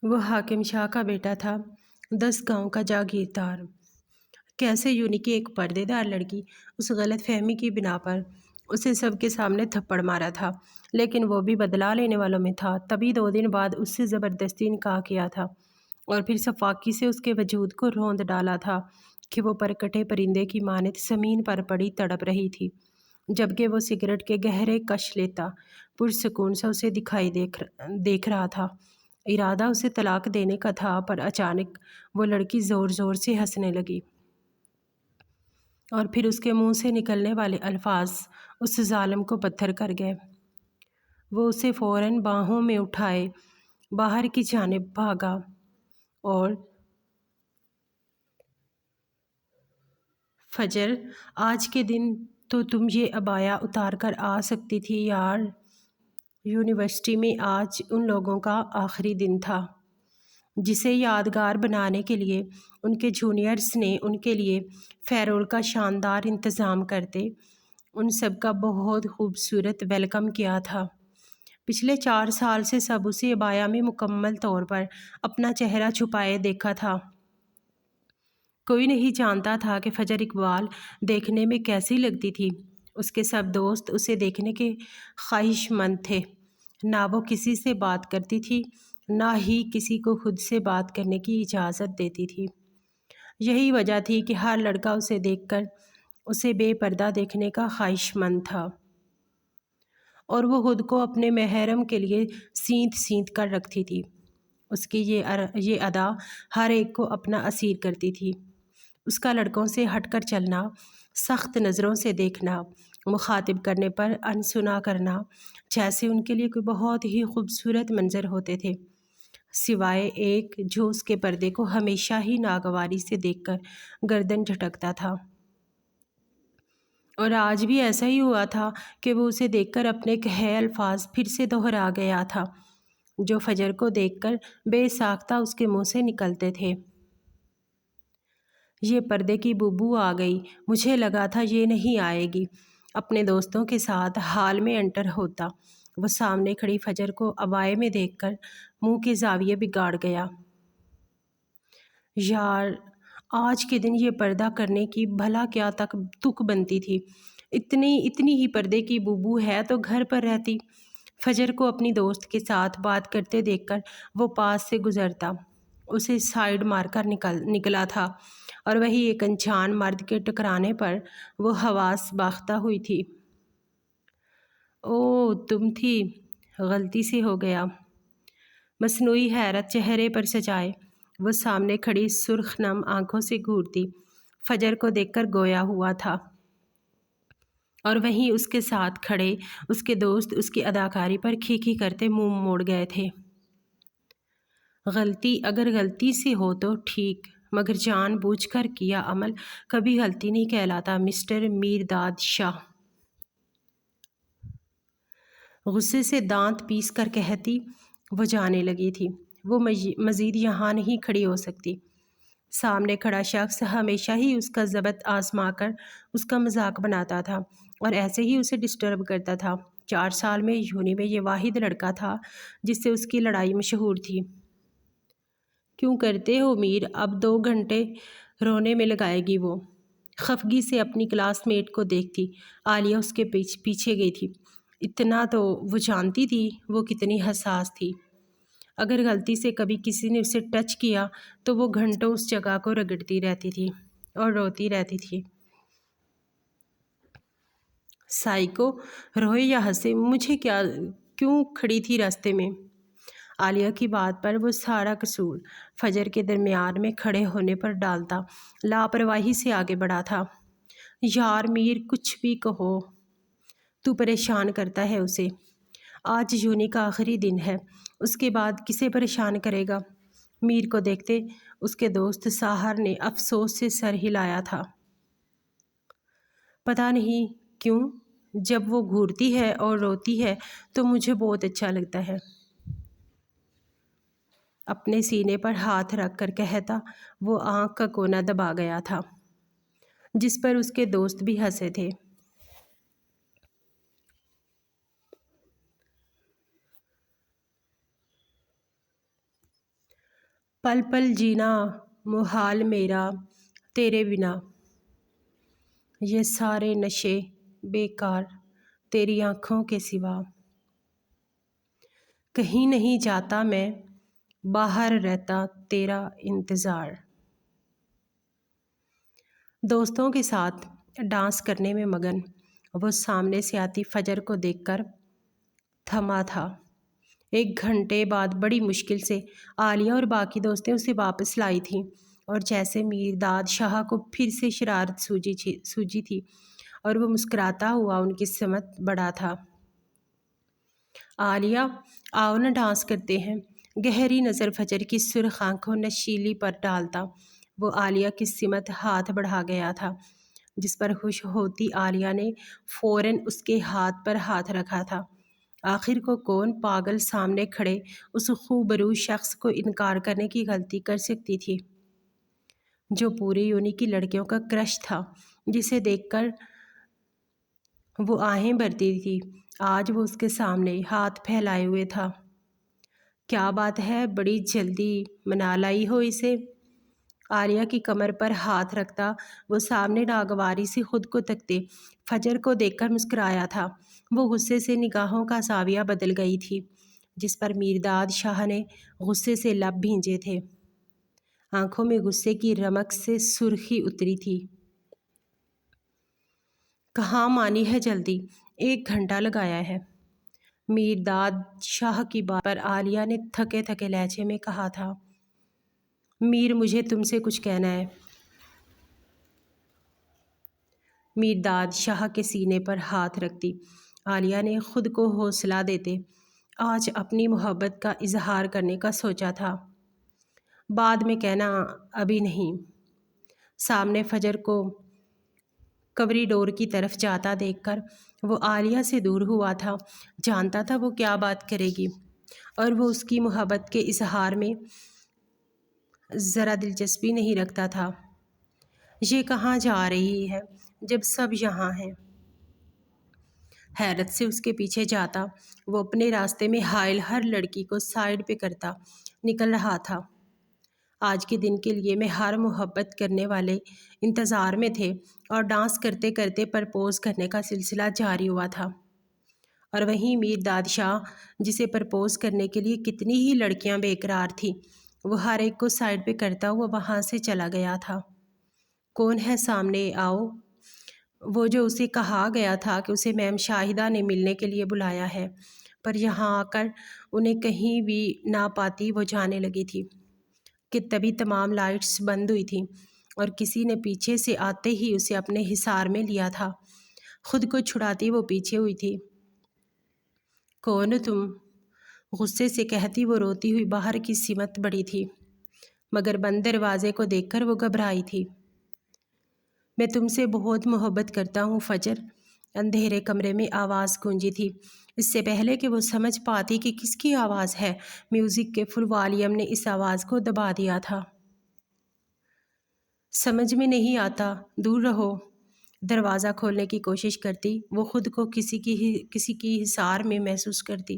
وہ حاکم شاہ کا بیٹا تھا، 10 گاؤں کا جاگیردار۔ کیسے یونی کی ایک پردے دار لڑکی اس غلط فہمی کی بنا پر اسے سب کے سامنے تھپڑ مارا تھا، لیکن وہ بھی بدلا لینے والوں میں تھا۔ تبھی 2 دن بعد اس سے زبردستی نکاح کیا تھا اور پھر صفاقی سے اس کے وجود کو روند ڈالا تھا کہ وہ پرکٹے پرندے کی مانند زمین پر پڑی تڑپ رہی تھی، جبکہ وہ سگریٹ کے گہرے کش لیتا پرسکون سا اسے دکھائی دیکھ رہا تھا۔ ارادہ اسے طلاق دینے کا تھا، پر اچانک وہ لڑکی زور زور سے ہنسنے لگی اور پھر اس کے منہ سے نکلنے والے الفاظ اس ظالم کو پتھر کر گئے۔ وہ اسے فوراً باہوں میں اٹھائے باہر کی جانب بھاگا اور فجر، آج کے دن تو تم یہ عبایا اتار کر آ سکتی تھی یار۔ یونیورسٹی میں آج ان لوگوں کا آخری دن تھا جسے یادگار بنانے کے لیے ان کے جونیئرز نے ان کے لیے فیئرول کا شاندار انتظام کرتے ان سب کا بہت خوبصورت ویلکم کیا تھا۔ پچھلے 4 سال سے سب اسے عبایا میں مکمل طور پر اپنا چہرہ چھپائے دیکھا تھا۔ کوئی نہیں جانتا تھا کہ فجر اقبال دیکھنے میں کیسی لگتی تھی۔ اس کے سب دوست اسے دیکھنے کے خواہش مند تھے۔ نہ وہ کسی سے بات کرتی تھی، نہ ہی کسی کو خود سے بات کرنے کی اجازت دیتی تھی۔ یہی وجہ تھی کہ ہر لڑکا اسے دیکھ کر اسے بے پردہ دیکھنے کا خواہش مند تھا، اور وہ خود کو اپنے محرم کے لیے سینت سینت کر رکھتی تھی۔ اس کی یہ ادا ہر ایک کو اپنا اسیر کرتی تھی۔ اس کا لڑکوں سے ہٹ کر چلنا، سخت نظروں سے دیکھنا، مخاطب کرنے پر انسنا کرنا، جیسے ان کے لیے کوئی بہت ہی خوبصورت منظر ہوتے تھے، سوائے ایک جو اس کے پردے کو ہمیشہ ہی ناگواری سے دیکھ کر گردن جھٹکتا تھا۔ اور آج بھی ایسا ہی ہوا تھا کہ وہ اسے دیکھ کر اپنے کہے الفاظ پھر سے دہرا گیا تھا جو فجر کو دیکھ کر بے ساختہ اس کے منہ سے نکلتے تھے۔ یہ پردے کی بوبو آ گئی، مجھے لگا تھا یہ نہیں آئے گی۔ اپنے دوستوں کے ساتھ ہال میں انٹر ہوتا وہ سامنے کھڑی فجر کو عبائے میں دیکھ کر منہ کے زاویے بگاڑ گیا۔ یار، آج کے دن یہ پردہ کرنے کی بھلا کیا تک بنتی تھی؟ اتنی ہی پردے کی بوبو ہے تو گھر پر رہتی۔ فجر کو اپنی دوست کے ساتھ بات کرتے دیکھ کر وہ پاس سے گزرتا اسے سائیڈ مار کر نکلا تھا، اور وہی ایک انجان مرد کے ٹکرانے پر وہ حواس باختہ ہوئی تھی۔ او تم تھی، غلطی سے ہو گیا۔ مصنوعی حیرت چہرے پر سجائے وہ سامنے کھڑی سرخ نم آنکھوں سے گھورتی فجر کو دیکھ کر گویا ہوا تھا، اور وہیں اس کے ساتھ کھڑے اس کے دوست اس کی اداکاری پر کھیکھی کرتے منہ موڑ گئے تھے۔ غلطی اگر غلطی سے ہو تو ٹھیک، مگر جان بوجھ کر کیا عمل کبھی غلطی نہیں کہلاتا مسٹر میرداد شاہ۔ غصے سے دانت پیس کر کہتی وہ جانے لگی تھی۔ وہ مزید یہاں نہیں کھڑی ہو سکتی۔ سامنے کھڑا شخص ہمیشہ ہی اس کا ضبط آزما کر اس کا مذاق بناتا تھا اور ایسے ہی اسے ڈسٹرب کرتا تھا۔ 4 سال میں یونی میں یہ واحد لڑکا تھا جس سے اس کی لڑائی مشہور تھی۔ کیوں کرتے ہو میر؟ اب 2 گھنٹے رونے میں لگائے گی وہ۔ خفگی سے اپنی کلاس میٹ کو دیکھتی عالیہ اس کے پیچھے گئی تھی۔ اتنا تو وہ جانتی تھی وہ کتنی حساس تھی۔ اگر غلطی سے کبھی کسی نے اسے ٹچ کیا تو وہ گھنٹوں اس جگہ کو رگڑتی رہتی تھی اور روتی رہتی تھی۔ سائیکو، روئے یا ہنسے مجھے کیا، کیوں کھڑی تھی راستے میں؟ عالیہ کی بات پر وہ سارا قصور فجر کے درمیان میں کھڑے ہونے پر ڈالتا لاپرواہی سے آگے بڑھا تھا۔ یار میر، کچھ بھی کہو، تو پریشان کرتا ہے اسے۔ آج یونی کا آخری دن ہے، اس کے بعد کسے پریشان کرے گا؟ میر کو دیکھتے اس کے دوست ساحر نے افسوس سے سر ہلایا تھا۔ پتہ نہیں کیوں جب وہ گھورتی ہے اور روتی ہے تو مجھے بہت اچھا لگتا ہے۔ اپنے سینے پر ہاتھ رکھ کر کہتا وہ آنکھ کا کونا دبا گیا تھا، جس پر اس کے دوست بھی ہنسے تھے۔ پل پل جینا محال میرا تیرے بنا، یہ سارے نشے بیکار تیری آنکھوں کے سوا، کہیں نہیں جاتا میں باہر رہتا تیرا انتظار۔ دوستوں کے ساتھ ڈانس کرنے میں مگن وہ سامنے سے آتی فجر کو دیکھ کر تھما تھا۔ 1 گھنٹے بعد بڑی مشکل سے عالیہ اور باقی دوستیں اسے واپس لائی تھیں، اور جیسے میرداد شاہ کو پھر سے شرارت سوجی تھی اور وہ مسکراتا ہوا ان کی سمت بڑھا تھا۔ عالیہ، آؤ نہ ڈانس کرتے ہیں۔ گہری نظر فجر کی سرخ آنکھوں نشیلی پر ڈالتا وہ عالیہ کی سمت ہاتھ بڑھا گیا تھا، جس پر خوش ہوتی عالیہ نے فوراً اس کے ہاتھ پر ہاتھ رکھا تھا۔ آخر کو کون پاگل سامنے کھڑے اس خوبرو شخص کو انکار کرنے کی غلطی کر سکتی تھی، جو پوری یونی کی لڑکیوں کا کرش تھا، جسے دیکھ کر وہ آہیں بھرتی تھی۔ آج وہ اس کے سامنے ہاتھ پھیلائے ہوئے تھا۔ کیا بات ہے، بڑی جلدی منا لائی ہو اسے؟ عالیہ کی کمر پر ہاتھ رکھتا وہ سامنے ناگواری سے خود کو تکتے فجر کو دیکھ کر مسکرایا تھا۔ وہ غصے سے نگاہوں کا زاویہ بدل گئی تھی، جس پر میرداد شاہ نے غصے سے لب بھینجے تھے۔ آنکھوں میں غصے کی رمق سے سرخی اتری تھی۔ کہاں مانی ہے جلدی، 1 گھنٹہ لگایا ہے۔ میرداد شاہ کی بات پر عالیہ نے تھکے تھکے لہجے میں کہا تھا۔ میر، مجھے تم سے کچھ کہنا ہے۔ میرداد شاہ کے سینے پر ہاتھ رکھتی عالیہ نے خود کو حوصلہ دیتے آج اپنی محبت کا اظہار کرنے کا سوچا تھا۔ بعد میں کہنا، ابھی نہیں۔ سامنے فجر کو کوریڈور کی طرف جاتا دیکھ کر وہ عالیہ سے دور ہوا تھا۔ جانتا تھا وہ کیا بات کرے گی، اور وہ اس کی محبت کے اظہار میں ذرا دلچسپی نہیں رکھتا تھا۔ یہ کہاں جا رہی ہے جب سب یہاں ہیں؟ حیرت سے اس کے پیچھے جاتا وہ اپنے راستے میں حائل ہر لڑکی کو سائڈ پہ کرتا نکل رہا تھا۔ آج کے دن کے لیے میں ہر محبت کرنے والے انتظار میں تھے، اور ڈانس کرتے کرتے پرپوز کرنے کا سلسلہ جاری ہوا تھا۔ اور وہیں میرداد شاہ، جسے پرپوز کرنے کے لیے کتنی ہی لڑکیاں بے قرار تھیں، وہ ہر ایک کو سائڈ پہ کرتا ہوا وہاں سے چلا گیا تھا۔ کون ہے سامنے؟ آؤ۔ وہ جو اسے کہا گیا تھا کہ اسے میم شاہدہ نے ملنے کے لیے بلایا ہے، پر یہاں آ کر انہیں کہیں بھی نہ پاتی وہ جانے لگی تھی کہ تبھی تمام لائٹس بند ہوئی تھیں، اور کسی نے پیچھے سے آتے ہی اسے اپنے حصار میں لیا تھا۔ خود کو چھڑاتی وہ پیچھے ہوئی تھی۔ کون تم؟ غصے سے کہتی وہ روتی ہوئی باہر کی سمت بڑھی تھی، مگر بند دروازے کو دیکھ کر وہ گھبرائی تھی۔ میں تم سے بہت محبت کرتا ہوں فجر، اندھیرے کمرے میں آواز گونجی تھی۔ اس سے پہلے کہ وہ سمجھ پاتی کہ کس کی آواز ہے، میوزک کے فل والیوم نے اس آواز کو دبا دیا تھا۔ سمجھ میں نہیں آتا، دور رہو۔ دروازہ کھولنے کی کوشش کرتی وہ خود کو کسی کی حصار میں محسوس کرتی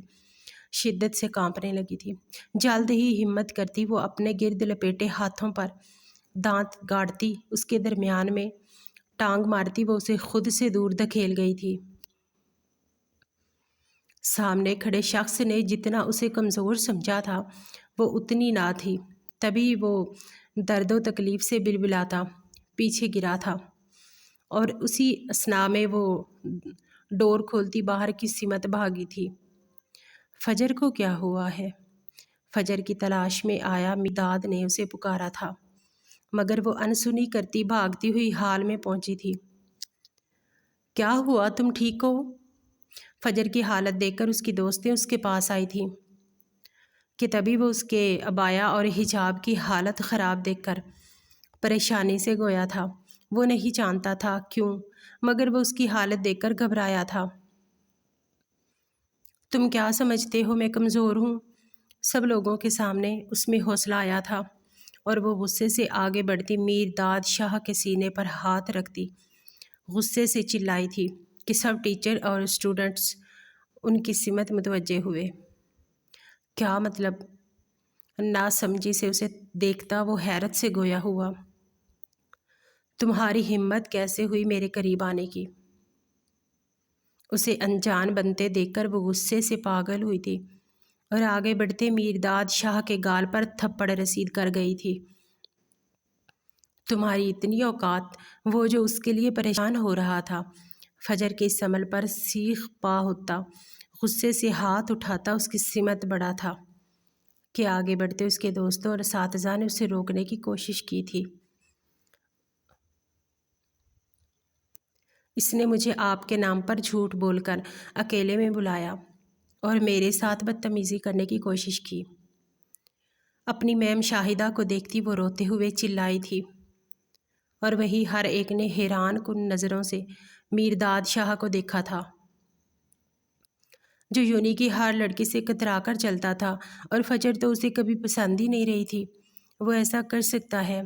شدت سے کانپنے لگی تھی۔ جلد ہی ہمت کرتی وہ اپنے گرد لپیٹے ہاتھوں پر دانت گاڑتی اس کے درمیان میں ٹانگ مارتی وہ اسے خود سے دور دھکیل گئی تھی۔ سامنے کھڑے شخص نے جتنا اسے کمزور سمجھا تھا وہ اتنی نہ تھی۔ تبھی وہ درد و تکلیف سے بلبلاتا پیچھے گرا تھا، اور اسی اثنا میں وہ ڈور کھولتی باہر کی سمت بھاگی تھی۔ فجر کو کیا ہوا ہے؟ فجر کی تلاش میں آیا میرداد نے اسے پکارا تھا، مگر وہ انسنی کرتی بھاگتی ہوئی حال میں پہنچی تھی۔ کیا ہوا، تم ٹھیک ہو؟ فجر کی حالت دیکھ کر اس کی دوستیں اس کے پاس آئی تھیں کہ تبھی وہ اس کے عبایا اور حجاب کی حالت خراب دیکھ کر پریشانی سے گویا تھا۔ وہ نہیں جانتا تھا کیوں، مگر وہ اس کی حالت دیکھ کر گھبرایا تھا۔ تم کیا سمجھتے ہو میں کمزور ہوں؟ سب لوگوں کے سامنے اس میں حوصلہ آیا تھا، اور وہ غصے سے آگے بڑھتی میرداد شاہ کے سینے پر ہاتھ رکھتی غصے سے چلائی تھی کہ سب ٹیچر اور اسٹوڈنٹس ان کی سمت متوجہ ہوئے۔ کیا مطلب؟ ناسمجھی سے اسے دیکھتا وہ حیرت سے گویا ہوا۔ تمہاری ہمت کیسے ہوئی میرے قریب آنے کی؟ اسے انجان بنتے دیکھ کر وہ غصے سے پاگل ہوئی تھی اور آگے بڑھتے میرداد شاہ کے گال پر تھپڑ رسید کر گئی تھی۔ تمہاری اتنی اوقات! وہ جو اس کے لیے پریشان ہو رہا تھا، فجر کے اس عمل پر سیخ پا ہوتا، غصے سے ہاتھ اٹھاتا، اس کی سمت بڑا تھا کہ آگے بڑھتے اس کے دوستوں اور اساتذہ نے اسے روکنے کی کوشش کی تھی۔ اس نے مجھے آپ کے نام پر جھوٹ بول کر اکیلے میں بلایا اور میرے ساتھ بدتمیزی کرنے کی کوشش کی۔ اپنی میم شاہدہ کو دیکھتی وہ روتے ہوئے چلائی تھی اور وہی ہر ایک نے حیران کن نظروں سے میرداد شاہ کو دیکھا تھا، جو یونی کی ہر لڑکی سے کترا کر چلتا تھا، اور فجر تو اسے کبھی پسند ہی نہیں رہی تھی۔ وہ ایسا کر سکتا ہے؟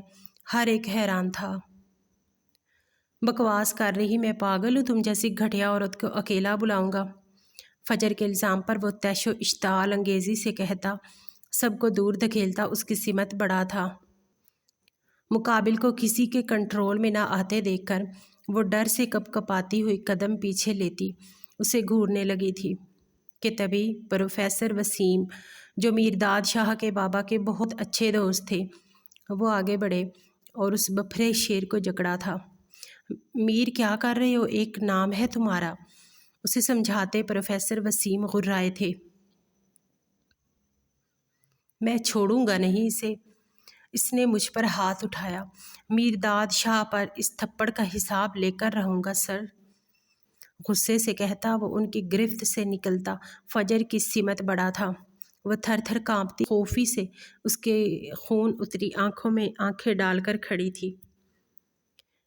ہر ایک حیران تھا۔ بکواس کر رہی، میں پاگل ہوں تم جیسی گھٹیا عورت کو اکیلا بلاؤں گا؟ فجر کے الزام پر وہ تیش و اشتعال انگیزی سے کہتا، سب کو دور دھکیلتا۔ اس کی سمت بڑا تھا۔ مقابل کو کسی کے کنٹرول میں نہ آتے دیکھ کر وہ ڈر سے کپ کپاتی ہوئی قدم پیچھے لیتی اسے گھورنے لگی تھی کہ تبھی پروفیسر وسیم، جو میرداد شاہ کے بابا کے بہت اچھے دوست تھے، وہ آگے بڑھے اور اس بپھرے شیر کو جکڑا تھا۔ میر، کیا کر رہے ہو؟ ایک نام ہے تمہارا، اسے سمجھاتے پروفیسر وسیم غرائے تھے۔ میں چھوڑوں گا نہیں اسے۔ اس نے مجھ پر ہاتھ اٹھایا۔ میرداد شاہ پر اس تھپڑ کا حساب لے کر رہوں گا سر، غصے سے کہتا وہ ان کی گرفت سے نکلتا۔ فجر کی سمت بڑا تھا۔ وہ تھر تھر کانپتی خوفی سے اس کے خون اتری آنکھوں میں آنکھیں ڈال کر کھڑی تھی۔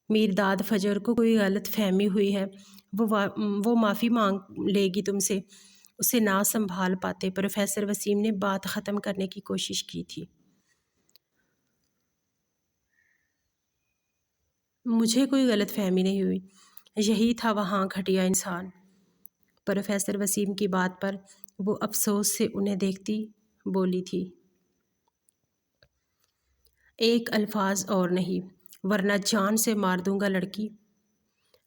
میرداد، فجر کو کوئی غلط فہمی ہوئی ہے، وہ معافی مانگ لے گی تم سے۔ اسے نہ سنبھال پاتے پروفیسر وسیم نے بات ختم کرنے کی کوشش کی تھی۔ مجھے کوئی غلط فہمی نہیں ہوئی، یہی تھا وہاں گھٹیا انسان۔ پروفیسر وسیم کی بات پر وہ افسوس سے انہیں دیکھتی بولی تھی، ایک الفاظ اور نہیں، ورنہ جان سے مار دوں گا لڑکی۔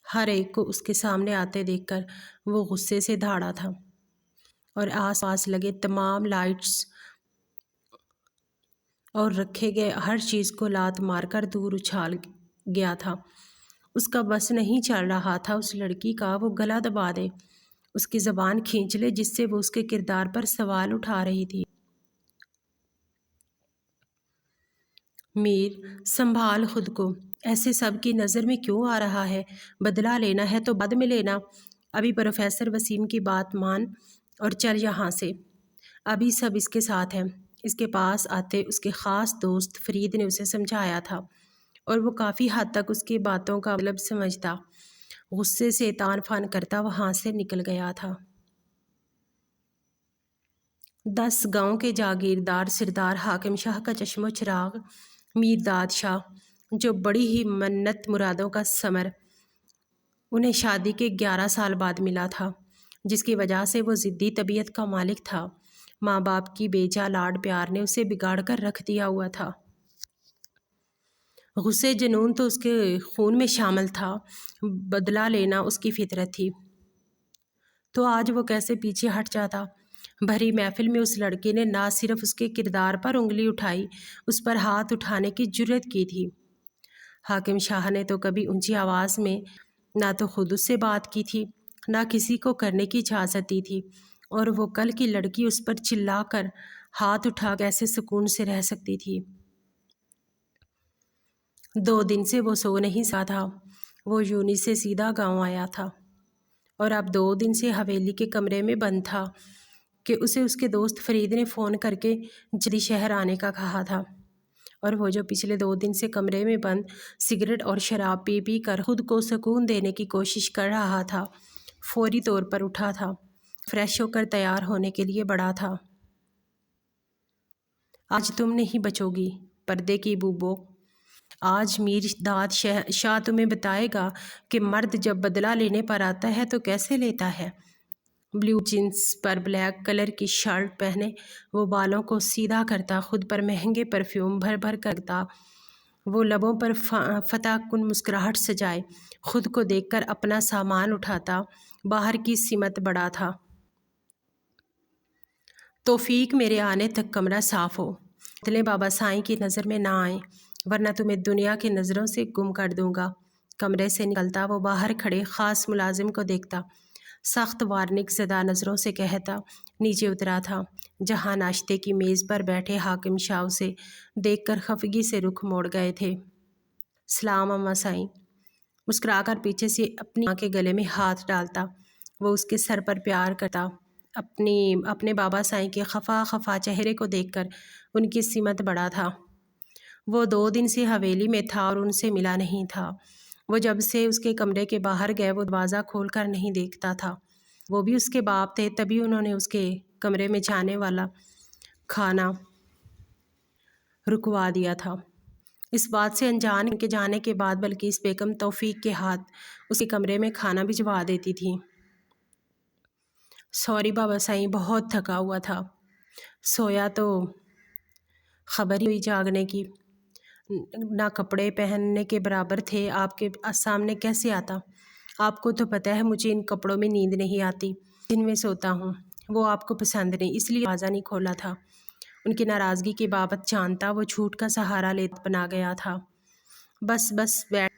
ہر ایک کو اس کے سامنے آتے دیکھ کر وہ غصے سے دھاڑا تھا اور آس پاس لگے تمام لائٹس اور رکھے گئے ہر چیز کو لات مار کر دور اچھال گیا تھا۔ اس کا بس نہیں چل رہا تھا اس لڑکی کا وہ گلا دبا دے، اس کی زبان کھینچ لے جس سے وہ اس کے کردار پر سوال اٹھا رہی تھی۔ میر، سنبھال خود کو، ایسے سب کی نظر میں کیوں آ رہا ہے؟ بدلہ لینا ہے تو بعد میں لینا، ابھی پروفیسر وسیم کی بات مان اور چل یہاں سے۔ ابھی سب اس کے ساتھ ہیں۔ اس کے پاس آتے اس کے خاص دوست فرید نے اسے سمجھایا تھا اور وہ کافی حد تک اس کی باتوں کا مطلب سمجھتا۔ غصے سے تان فان کرتا وہاں سے نکل گیا تھا۔ 10 گاؤں کے جاگیردار سردار حاکم شاہ کا چشم و چراغ میرداد شاہ، جو بڑی ہی منت مرادوں کا ثمر انہیں شادی کے 11 سال بعد ملا تھا، جس کی وجہ سے وہ ضدی طبیعت کا مالک تھا۔ ماں باپ کی بیجا لاڈ پیار نے اسے بگاڑ کر رکھ دیا ہوا تھا۔ غصے جنون تو اس کے خون میں شامل تھا، بدلہ لینا اس کی فطرت تھی۔ تو آج وہ کیسے پیچھے ہٹ جاتا؟ بھری محفل میں اس لڑکے نے نہ صرف اس کے کردار پر انگلی اٹھائی، اس پر ہاتھ اٹھانے کی جرات کی تھی۔ حاکم شاہ نے تو کبھی اونچی آواز میں نہ تو خود اس سے بات کی تھی، نہ کسی کو کرنے کی اجازت دی تھی، اور وہ کل کی لڑکی اس پر چلا کر ہاتھ اٹھا کیسے سکون سے رہ سکتی تھی؟ 2 دن سے وہ سو نہیں سکا تھا۔ وہ یونی سے سیدھا گاؤں آیا تھا اور اب 2 دن سے حویلی کے کمرے میں بند تھا کہ اسے اس کے دوست فرید نے فون کر کے جلدی شہر آنے کا کہا تھا، اور وہ جو پچھلے 2 دن سے کمرے میں بند سگریٹ اور شراب پی پی کر خود کو سکون دینے کی کوشش کر رہا تھا، فوری طور پر اٹھا تھا، فریش ہو کر تیار ہونے کے لیے بڑھا تھا۔ آج تم نہیں بچو گی پردے کی بوبو، آج میرداد شاہ تمہیں بتائے گا کہ مرد جب بدلہ لینے پر آتا ہے تو کیسے لیتا ہے۔ بلیو جینس پر بلیک کلر کی شرٹ پہنے، وہ بالوں کو سیدھا کرتا، خود پر مہنگے پرفیوم بھر بھر کرتا، وہ لبوں پر فتح کن مسکراہٹ سجائے، خود کو دیکھ کر اپنا سامان اٹھاتا، باہر کی سمت بڑا تھا۔ توفیق میرے آنے تک کمرہ صاف ہو، متلے بابا سائیں کی نظر میں نہ آئیں، ورنہ تمہیں دنیا کی نظروں سے گم کر دوں گا۔ کمرے سے نکلتا، وہ باہر کھڑے خاص ملازم کو دیکھتا، سخت وارننگ زدہ نظروں سے کہتا۔ نیچے اترا تھا، جہاں ناشتے کی میز پر بیٹھے حاکم شاہ اسے دیکھ کر خفگی سے رخ موڑ گئے تھے۔ سلام اماں سائیں، مسکرا کر پیچھے سے اپنی ماں کے گلے میں ہاتھ ڈالتا، وہ اس کے سر پر پیار کرتا۔ اپنے بابا سائیں کے خفا خفا چہرے کو دیکھ کر ان کی سمت بڑا تھا۔ وہ 2 دن سے حویلی میں تھا اور ان سے ملا نہیں تھا۔ وہ جب سے اس کے کمرے کے باہر گئے وہ دروازہ کھول کر نہیں دیکھتا تھا۔ وہ بھی اس کے باپ تھے، تبھی انہوں نے اس کے کمرے میں جانے والا کھانا رکوا دیا تھا۔ اس بات سے انجان ان کے جانے کے بعد بلقیس بیگم توفیق کے ہاتھ اس کے کمرے میں کھانا بھجوا دیتی تھی۔ سوری بابا سائیں، بہت تھکا ہوا تھا، سویا تو خبر ہی ہوئی جاگنے کی، نہ کپڑے پہننے کے برابر تھے، آپ کے سامنے کیسے آتا؟ آپ کو تو پتہ ہے مجھے ان کپڑوں میں نیند نہیں آتی، دن میں سوتا ہوں، وہ آپ کو پسند نہیں، اس لیے دروازہ نہیں کھولا تھا۔ ان کی ناراضگی کی بابت جانتا، وہ جھوٹ کا سہارا لیتا بنا گیا تھا۔ بس بیٹھ،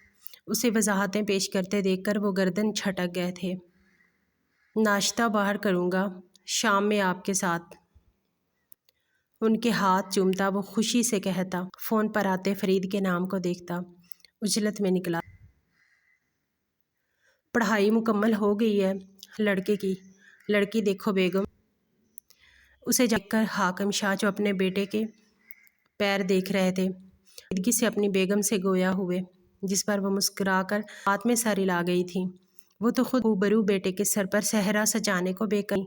اسے وضاحتیں پیش کرتے دیکھ کر وہ گردن جھٹک گئے تھے۔ ناشتہ باہر کروں گا، شام میں آپ کے ساتھ۔ ان کے ہاتھ چومتا، وہ خوشی سے کہتا، فون پر آتے فرید کے نام کو دیکھتا، عجلت میں نکلا۔ پڑھائی مکمل ہو گئی ہے لڑکے کی، لڑکی دیکھو بیگم۔ اسے دیکھ کر حاکم شاہ جو اپنے بیٹے کے پیر دیکھ رہے تھے، پیچیدگی سے اپنی بیگم سے گویا ہوئے، جس پر وہ مسکرا کر ہاتھ میں سر ہلا گئی تھی۔ وہ تو خود روبرو بیٹے کے سر پر صحرا سجانے کو بے قرار۔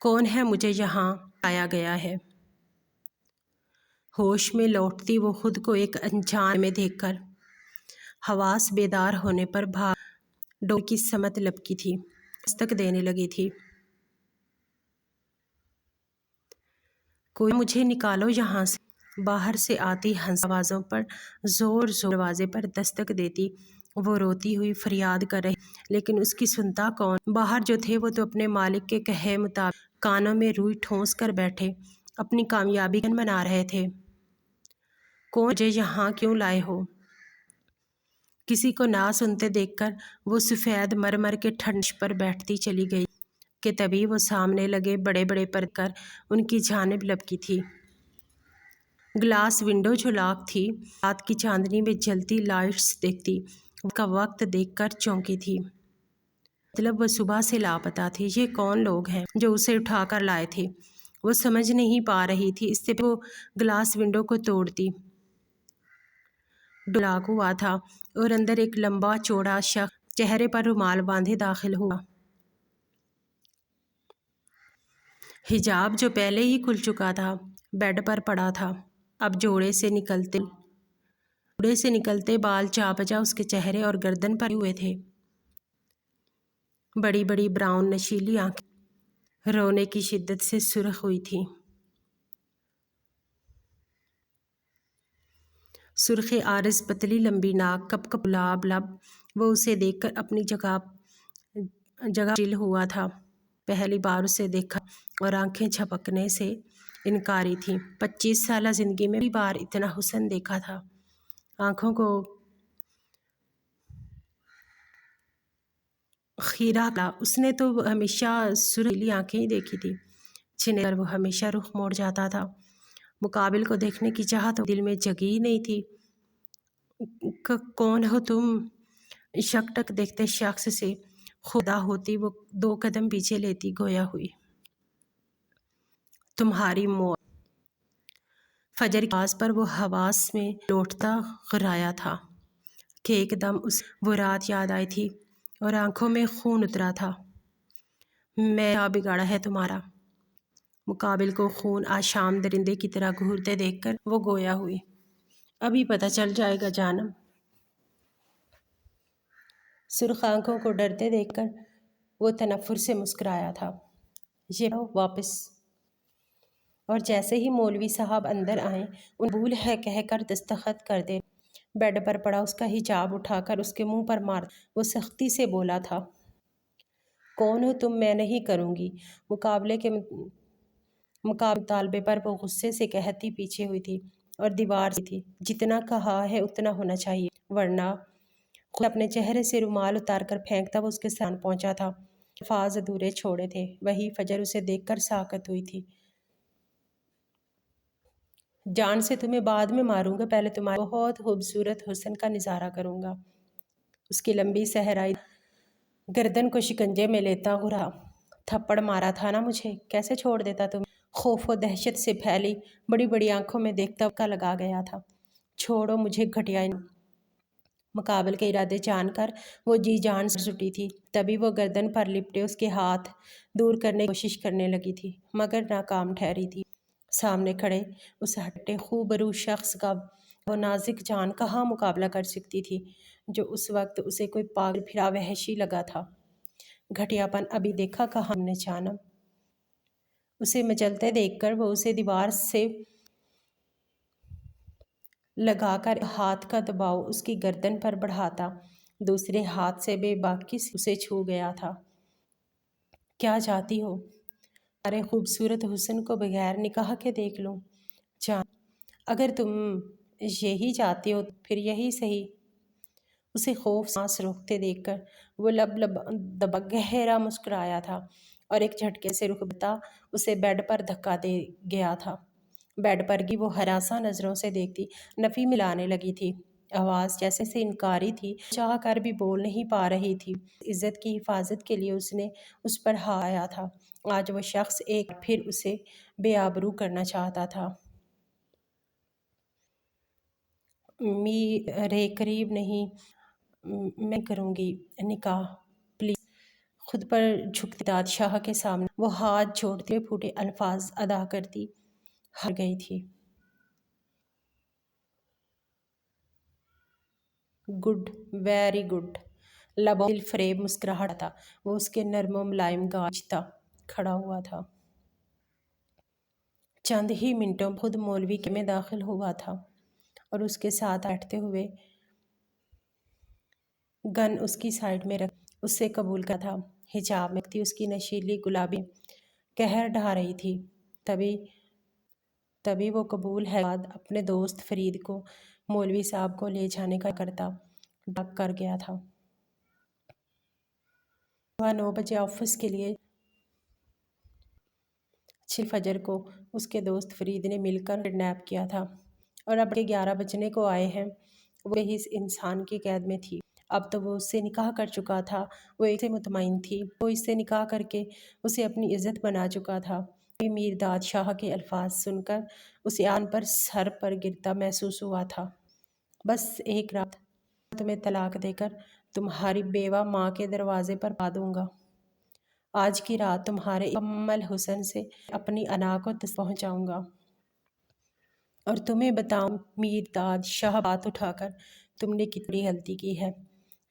کون ہے مجھے یہاں لایا گیا ہے؟ ہوش میں لوٹتی وہ خود کو ایک انجان میں دیکھ کر، حواس بیدار ہونے پر بھاگ ڈور کی سمت لپکی تھی، دستک دینے لگی تھی۔ کوئی مجھے نکالو یہاں سے۔ باہر سے آتی ہنس آوازوں پر زور دروازے پر دستک دیتی، وہ روتی ہوئی فریاد کر رہی، لیکن اس کی سنتا کون؟ باہر جو تھے وہ تو اپنے مالک کے کہے مطابق کانوں میں روئی ٹھونس کر بیٹھے اپنی کامیابی کا منا رہے تھے۔ کون مجھے یہاں کیوں لائے ہو؟ کسی کو نہ سنتے دیکھ کر وہ سفید مرمر کے ٹھنڈ پر بیٹھتی چلی گئی کہ تبھی وہ سامنے لگے بڑے بڑے پردے کر ان کی جانب لپکی تھی۔ گلاس ونڈو جو لاک تھی، رات کی چاندنی میں جلتی لائٹس دیکھتی، وہ کا وقت دیکھ کر چونکی تھی۔ مطلب وہ صبح سے لاپتہ تھی، یہ کون لوگ ہیں جو اسے اٹھا کر لائے تھے؟ وہ سمجھ نہیں پا رہی تھی، اس سے وہ گلاس ونڈو کو توڑتی۔ لاک ہوا تھا اور اندر ایک لمبا چوڑا شخص چہرے پر رومال باندھے داخل ہوا۔ حجاب جو پہلے ہی کھل چکا تھا بیڈ پر پڑا تھا، اب جوڑے سے نکلتے بال چا بجا اس کے چہرے اور گردن پر ہوئے تھے۔ بڑی بڑی براؤن نشیلی آنکھیں رونے کی شدت سے سرخ ہوئی تھیں۔ سرخ عارض پتلی لمبی ناک، کپ کپ گلاب لب، وہ اسے دیکھ کر اپنی جگہ چل ہوا تھا۔ پہلی بار اسے دیکھا اور آنکھیں جھپکنے سے انکاری تھیں۔ 25 سالہ زندگی میں پہلی بار اتنا حسن دیکھا تھا۔ آنکھوں کو خیرہ کیا، اس نے تو ہمیشہ سرخیلی آنکھیں ہی دیکھی تھی، چھنے پر وہ ہمیشہ رخ موڑ جاتا تھا۔ مقابل کو دیکھنے کی چاہت دل میں جگی ہی نہیں تھی۔ کون ہو تم؟ شک ٹک دیکھتے شخص سے خدا ہوتی وہ 2 قدم پیچھے لیتی گویا ہوئی۔ تمہاری موت۔ فجر کی آواز پر وہ حواس میں لوٹتا غرایا تھا کہ ایک دم وہ رات یاد آئی تھی اور آنکھوں میں خون اترا تھا۔ میں کیا بگاڑا ہے تمہارا؟ مقابل کو خون آشام درندے کی طرح گھورتے دیکھ کر وہ گویا ہوئی۔ ابھی پتہ چل جائے گا جانم۔ سرخ آنکھوں کو ڈرتے دیکھ کر وہ تنفر سے مسکرایا تھا۔ یہ واپس۔ اور جیسے ہی مولوی صاحب اندر آئیں ان قبول ہے کہہ کر دستخط کر دے۔ بیڈ پر پڑا اس کا حجاب اٹھا کر اس کے منہ پر مار وہ سختی سے بولا تھا، کون ہو تم؟ میں نہیں کروں گی۔ مقابلے مطالبے پر وہ غصے سے کہتی پیچھے ہوئی تھی اور دیوار سے تھی، جتنا کہا ہے اتنا ہونا چاہیے، ورنہ خود اپنے چہرے سے رومال اتار کر پھینکتا وہ اس کے سامنے پہنچا تھا۔ الفاظ ادھورے چھوڑے تھے۔ وہی فجر اسے دیکھ کر ساکت ہوئی تھی۔ جان سے تمہیں بعد میں ماروں گا، پہلے تمہارے بہت خوبصورت حسن کا نظارہ کروں گا۔ اس کی لمبی صحرائی گردن کو شکنجے میں لیتا رہا۔ تھپڑ مارا تھا نا مجھے، کیسے چھوڑ دیتا تمہیں؟ خوف و دہشت سے پھیلی بڑی بڑی آنکھوں میں دیکھتا کا لگا گیا تھا۔ چھوڑو مجھے گھٹیا۔ مقابل کے ارادے جان کر وہ جی جان سے اٹھی تھی، تبھی وہ گردن پر لپٹے اس کے ہاتھ دور کرنے کی کوشش کرنے لگی تھی، مگر ناکام ٹھہری تھی۔ سامنے کھڑے اس ہٹے خوبرو شخص کا وہ نازک جان کہاں مقابلہ کر سکتی تھی، جو اس وقت اسے کوئی پاگل پھرا وحشی لگا تھا۔ گھٹیا پن ابھی دیکھا کہاں ہم نے جانم؟ اسے مچلتے دیکھ کر وہ اسے دیوار سے لگا کر ہاتھ کا دباؤ اس کی گردن پر بڑھاتا دوسرے ہاتھ سے بے باکی سے اسے چھو گیا تھا۔ کیا چاہتی ہو؟ تمہارے خوبصورت حسن کو بغیر نکاح کے دیکھ لوں؟ جان، اگر تم یہی چاہتی ہو پھر یہی صحیح۔ اسے خوف سانس روکتے دیکھ کر وہ لب دبا گہرا مسکرایا تھا اور ایک جھٹکے سے رخ بتا اسے بیڈ پر دھکا دے گیا تھا۔ بیڈ پر گی وہ ہراساں نظروں سے دیکھتی نفی ملانے لگی تھی۔ آواز جیسے سے انکاری تھی، چاہ کر بھی بول نہیں پا رہی تھی۔ عزت کی حفاظت کے لیے اس نے اس پر ہاتھ آیا تھا۔ آج وہ شخص ایک پھر اسے بے آبرو کرنا چاہتا تھا۔ میرے قریب نہیں، میں کروں گی نکاح، پلیز۔ خود پر جھکتی بادشاہ کے سامنے وہ ہاتھ جوڑتے پھوٹے الفاظ ادا کرتی ہار گئی تھی۔ Good, very good. لبوں دل فریب مسکراہٹ تھا، وہ اس کے نرم و ملائم گانجتا کھڑا ہوا تھا۔ چند ہی منٹوں خود مولوی کے میں داخل ہوا تھا اور اس کے ساتھ بیٹھتے ہوئے گن اس کی سائیڈ میں رکھ اس سے قبول کا تھا۔ حجاب میں اس کی نشیلی گلابی قہر ڈھا رہی تھی۔ تبھی وہ قبول ہے بعد اپنے دوست فرید کو مولوی صاحب کو لے جانے کا کرتا ڈاک کر گیا تھا۔ صبح 9 بجے آفس کے لیے 6 فجر کو اس کے دوست فرید نے مل کر کڈنیپ کیا تھا اور اب کے 11 بجنے کو آئے ہیں۔ وہ اس انسان کی قید میں تھی۔ اب تو وہ اس سے نکاح کر چکا تھا، وہ ایک سے مطمئن تھی، وہ اس سے نکاح کر کے اسے اپنی عزت بنا چکا تھا۔ میر داد شاہ کے الفاظ سن کر اسے آن پر سر پر گرتا محسوس ہوا تھا۔ بس ایک رات تمہیں طلاق دے کر تمہاری بیوہ ماں کے دروازے پر پا دوں گا۔ آج کی رات تمہارے مکمل حسن سے اپنی انا کو پہنچاؤں گا اور تمہیں بتاؤں میر داد شاہ بات اٹھا کر تم نے کتنی غلطی کی ہے۔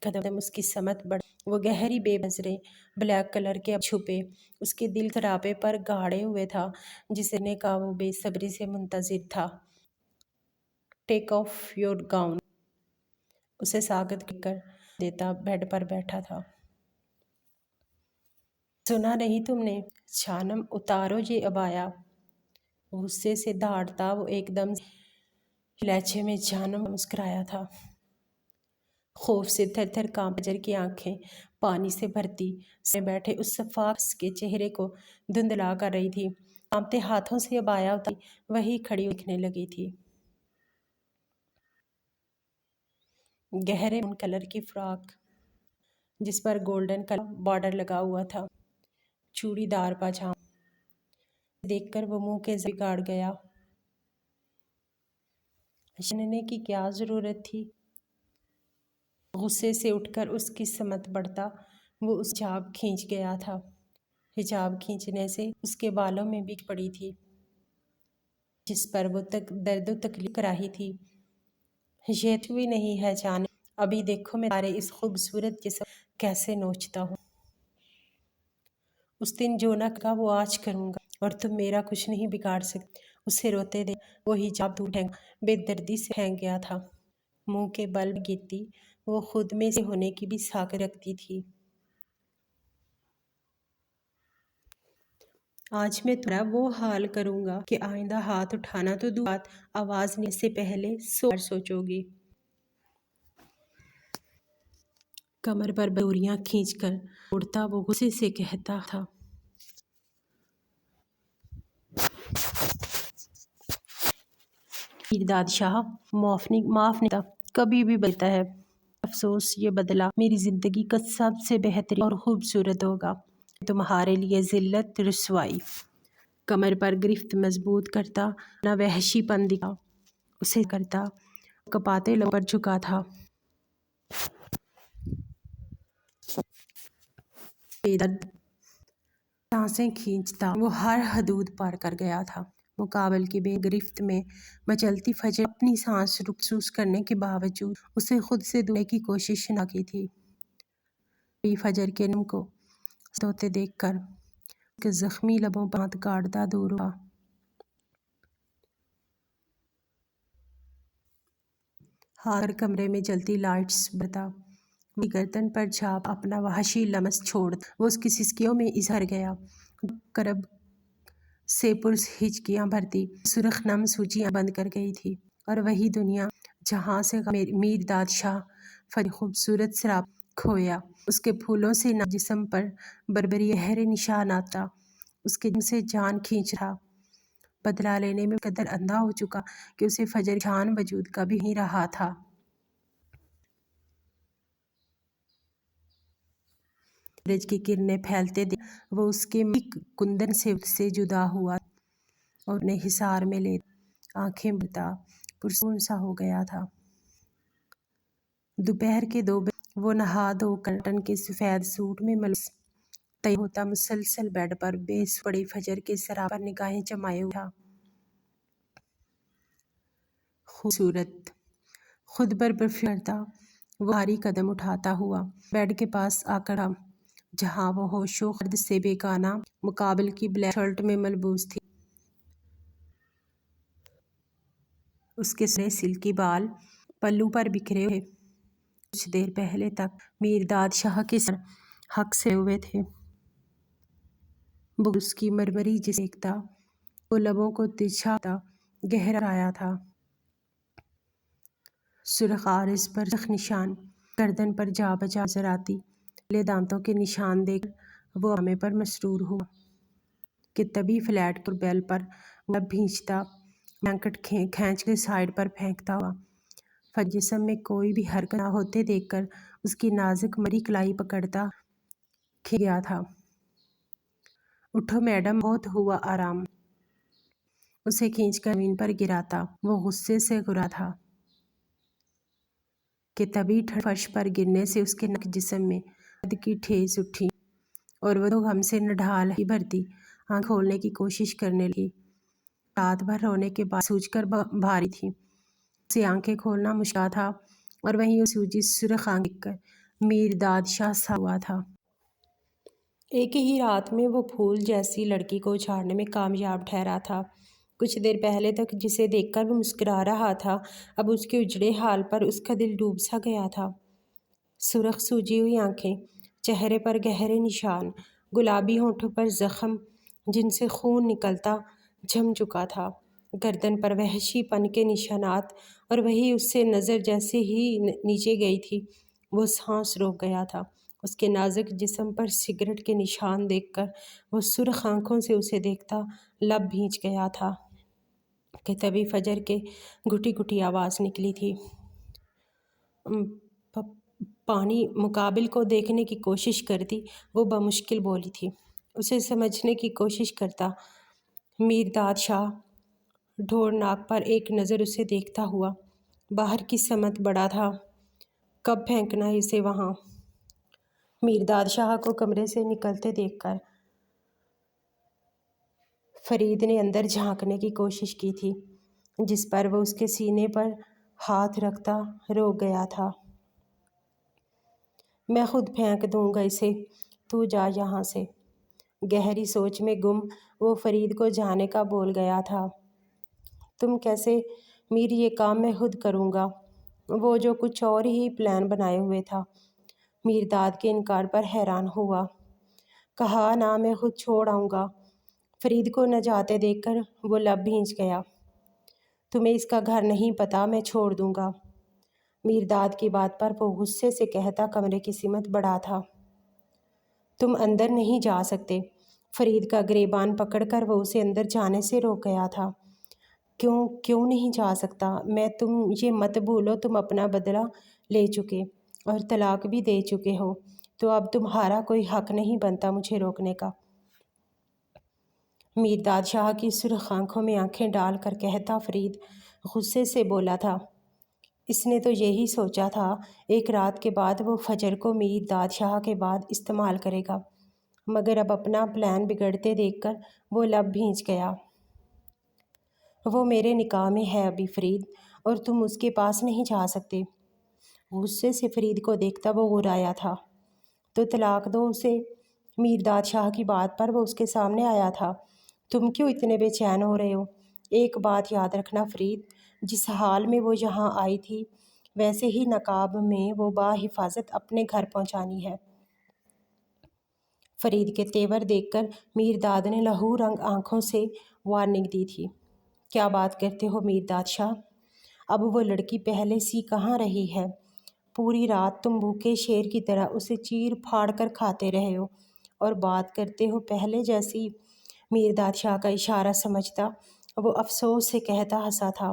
قدم اس کی سمت بڑھ وہ گہری بے نظریں بلیک کلر کے اب چھپے اس کے دل خرابے پر گاڑے ہوئے تھا جسے نے کہا وہ بے صبری سے منتظر تھا۔ ٹیک آف یور گاؤن۔ اسے ساکت کر دیتا بیڈ پر بیٹھا تھا۔ سنا نہیں تم نے؟ جانم اتارو یہ عبایا۔ غصے سے دھاڑتا وہ ایک دم لہجے میں جانم مسکرایا تھا۔ خوف سے تھر تھر کانپ فجر کی آنکھیں پانی سے بھرتی سامنے بیٹھے اس شفاف کے چہرے کو دھندلا کر رہی تھی۔ کانپتے ہاتھوں سے عبایا اتاری وہی کھڑی دکھنے لگی تھی۔ گہرے کلر کی فراک جس پر گولڈن کلر بارڈر لگا ہوا تھا، چوڑی دار پاجامہ دیکھ کر وہ منہ کے بگاڑ گیا۔ جاننے کی کیا ضرورت تھی؟ غصے سے اٹھ کر اس کی سمت بڑھتا وہ اس حجاب کھینچ گیا تھا۔ حجاب کھینچنے سے اس کے بالوں میں بگ پڑی تھی جس پر وہ درد و تکلیف کر رہی تھی۔ یہ تو بھی نہیں ہے جانے، ابھی دیکھو میں تمہارے اس خوبصورت جسم کیسے نوچتا ہوں۔ اس دن جو نہ کہا وہ آج کروں گا، اور تم میرا کچھ نہیں بگاڑ سکتے۔ اسے روتے دیکھ وہ حجاب دور پھینک بے دردی سے پھینک گیا تھا۔ منہ کے بل گرتی وہ خود میں سے ہونے کی بھی ساکھ رکھتی تھی۔ آج میں تمہارا وہ حال کروں گا کہ آئندہ ہاتھ اٹھانا تو دور بات، آواز نکلنے سے پہلے 100 بار سوچو گی۔ کمر پر ڈوریاں کھینچ کر اڑتا وہ غصے سے کہتا تھا، میرداد شاہ معاف نہیں تھا، کبھی بھی بدلتا ہے۔ افسوس یہ بدلا میری زندگی کا سب سے بہترین اور خوبصورت ہوگا، تمہارے لیے ذلت رسوائی۔ کمر پر گرفت مضبوط کرتا نہ وحشی پن دکھا اسے کرتا، کپاتے لبوں پر جھکا تھا۔ بے درد سانسیں کھینچتا وہ ہر حدود پار کر گیا تھا۔ مقابل کی بے گرفت میں مچلتی فجر اپنی سانس محسوس کرنے کے باوجود اسے خود سے دور کی کوشش نہ کی تھی۔ فجر کے نم کو سوتے دیکھ کر اس کے زخمی لبوں پر ہاتھ گاڑتا دور ہوا۔ ہاتھ پر کمرے میں جلتی لائٹس بھرتا، گردن پر جھانپ اپنا وحشی لمس چھوڑ وہ اس کی سسکیوں میں اظہر گیا، کرب سے پرس ہچکیاں بھرتی سرخ نم سوجیاں بند کر گئی تھی، اور وہی دنیا جہاں سے میرداد شاہ فجر خوبصورت سراب کھویا، اس کے پھولوں سے نہ جسم پر بربری گہرے نشانات تھا، اس کے جسم سے جان کھینچ رہا، بدلہ لینے میں قدر اندھا ہو چکا کہ اسے فجر جان وجود کا بھی نہیں رہا تھا۔ سورج کی کرنیں پھیلتے دیکھ وہ اس کے کندن سے جدا ہوا اور انہیں حصار میں لے آنکھیں بھرتا پرسکون سا ہو گیا تھا۔ دوپہر کے 2 بجے وہ نہا دھو کر کاٹن کے سفید سوٹ میں ملبوس تیار ہوتا مسلسل بیڈ پر بے سود پڑی فجر کے سراب پر نگاہیں جمائے ہوئے تھا۔ خوبصورت خود پر پرفیوم کرتا وہ بھاری قدم اٹھاتا ہوا بیڈ کے پاس آ کر رہا جہاں وہ ہوش و خرد سے بیگانہ مقابل کی بلیک شرٹ میں ملبوس تھی۔ اس کے سنہرے سلکی بال پلو پر بکھرے ہوئے کچھ دیر پہلے تک میرداد شاہ کے سر حق سے ہوئے تھے۔ بغض اس کی مرمری جسے دیکھتا وہ لبوں کو ترچھا ہوتا گہرا آیا تھا۔ سرخ عارض پر زخم نشان گردن پر جا بجا نظر آتی، کالے دانتوں کے نشان دیکھ کر وہ اپنے پر مسرور ہوا کہ تبھی فلیٹ کے بیل پر لب بھینچتا بلینکٹ کھینچ کے سائیڈ پر پھینکتا ہوا فجر جسم میں کوئی بھی حرکت نہ ہوتے دیکھ کر اس کی نازک مری کلائی پکڑتا کھل گیا تھا۔ اٹھو میڈم بہت ہوا آرام، اسے کھینچ کر زمین پر گراتا وہ غصے سے گھبرا تھا کہ تبھی ٹھنڈے فرش پر گرنے سے اس کے نک جسم میں درد کی ٹھیس اٹھی اور وہ تو غم سے نڈھال ہی بھرتی آنکھ کھولنے کی کوشش کرنے لگی۔ رات بھر رونے کے بعد سوج کر بھاری تھی، اسے آنکھیں کھولنا مشکل تھا، اور وہیں اس سوجی سرخ آنکھیں دیکھ کر میرداد شاہ سا ہوا تھا۔ ایک ہی رات میں وہ پھول جیسی لڑکی کو اچھاڑنے میں کامیاب ٹھہرا تھا۔ کچھ دیر پہلے تک جسے دیکھ کر وہ مسکرا رہا تھا، اب اس کے اجڑے حال پر اس کا دل ڈوب سا گیا تھا۔ سرخ سوجی ہوئی آنکھیں، چہرے پر گہرے نشان، گلابی ہونٹوں پر زخم جن سے خون نکلتا جم چکا تھا، گردن پر وحشی پن کے نشانات، اور وہی اس سے نظر جیسے ہی نیچے گئی تھی وہ سانس روک گیا تھا۔ اس کے نازک جسم پر سگریٹ کے نشان دیکھ کر وہ سرخ آنکھوں سے اسے دیکھتا لب بھینچ گیا تھا کہ تبھی فجر کے گھٹی گھٹی آواز نکلی تھی۔ پانی مقابل کو دیکھنے کی کوشش کرتی وہ بمشکل بولی تھی، اسے سمجھنے کی کوشش کرتا۔ میرداد شاہ ڈھور ناک پر ایک نظر اسے دیکھتا ہوا باہر کی سمت بڑھا تھا، کب پھینکنا ہے اسے وہاں۔ میرداد شاہ کو کمرے سے نکلتے دیکھ کر فرید نے اندر جھانکنے کی کوشش کی تھی، جس پر وہ اس کے سینے پر ہاتھ رکھتا روک گیا تھا۔ میں خود پھینک دوں گا اسے، تو جا یہاں سے، گہری سوچ میں گم وہ فرید کو جانے کا بول گیا تھا۔ تم کیسے؟ میر، یہ کام میں خود کروں گا۔ وہ جو کچھ اور ہی پلان بنائے ہوئے تھا۔ میرداد کے انکار پر حیران ہوا۔ کہا نا، میں خود چھوڑ آؤں گا۔ فرید کو نہ جاتے دیکھ کر وہ لب بھینچ گیا۔ تمہیں اس کا گھر نہیں پتہ، میں چھوڑ دوں گا۔ میرداد کی بات پر وہ غصے سے کہتا کمرے کی سمت بڑھا تھا۔ تم اندر نہیں جا سکتے۔ فرید کا گریبان پکڑ کر وہ اسے اندر جانے سے روک گیا تھا۔ کیوں نہیں جا سکتا میں؟ تم یہ مت بھولو تم اپنا بدلہ لے چکے اور طلاق بھی دے چکے ہو، تو اب تمہارا کوئی حق نہیں بنتا مجھے روکنے کا۔ میرداد شاہ کی سرخ آنکھوں میں آنکھیں ڈال کر کہتا فرید غصے سے بولا تھا۔ اس نے تو یہی سوچا تھا ایک رات کے بعد وہ فجر کو میرداد شاہ کے بعد استعمال کرے گا، مگر اب اپنا پلان بگڑتے دیکھ کر وہ لب بھینچ گیا۔ وہ میرے نکاح میں ہے ابھی فرید، اور تم اس کے پاس نہیں جا سکتے۔ غصے سے فرید کو دیکھتا وہ غرایا تھا۔ تو طلاق دو اسے۔ میرداد شاہ کی بات پر وہ اس کے سامنے آیا تھا۔ تم کیوں اتنے بے چین ہو رہے ہو؟ ایک بات یاد رکھنا فرید، جس حال میں وہ یہاں آئی تھی ویسے ہی نقاب میں وہ بحفاظت اپنے گھر پہنچانی ہے۔ فرید کے تیور دیکھ کر میرداد نے لہو رنگ آنکھوں سے وارننگ دی تھی۔ کیا بات کرتے ہو میرداد شاہ؟ اب وہ لڑکی پہلے سی کہاں رہی ہے؟ پوری رات تم بھوکے شیر کی طرح اسے چیر پھاڑ کر کھاتے رہے ہو اور بات کرتے ہو پہلے جیسی۔ میرداد شاہ کا اشارہ سمجھتا وہ افسوس سے کہتا ہنسا تھا۔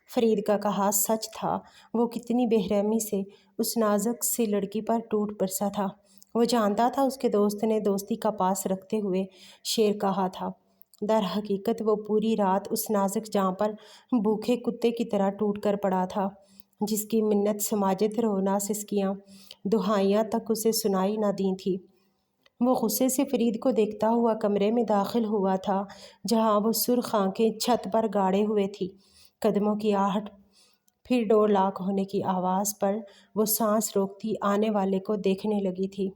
فرید کا کہا سچ تھا۔ وہ کتنی بے رحمی سے اس نازک سی لڑکی پر ٹوٹ برسا تھا۔ وہ جانتا تھا اس کے دوست نے دوستی کا پاس رکھتے ہوئے شیر کہا تھا۔ در حقیقت وہ پوری رات اس نازک جاں پر بھوکے کتے کی طرح ٹوٹ کر پڑا تھا، جس کی منت سماجت رونا سسکیاں دہائیاں تک اسے سنائی نہ دی تھی۔ وہ غصے سے فرید کو دیکھتا ہوا کمرے میں داخل ہوا تھا جہاں وہ سرخ آنکھیں چھت پر گاڑے ہوئے تھی۔ قدموں کی آہٹ، پھر ڈور لاک ہونے کی آواز پر وہ سانس روکتی آنے والے کو دیکھنے لگی تھی،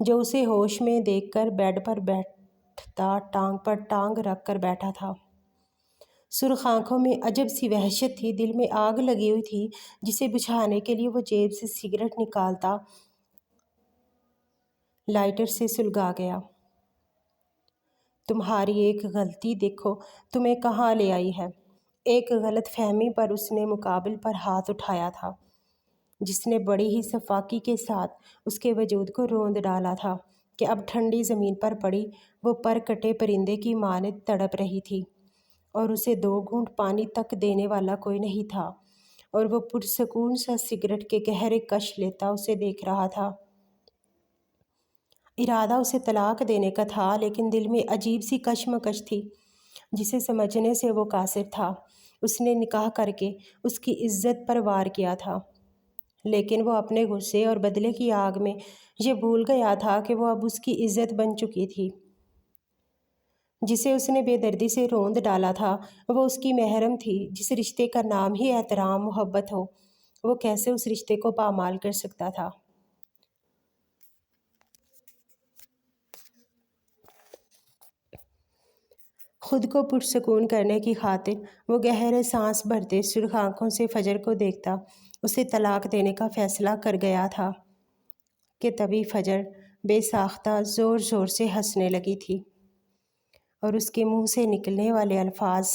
جو اسے ہوش میں دیکھ کر بیڈ پر بیٹھتا ٹانگ پر ٹانگ رکھ کر بیٹھا تھا۔ سرخ آنکھوں میں عجب سی وحشت تھی، دل میں آگ لگی ہوئی تھی جسے بجھانے کے لیے وہ جیب سے سگریٹ نکالتا لائٹر سے سلگا گیا۔ تمہاری ایک غلطی دیکھو تمہیں کہاں لے آئی ہے۔ ایک غلط فہمی پر اس نے مقابل پر ہاتھ اٹھایا تھا جس نے بڑی ہی صفاقی کے ساتھ اس کے وجود کو روند ڈالا تھا کہ اب ٹھنڈی زمین پر پڑی وہ پر کٹے پرندے کی مانند تڑپ رہی تھی اور اسے دو گھونٹ پانی تک دینے والا کوئی نہیں تھا، اور وہ پرسکون سا سگریٹ کے گہرے کش لیتا اسے دیکھ رہا تھا۔ ارادہ اسے طلاق دینے کا تھا، لیکن دل میں عجیب سی کشمکش تھی جسے سمجھنے سے وہ قاصر تھا۔ اس نے نکاح کر کے اس کی عزت پر وار کیا تھا، لیکن وہ اپنے غصے اور بدلے کی آگ میں یہ بھول گیا تھا کہ وہ اب اس کی عزت بن چکی تھی۔ جسے اس نے بے دردی سے روند ڈالا تھا وہ اس کی محرم تھی۔ جس رشتے کا نام ہی احترام محبت ہو، وہ کیسے اس رشتے کو پامال کر سکتا تھا؟ خود کو پرسکون کرنے کی خاطر وہ گہرے سانس بھرتے سرخ آنکھوں سے فجر کو دیکھتا اسے طلاق دینے کا فیصلہ کر گیا تھا کہ تبھی فجر بے ساختہ زور زور سے ہنسنے لگی تھی، اور اس کے منہ سے نکلنے والے الفاظ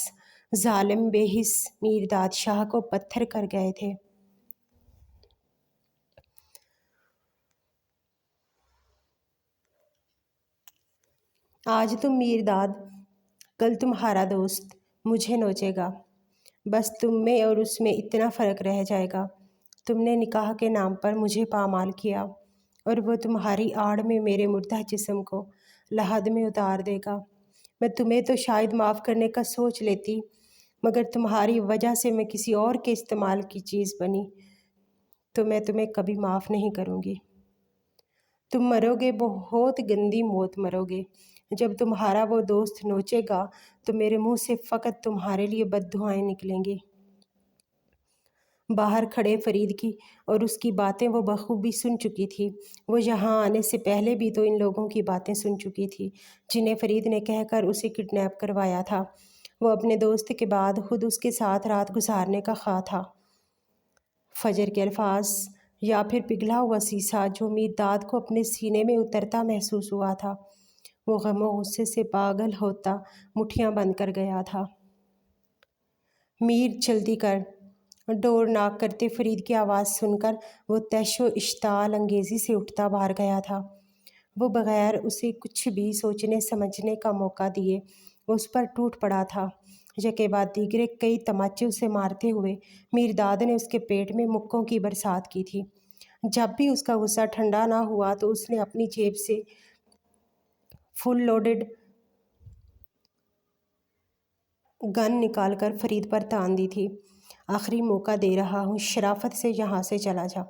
ظالم بے حس میرداد شاہ کو پتھر کر گئے تھے۔ آج تم میرداد، کل تمہارا دوست مجھے نوچے گا۔ بس تم میں اور اس میں اتنا فرق رہ جائے گا۔ تم نے نکاح کے نام پر مجھے پامال کیا، اور وہ تمہاری آڑ میں میرے مردہ جسم کو لحد میں اتار دے گا۔ میں تمہیں تو شاید معاف کرنے کا سوچ لیتی، مگر تمہاری وجہ سے میں کسی اور کے استعمال کی چیز بنی، تو میں تمہیں کبھی معاف نہیں کروں گی۔ تم مرو گے، بہت گندی موت مرو گے۔ جب تمہارا وہ دوست نوچے گا تو میرے منہ سے فقط تمہارے لیے بد دعائیں نکلیں گی۔ باہر کھڑے فرید کی اور اس کی باتیں وہ بخوبی سن چکی تھی۔ وہ یہاں آنے سے پہلے بھی تو ان لوگوں کی باتیں سن چکی تھی جنہیں فرید نے کہہ کر اسے کڈنیپ کروایا تھا۔ وہ اپنے دوست کے بعد خود اس کے ساتھ رات گزارنے کا خواہ تھا۔ فجر کے الفاظ یا پھر پگھلا ہوا سیسا جو میرداد کو اپنے سینے میں اترتا محسوس ہوا تھا، وہ غم و غصے سے پاگل ہوتا مٹھیاں بند کر گیا تھا۔ میر جلدی کر! ڈور ناک کرتے فرید کی آواز سن کر وہ تیش و اشتعال انگیزی سے اٹھتا باہر گیا تھا۔ وہ بغیر اسے کچھ بھی سوچنے سمجھنے کا موقع دیے اس پر ٹوٹ پڑا تھا۔ یکے بعد دیگرے کئی تماچے اسے مارتے ہوئے میرداد نے اس کے پیٹ میں مکوں کی برسات کی تھی۔ جب بھی اس کا غصہ ٹھنڈا نہ ہوا تو اس نے اپنی جیب سے فل لوڈڈ گن نکال کر فرید پر تان دی تھی۔ آخری موقع دے رہا ہوں، شرافت سے یہاں سے چلا جا،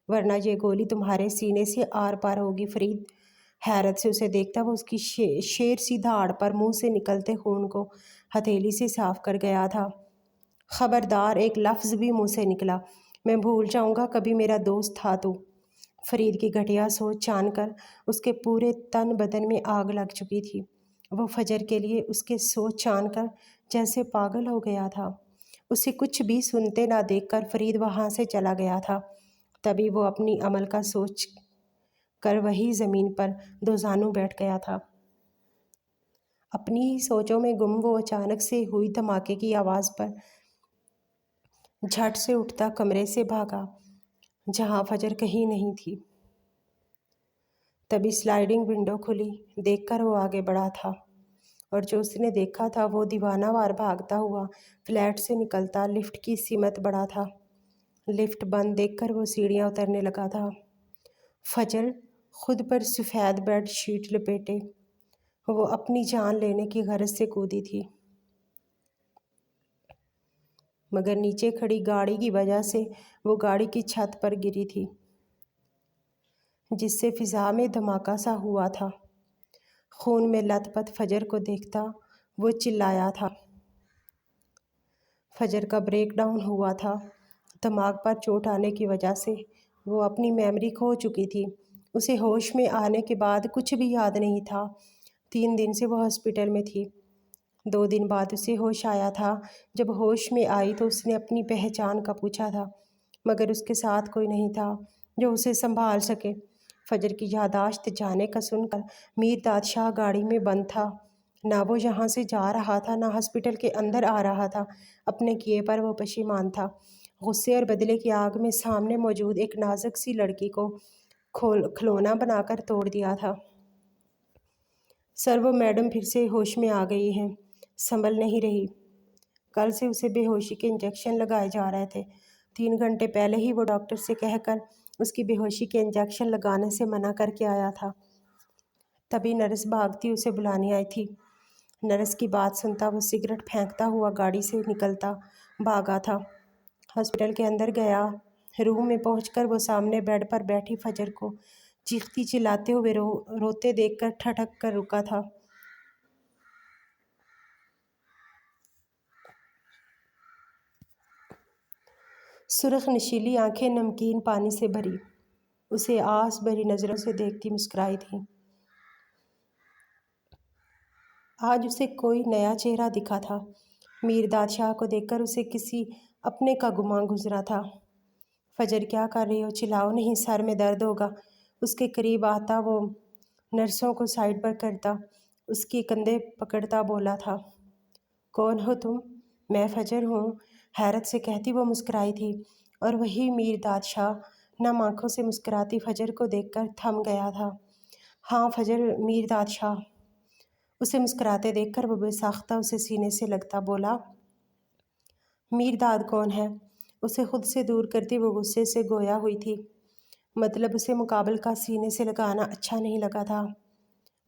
ورنہ یہ گولی تمہارے سینے سے آر پار ہوگی۔ فرید حیرت سے اسے دیکھتا وہ اس کی شیر سی دھاڑ پر منہ سے نکلتے خون کو ہتھیلی سے صاف کر گیا تھا۔ خبردار ایک لفظ بھی منہ سے نکلا، میں بھول جاؤں گا کبھی میرا دوست تھا تو۔ فرید کی گھٹیا سوچ جان کر اس کے پورے تن بدن میں آگ لگ چکی تھی۔ وہ فجر کے لیے اس کے سوچ جان کر جیسے پاگل ہو گیا تھا۔ اسے کچھ بھی سنتے نہ دیکھ کر فرید وہاں سے چلا گیا تھا۔ تبھی وہ اپنی عمل کا سوچ کر وہی زمین پر دو زانوں بیٹھ گیا تھا۔ اپنی ہی سوچوں میں گم وہ اچانک سے ہوئی دھماکے کی آواز پر جھٹ سے اٹھتا کمرے سے بھاگا جہاں فجر کہیں نہیں تھی۔ تبھی سلائڈنگ ونڈو کھلی، دیکھ کر وہ آگے بڑھا تھا، اور جو اس نے دیکھا تھا وہ دیوانہ وار بھاگتا ہوا فلیٹ سے نکلتا لفٹ کی سمت بڑھا تھا۔ لفٹ بند دیکھ کر وہ سیڑھیاں اترنے لگا تھا۔ فجر خود پر سفید بیڈ شیٹ لپیٹے وہ اپنی جان لینے کی غرض سے کودی تھی، مگر نیچے کھڑی گاڑی کی وجہ سے وہ گاڑی کی چھت پر گری تھی، جس سے فضا میں دھماکہ سا ہوا تھا۔ خون میں لت پت فجر کو دیکھتا وہ چلایا تھا۔ فجر کا بریک ڈاؤن ہوا تھا۔ دماغ پر چوٹ آنے کی وجہ سے وہ اپنی میموری کھو چکی تھی۔ اسے ہوش میں آنے کے بعد کچھ بھی یاد نہیں تھا۔ 3 دن سے وہ ہاسپٹل میں تھی۔ 2 دن بعد اسے ہوش آیا تھا۔ جب ہوش میں آئی تو اس نے اپنی پہچان کا پوچھا تھا، مگر اس کے ساتھ کوئی نہیں تھا جو اسے سنبھال سکے۔ فجر کی یادداشت جانے کا سن کر میرداد شاہ گاڑی میں بند تھا۔ نہ وہ یہاں سے جا رہا تھا، نہ ہاسپٹل کے اندر آ رہا تھا۔ اپنے کیے پر وہ پشیمان تھا۔ غصے اور بدلے کی آگ میں سامنے موجود ایک نازک سی لڑکی کو کھلونا بنا کر توڑ دیا تھا۔ سر وہ میڈم پھر سے ہوش میں آ گئی ہیں، سنبھل نہیں رہی۔ کل سے اسے بے ہوشی کے انجیکشن لگائے جا رہے تھے۔ 3 گھنٹے پہلے ہی وہ ڈاکٹر سے کہہ کر اس کی بے ہوشی کے انجیکشن لگانے سے منع کر کے آیا تھا۔ تبھی نرس بھاگتی اسے بلانے آئی تھی۔ نرس کی بات سنتا وہ سگریٹ پھینکتا ہوا گاڑی سے نکلتا بھاگا تھا۔ ہاسپٹل کے اندر گیا۔ روم میں پہنچ کر وہ سامنے بیڈ پر بیٹھی فجر کو چیختی چلاتے ہوئے روتے دیکھ کر ٹھٹک کر رکا تھا۔ سرخ نشیلی آنکھیں نمکین پانی سے بھری اسے آس بھری نظروں سے دیکھتی مسکرائی تھیں۔ آج اسے کوئی نیا چہرہ دکھا تھا۔ میرداد شاہ کو دیکھ کر اسے کسی اپنے کا گمان گزرا تھا۔ فجر کیا کر رہی ہو؟ چلاؤ نہیں، سر میں درد ہوگا۔ اس کے قریب آتا وہ نرسوں کو سائڈ پر کرتا اس کی کندھے پکڑتا بولا تھا، کون ہو تم؟ میں فجر ہوں، حیرت سے کہتی وہ مسکرائی تھی، اور وہی میرداد شاہ نم آنکھوں سے مسکراتی فجر کو دیکھ کر تھم گیا تھا۔ ہاں فجر، میرداد شاہ۔ اسے مسکراتے دیکھ کر وہ بے ساختہ اسے سینے سے لگتا بولا، میرداد کون ہے؟ اسے خود سے دور کرتی وہ غصے سے گویا ہوئی تھی، مطلب اسے مقابل کا سینے سے لگانا اچھا نہیں لگا تھا۔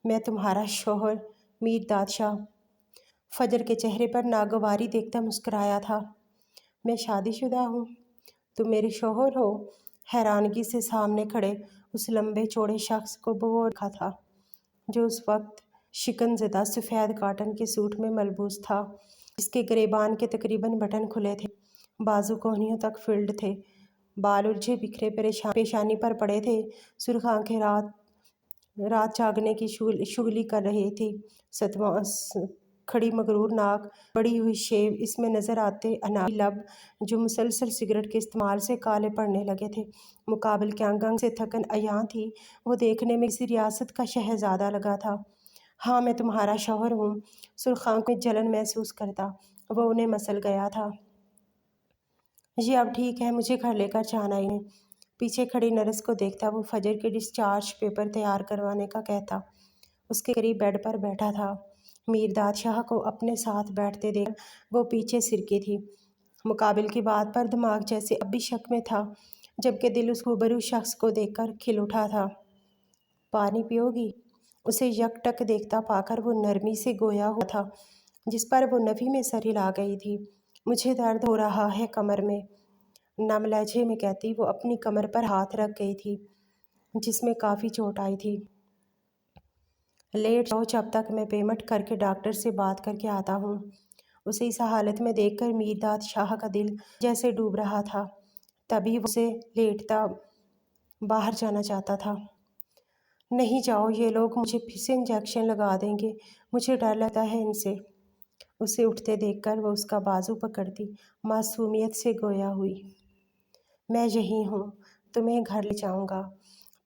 میں تمہارا شوہر میرداد شاہ۔ فجر کے چہرے پر ناگواری دیکھتا مسکرایا تھا۔ میں شادی شدہ ہوں، تم میرے شوہر ہو؟ حیرانگی سے سامنے کھڑے اس لمبے چوڑے شخص کو وہ رکھا تھا جو اس وقت شکن زدہ سفید کاٹن کے سوٹ میں ملبوس تھا، جس کے گریبان کے تقریباً بٹن کھلے تھے۔ بازو کوہنیوں تک فلڈ تھے، بال الجھے بکھرے پیشانی پر پڑے تھے، سرخ آنکھیں رات جاگنے کی شگلی کر رہی تھی، کھڑی مغرور ناک، بڑی ہوئی شیو، اس میں نظر آتے اناڑی لب جو مسلسل سگریٹ کے استعمال سے کالے پڑنے لگے تھے، مقابل کے انگ سے تھکن عیاں تھی۔ وہ دیکھنے میں کسی ریاست کا شہزادہ لگا تھا۔ ہاں میں تمہارا شوہر ہوں، سرخ آنکھ میں جلن محسوس کرتا وہ انہیں مسل گیا تھا۔ یہ اب ٹھیک ہے، مجھے گھر لے کر جانا انہیں۔ پیچھے کھڑی نرس کو دیکھتا وہ فجر کے ڈسچارج پیپر تیار کروانے کا کہتا۔ اس کے قریب بیڈ پر بیٹھا تھا۔ میرداد شاہ کو اپنے ساتھ بیٹھتے دیکھ وہ پیچھے سرکی تھی۔ مقابل کی بات پر دماغ جیسے اب بھی شک میں تھا، جبکہ دل اس روبرو شخص کو دیکھ کر کھل اٹھا تھا۔ پانی پیو گی؟ اسے یک ٹک دیکھتا پا کر وہ نرمی سے گویا ہوا تھا جس پر وہ نفی میں سر ہلا گئی تھی۔ مجھے درد ہو رہا ہے کمر میں، نم لہجے میں کہتی وہ اپنی کمر پر ہاتھ رکھ گئی تھی جس میں کافی چوٹ آئی تھی۔ لیٹ جاؤ جب تک میں پیمنٹ کر کے ڈاکٹر سے بات کر کے آتا ہوں۔ اسے اس حالت میں دیکھ کر میرداد شاہ کا دل جیسے ڈوب رہا تھا، تبھی وہ اسے لیٹتا باہر جانا چاہتا تھا۔ نہیں جاؤ، یہ لوگ مجھے پھر سے انجیکشن لگا دیں گے، مجھے ڈر لگتا ہے ان سے۔ اسے اٹھتے دیکھ کر وہ اس کا بازو پکڑتی معصومیت سے گویا ہوئی۔ میں یہیں ہوں، تمہیں گھر لے جاؤں گا،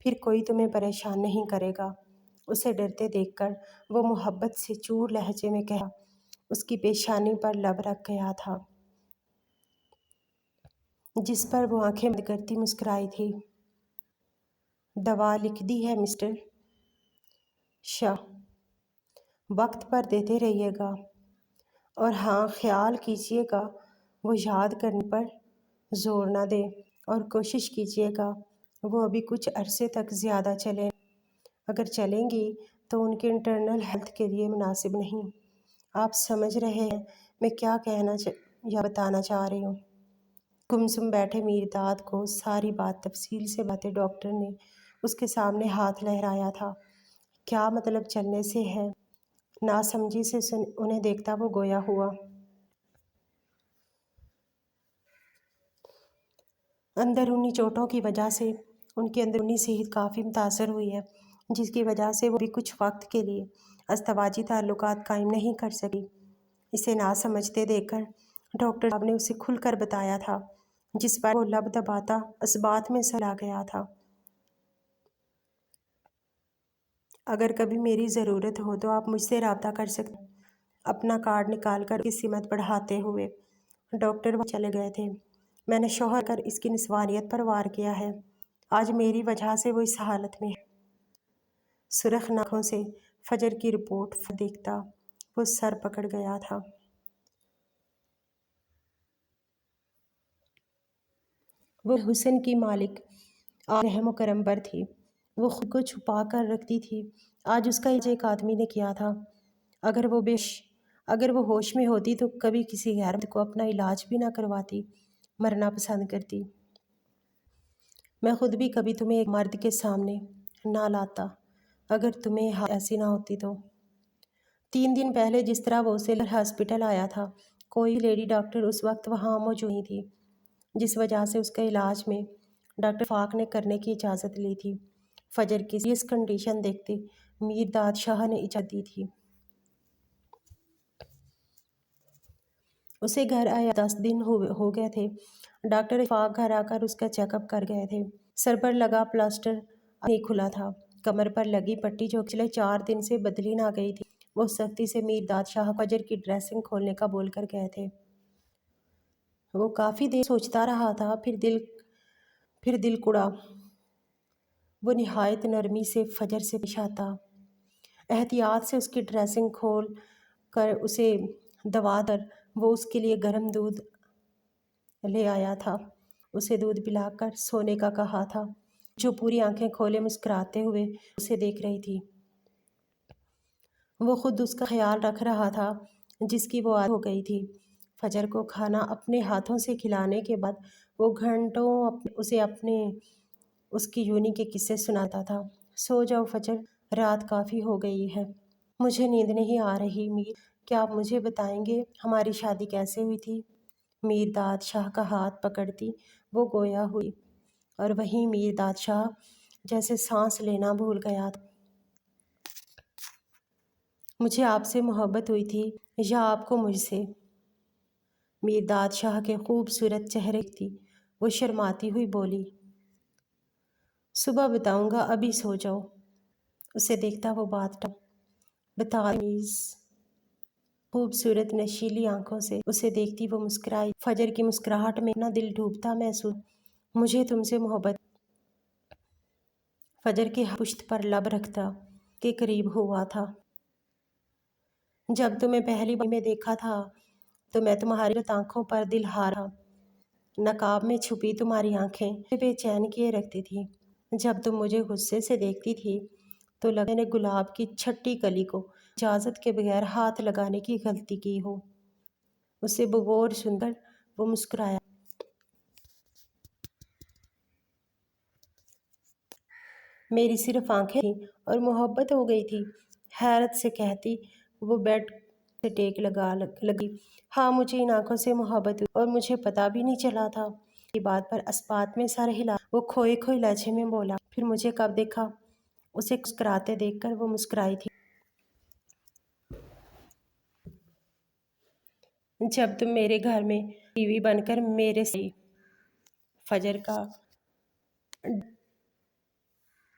پھر کوئی تمہیں پریشان نہیں کرے گا۔ اسے ڈرتے دیکھ کر وہ محبت سے چور لہجے میں کہا، اس کی پیشانی پر لب رکھ گیا تھا جس پر وہ آنکھیں بند کرتی مسکرائی تھی۔ دوا لکھ دی ہے مسٹر شاہ، وقت پر دیتے رہیے گا، اور ہاں خیال کیجیے گا وہ یاد کرنے پر زور نہ دے، اور کوشش کیجیے گا وہ ابھی کچھ عرصے تک زیادہ چلیں۔ اگر چلیں گی تو ان کے انٹرنل ہیلتھ کے لیے مناسب نہیں۔ آپ سمجھ رہے ہیں میں کیا کہنا یا بتانا چاہ رہی ہوں؟ گمسم بیٹھے میرداد کو ساری بات تفصیل سے باتیں ڈاکٹر نے اس کے سامنے ہاتھ لہرایا تھا۔ کیا مطلب چلنے سے ہے؟ ناسمجھی سے انہیں دیکھتا وہ گویا ہوا۔ اندرونی چوٹوں کی وجہ سے ان کی اندرونی صحت کافی متاثر ہوئی ہے، جس کی وجہ سے وہ بھی کچھ وقت کے لیے ازدواجی تعلقات قائم نہیں کر سکی۔ اسے ناسمجھتے دیکھ کر ڈاکٹر صاحب نے اسے کھل کر بتایا تھا، جس پر وہ لب دباتا اثبات میں سلا گیا تھا۔ اگر کبھی میری ضرورت ہو تو آپ مجھ سے رابطہ کر سکتے ہیں۔ اپنا کارڈ نکال کر اس کی سمت بڑھاتے ہوئے ڈاکٹر وہاں چلے گئے تھے۔ میں نے شوہر کر اس کی نسوانیت پر وار کیا ہے، آج میری وجہ سے وہ اس حالت میں ہے۔ سرخ ناکوں سے فجر کی رپورٹ دیکھتا وہ سر پکڑ گیا تھا۔ وہ حسن کی مالک آج رحم و کرم پر تھی، وہ خود کو چھپا کر رکھتی تھی، آج اس کا ایک آدمی نے کیا تھا۔ اگر وہ ہوش میں ہوتی تو کبھی کسی غیر مرد کو اپنا علاج بھی نہ کرواتی، مرنا پسند کرتی۔ میں خود بھی کبھی تمہیں ایک مرد کے سامنے نہ لاتا اگر تمہیں ایسی نہ ہوتی تو۔ 3 دن پہلے جس طرح وہ اسے ہاسپٹل آیا تھا، کوئی لیڈی ڈاکٹر اس وقت وہاں موجود نہیں تھی، جس وجہ سے اس کا علاج میں ڈاکٹر فاق نے کرنے کی اجازت لی تھی۔ فجر کی سیریس کنڈیشن دیکھتے میرداد شاہ نے اجازت دی تھی۔ اسے گھر آیا 10 دن ہو گئے تھے۔ ڈاکٹر اشفاق گھر آ کر اس کا چیک اپ کر گئے تھے۔ سر پر لگا پلاسٹر اب نہیں کھلا تھا، کمر پر لگی پٹی جو پچھلے 4 دن سے بدلی نہ گئی تھی وہ سختی سے میرداد شاہ فجر کی ڈریسنگ کھولنے کا بول کر گئے تھے۔ وہ کافی دیر سوچتا رہا تھا، پھر دل کڑا۔ وہ نہایت نرمی سے فجر سے پیش آتا، احتیاط سے اس کی ڈریسنگ کھول کر اسے دوا کر وہ اس کے لیے گرم دودھ لے آیا تھا، اسے دودھ پلا کر سونے کا کہا تھا، جو پوری آنکھیں کھولے مسکراتے ہوئے اسے دیکھ رہی تھی۔ وہ خود اس کا خیال رکھ رہا تھا جس کی وہ عادت ہو گئی تھی۔ فجر کو کھانا اپنے ہاتھوں سے کھلانے کے بعد وہ گھنٹوں اسے اس کی یونی کے قصے سناتا تھا۔ سو جاؤ فجر، رات کافی ہو گئی ہے۔ مجھے نیند نہیں آ رہی۔ میر، کیا آپ مجھے بتائیں گے ہماری شادی کیسے ہوئی تھی؟ میرداد شاہ کا ہاتھ پکڑتی وہ گویا ہوئی، اور وہیں میرداد شاہ جیسے سانس لینا بھول گیا تھا۔ مجھے آپ سے محبت ہوئی تھی یا آپ کو مجھ سے؟ میرداد شاہ کے خوبصورت چہرے تھی، وہ شرماتی ہوئی بولی، صبح بتاؤں گا، ابھی سو جاؤ۔ اسے دیکھتا وہ بات ٹا بدتمیز خوبصورت نشیلی آنکھوں سے اسے دیکھتی وہ مسکرائی۔ فجر کی مسکراہٹ میں اپنا دل ڈوبتا محسوس، مجھے تم سے محبت۔ فجر کے پشت پر لب رکھتا کے قریب ہوا تھا۔ جب تمہیں پہلی بار میں دیکھا تھا تو میں تمہاری آنکھوں پر دل ہارا، نقاب میں چھپی تمہاری آنکھیں بے چین کیے رکھتی تھی۔ جب تم مجھے غصے سے دیکھتی تھی تو لگتا نے گلاب کی چھٹی کلی کو اجازت کے بغیر ہاتھ لگانے کی غلطی کی ہو۔ اسے بغور سن کر وہ مسکرایا۔ میری صرف آنکھیں تھیں اور محبت ہو گئی تھی، حیرت سے کہتی وہ بیڈ سے ٹیک لگی۔ ہاں، مجھے ان آنکھوں سے محبت ہوئی اور مجھے پتہ بھی نہیں چلا تھا۔ کی بات پر اسبات میں سر ہلا وہ کھوئے کھوئے لہجے میں بولا، پھر مجھے کب دیکھا؟ اسے مسکراتے دیکھ کر وہ مسکرائی تھی۔ جب تم میرے گھر میں بیوی بن کر میرے سے فجر کا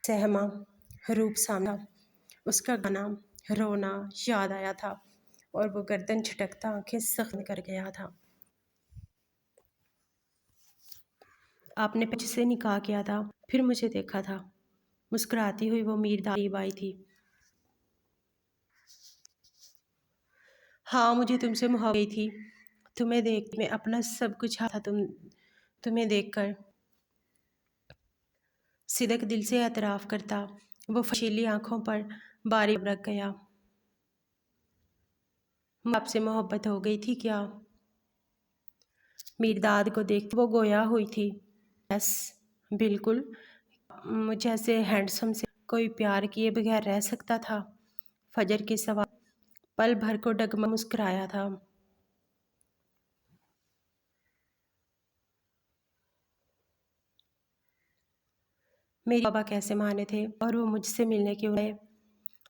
سہما روپ سامنا، اس کا گانا رونا یاد آیا تھا اور وہ گردن جھٹکتا آنکھیں سخت کر گیا تھا۔ آپ نے مجھ سے نکاح کیا تھا، پھر مجھے دیکھا تھا۔ مسکراتی ہوئی وہ میرداد آئی تھی۔ ہاں، مجھے تم سے محبت ہوئی تھی، تمہیں دیکھ میں اپنا سب کچھ تھا، تمہیں دیکھ کر صدق دل سے اعتراف کرتا وہ فشیلی آنکھوں پر باری رکھ گیا۔ آپ سے محبت ہو گئی تھی کیا؟ میرداد کو دیکھ وہ گویا ہوئی تھی۔ یس، بالکل، جیسے ہینڈسم سے کوئی پیار کیے بغیر رہ سکتا تھا۔ فجر کے سوا پل بھر کو ڈگمگا مسکرایا تھا۔ میری بابا کیسے مانے تھے اور وہ مجھ سے ملنے کیوں آئے؟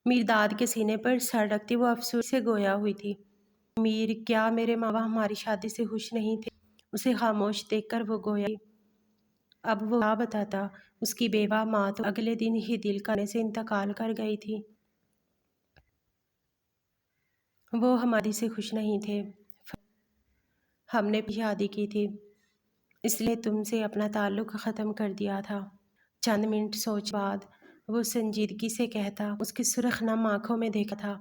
میرداد کے سینے پر سر رکھتی وہ افسوس سے گویا ہوئی تھی۔ میر، کیا میرے ماں باپ ہماری شادی سے خوش نہیں تھے؟ اسے خاموش دیکھ کر وہ گویا۔ اب وہ کیا بتاتا، اس کی بیوہ ماں تو اگلے دن ہی دل کا سے انتقال کر گئی تھی۔ وہ ہماری سے خوش نہیں تھے، ہم نے شادی کی تھی، اس لیے تم سے اپنا تعلق ختم کر دیا تھا۔ چند منٹ سوچ بعد وہ سنجیدگی سے کہتا، اس کی سرخ نم آنکھوں میں دیکھا تھا،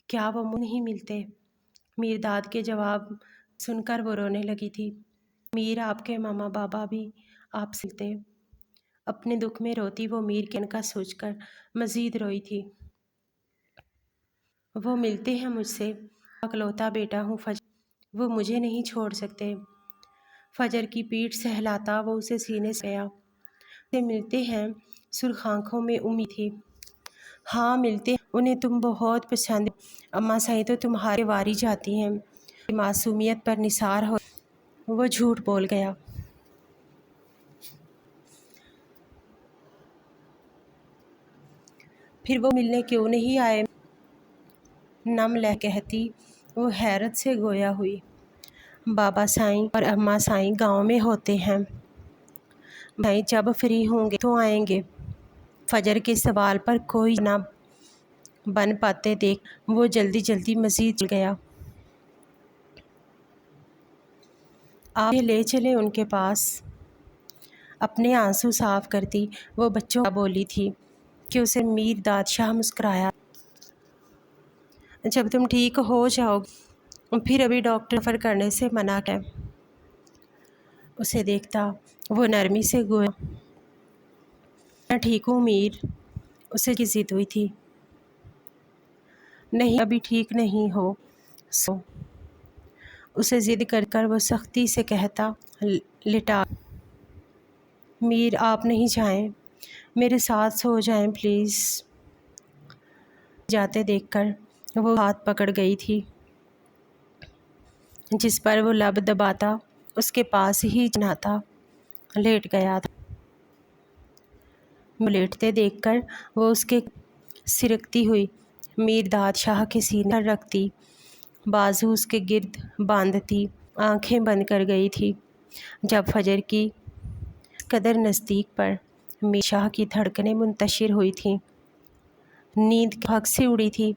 کیا وہ منہ نہیں ملتے؟ میرداد کے جواب سن کر وہ رونے لگی تھی۔ میر، آپ کے ماما بابا بھی آپ سے ملتے؟ اپنے دکھ میں روتی وہ میر کے ان کا سوچ کر مزید روئی تھی۔ وہ ملتے ہیں مجھ سے، اکلوتا بیٹا ہوں فجر، وہ مجھے نہیں چھوڑ سکتے۔ فجر کی پیٹھ سہلاتا وہ اسے سینے سے گیا۔ سے ملتے ہیں، سرخ آنکھوں میں امید تھی۔ ہاں ملتے ہیں، انہیں تم بہت پسند ہو، اماں سائیں تو تمہارے واری جاتی ہیں۔ معصومیت پر نثار ہو وہ جھوٹ بول گیا۔ پھر وہ ملنے کیوں نہیں آئے؟ نم لہجے کہتی وہ حیرت سے گویا ہوئی۔ بابا سائیں اور اماں سائیں گاؤں میں ہوتے ہیں، بھائی جب فری ہوں گے تو آئیں گے۔ فجر کے سوال پر کوئی نہ بن پاتے دیکھ وہ جلدی جلدی مزید چل گیا۔ آپ لے چلیں ان کے پاس۔ اپنے آنسو صاف کرتی وہ بچوں کا بولی تھی کہ اسے میرداد شاہ مسکرایا۔ جب تم ٹھیک ہو جاؤ گے پھر ابھی ڈاکٹر ریفر کرنے سے منع کیا۔ اسے دیکھتا وہ نرمی سے گویا، میں ٹھیک ہوں میر، اسے کی ضد ہوئی تھی۔ نہیں، ابھی ٹھیک نہیں ہو سو، اسے ضد کر کر وہ سختی سے کہتا، لٹا میر، آپ نہیں جائیں، میرے ساتھ سو جائیں پلیز۔ جاتے دیکھ کر وہ ہاتھ پکڑ گئی تھی۔ جس پر وہ لب دباتا اس کے پاس ہی جناتا لیٹ گیا تھا۔ لیٹتے دیکھ کر وہ اس کے سرکتی ہوئی میرداد شاہ کے سینے پر رکھتی، بازو اس کے گرد باندھتی آنکھیں بند کر گئی تھی۔ جب فجر کی قدر نزدیک پر میر شاہ کی دھڑکنیں منتشر ہوئی تھیں، نیند بھگ سے اڑی تھی۔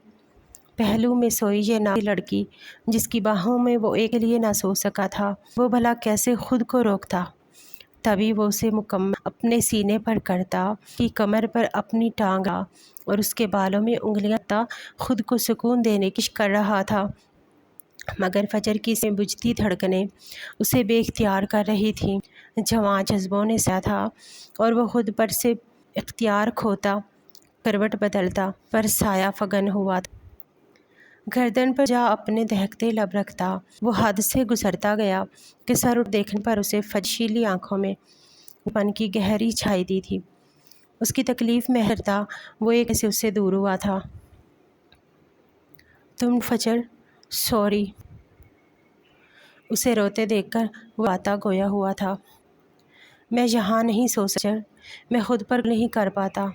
پہلو میں سوئی یہ نازک لڑکی جس کی باہوں میں وہ ایک لیے نہ سو سکا تھا، وہ بھلا کیسے خود کو روکتا؟ تبھی وہ اسے مکمل اپنے سینے پر کرتا، کی کمر پر اپنی ٹانگ اور اس کے بالوں میں انگلیاں رکھتا خود کو سکون دینے کی کوشش کر رہا تھا، مگر فجر کی سے بجھتی دھڑکنیں اسے بے اختیار کر رہی تھیں۔ جوان جذبوں نے سایا تھا اور وہ خود پر سے اختیار کھوتا، کروٹ بدلتا، پر سایہ فگن ہوا تھا۔ گردن پر جا اپنے دہکتے لب رکھتا، وہ حد سے گزرتا گیا کہ سر اٹھ دیکھنے پر اسے فجشیلی آنکھوں میں پن کی گہری چھائی دی تھی۔ اس کی تکلیف میں ہرتا وہ ایک سے اس سے دور ہوا تھا۔ تم فجر، سوری۔ اسے روتے دیکھ کر وہ آتا گویا ہوا تھا۔ میں یہاں نہیں سو سکتا، میں خود پر نہیں کر پاتا۔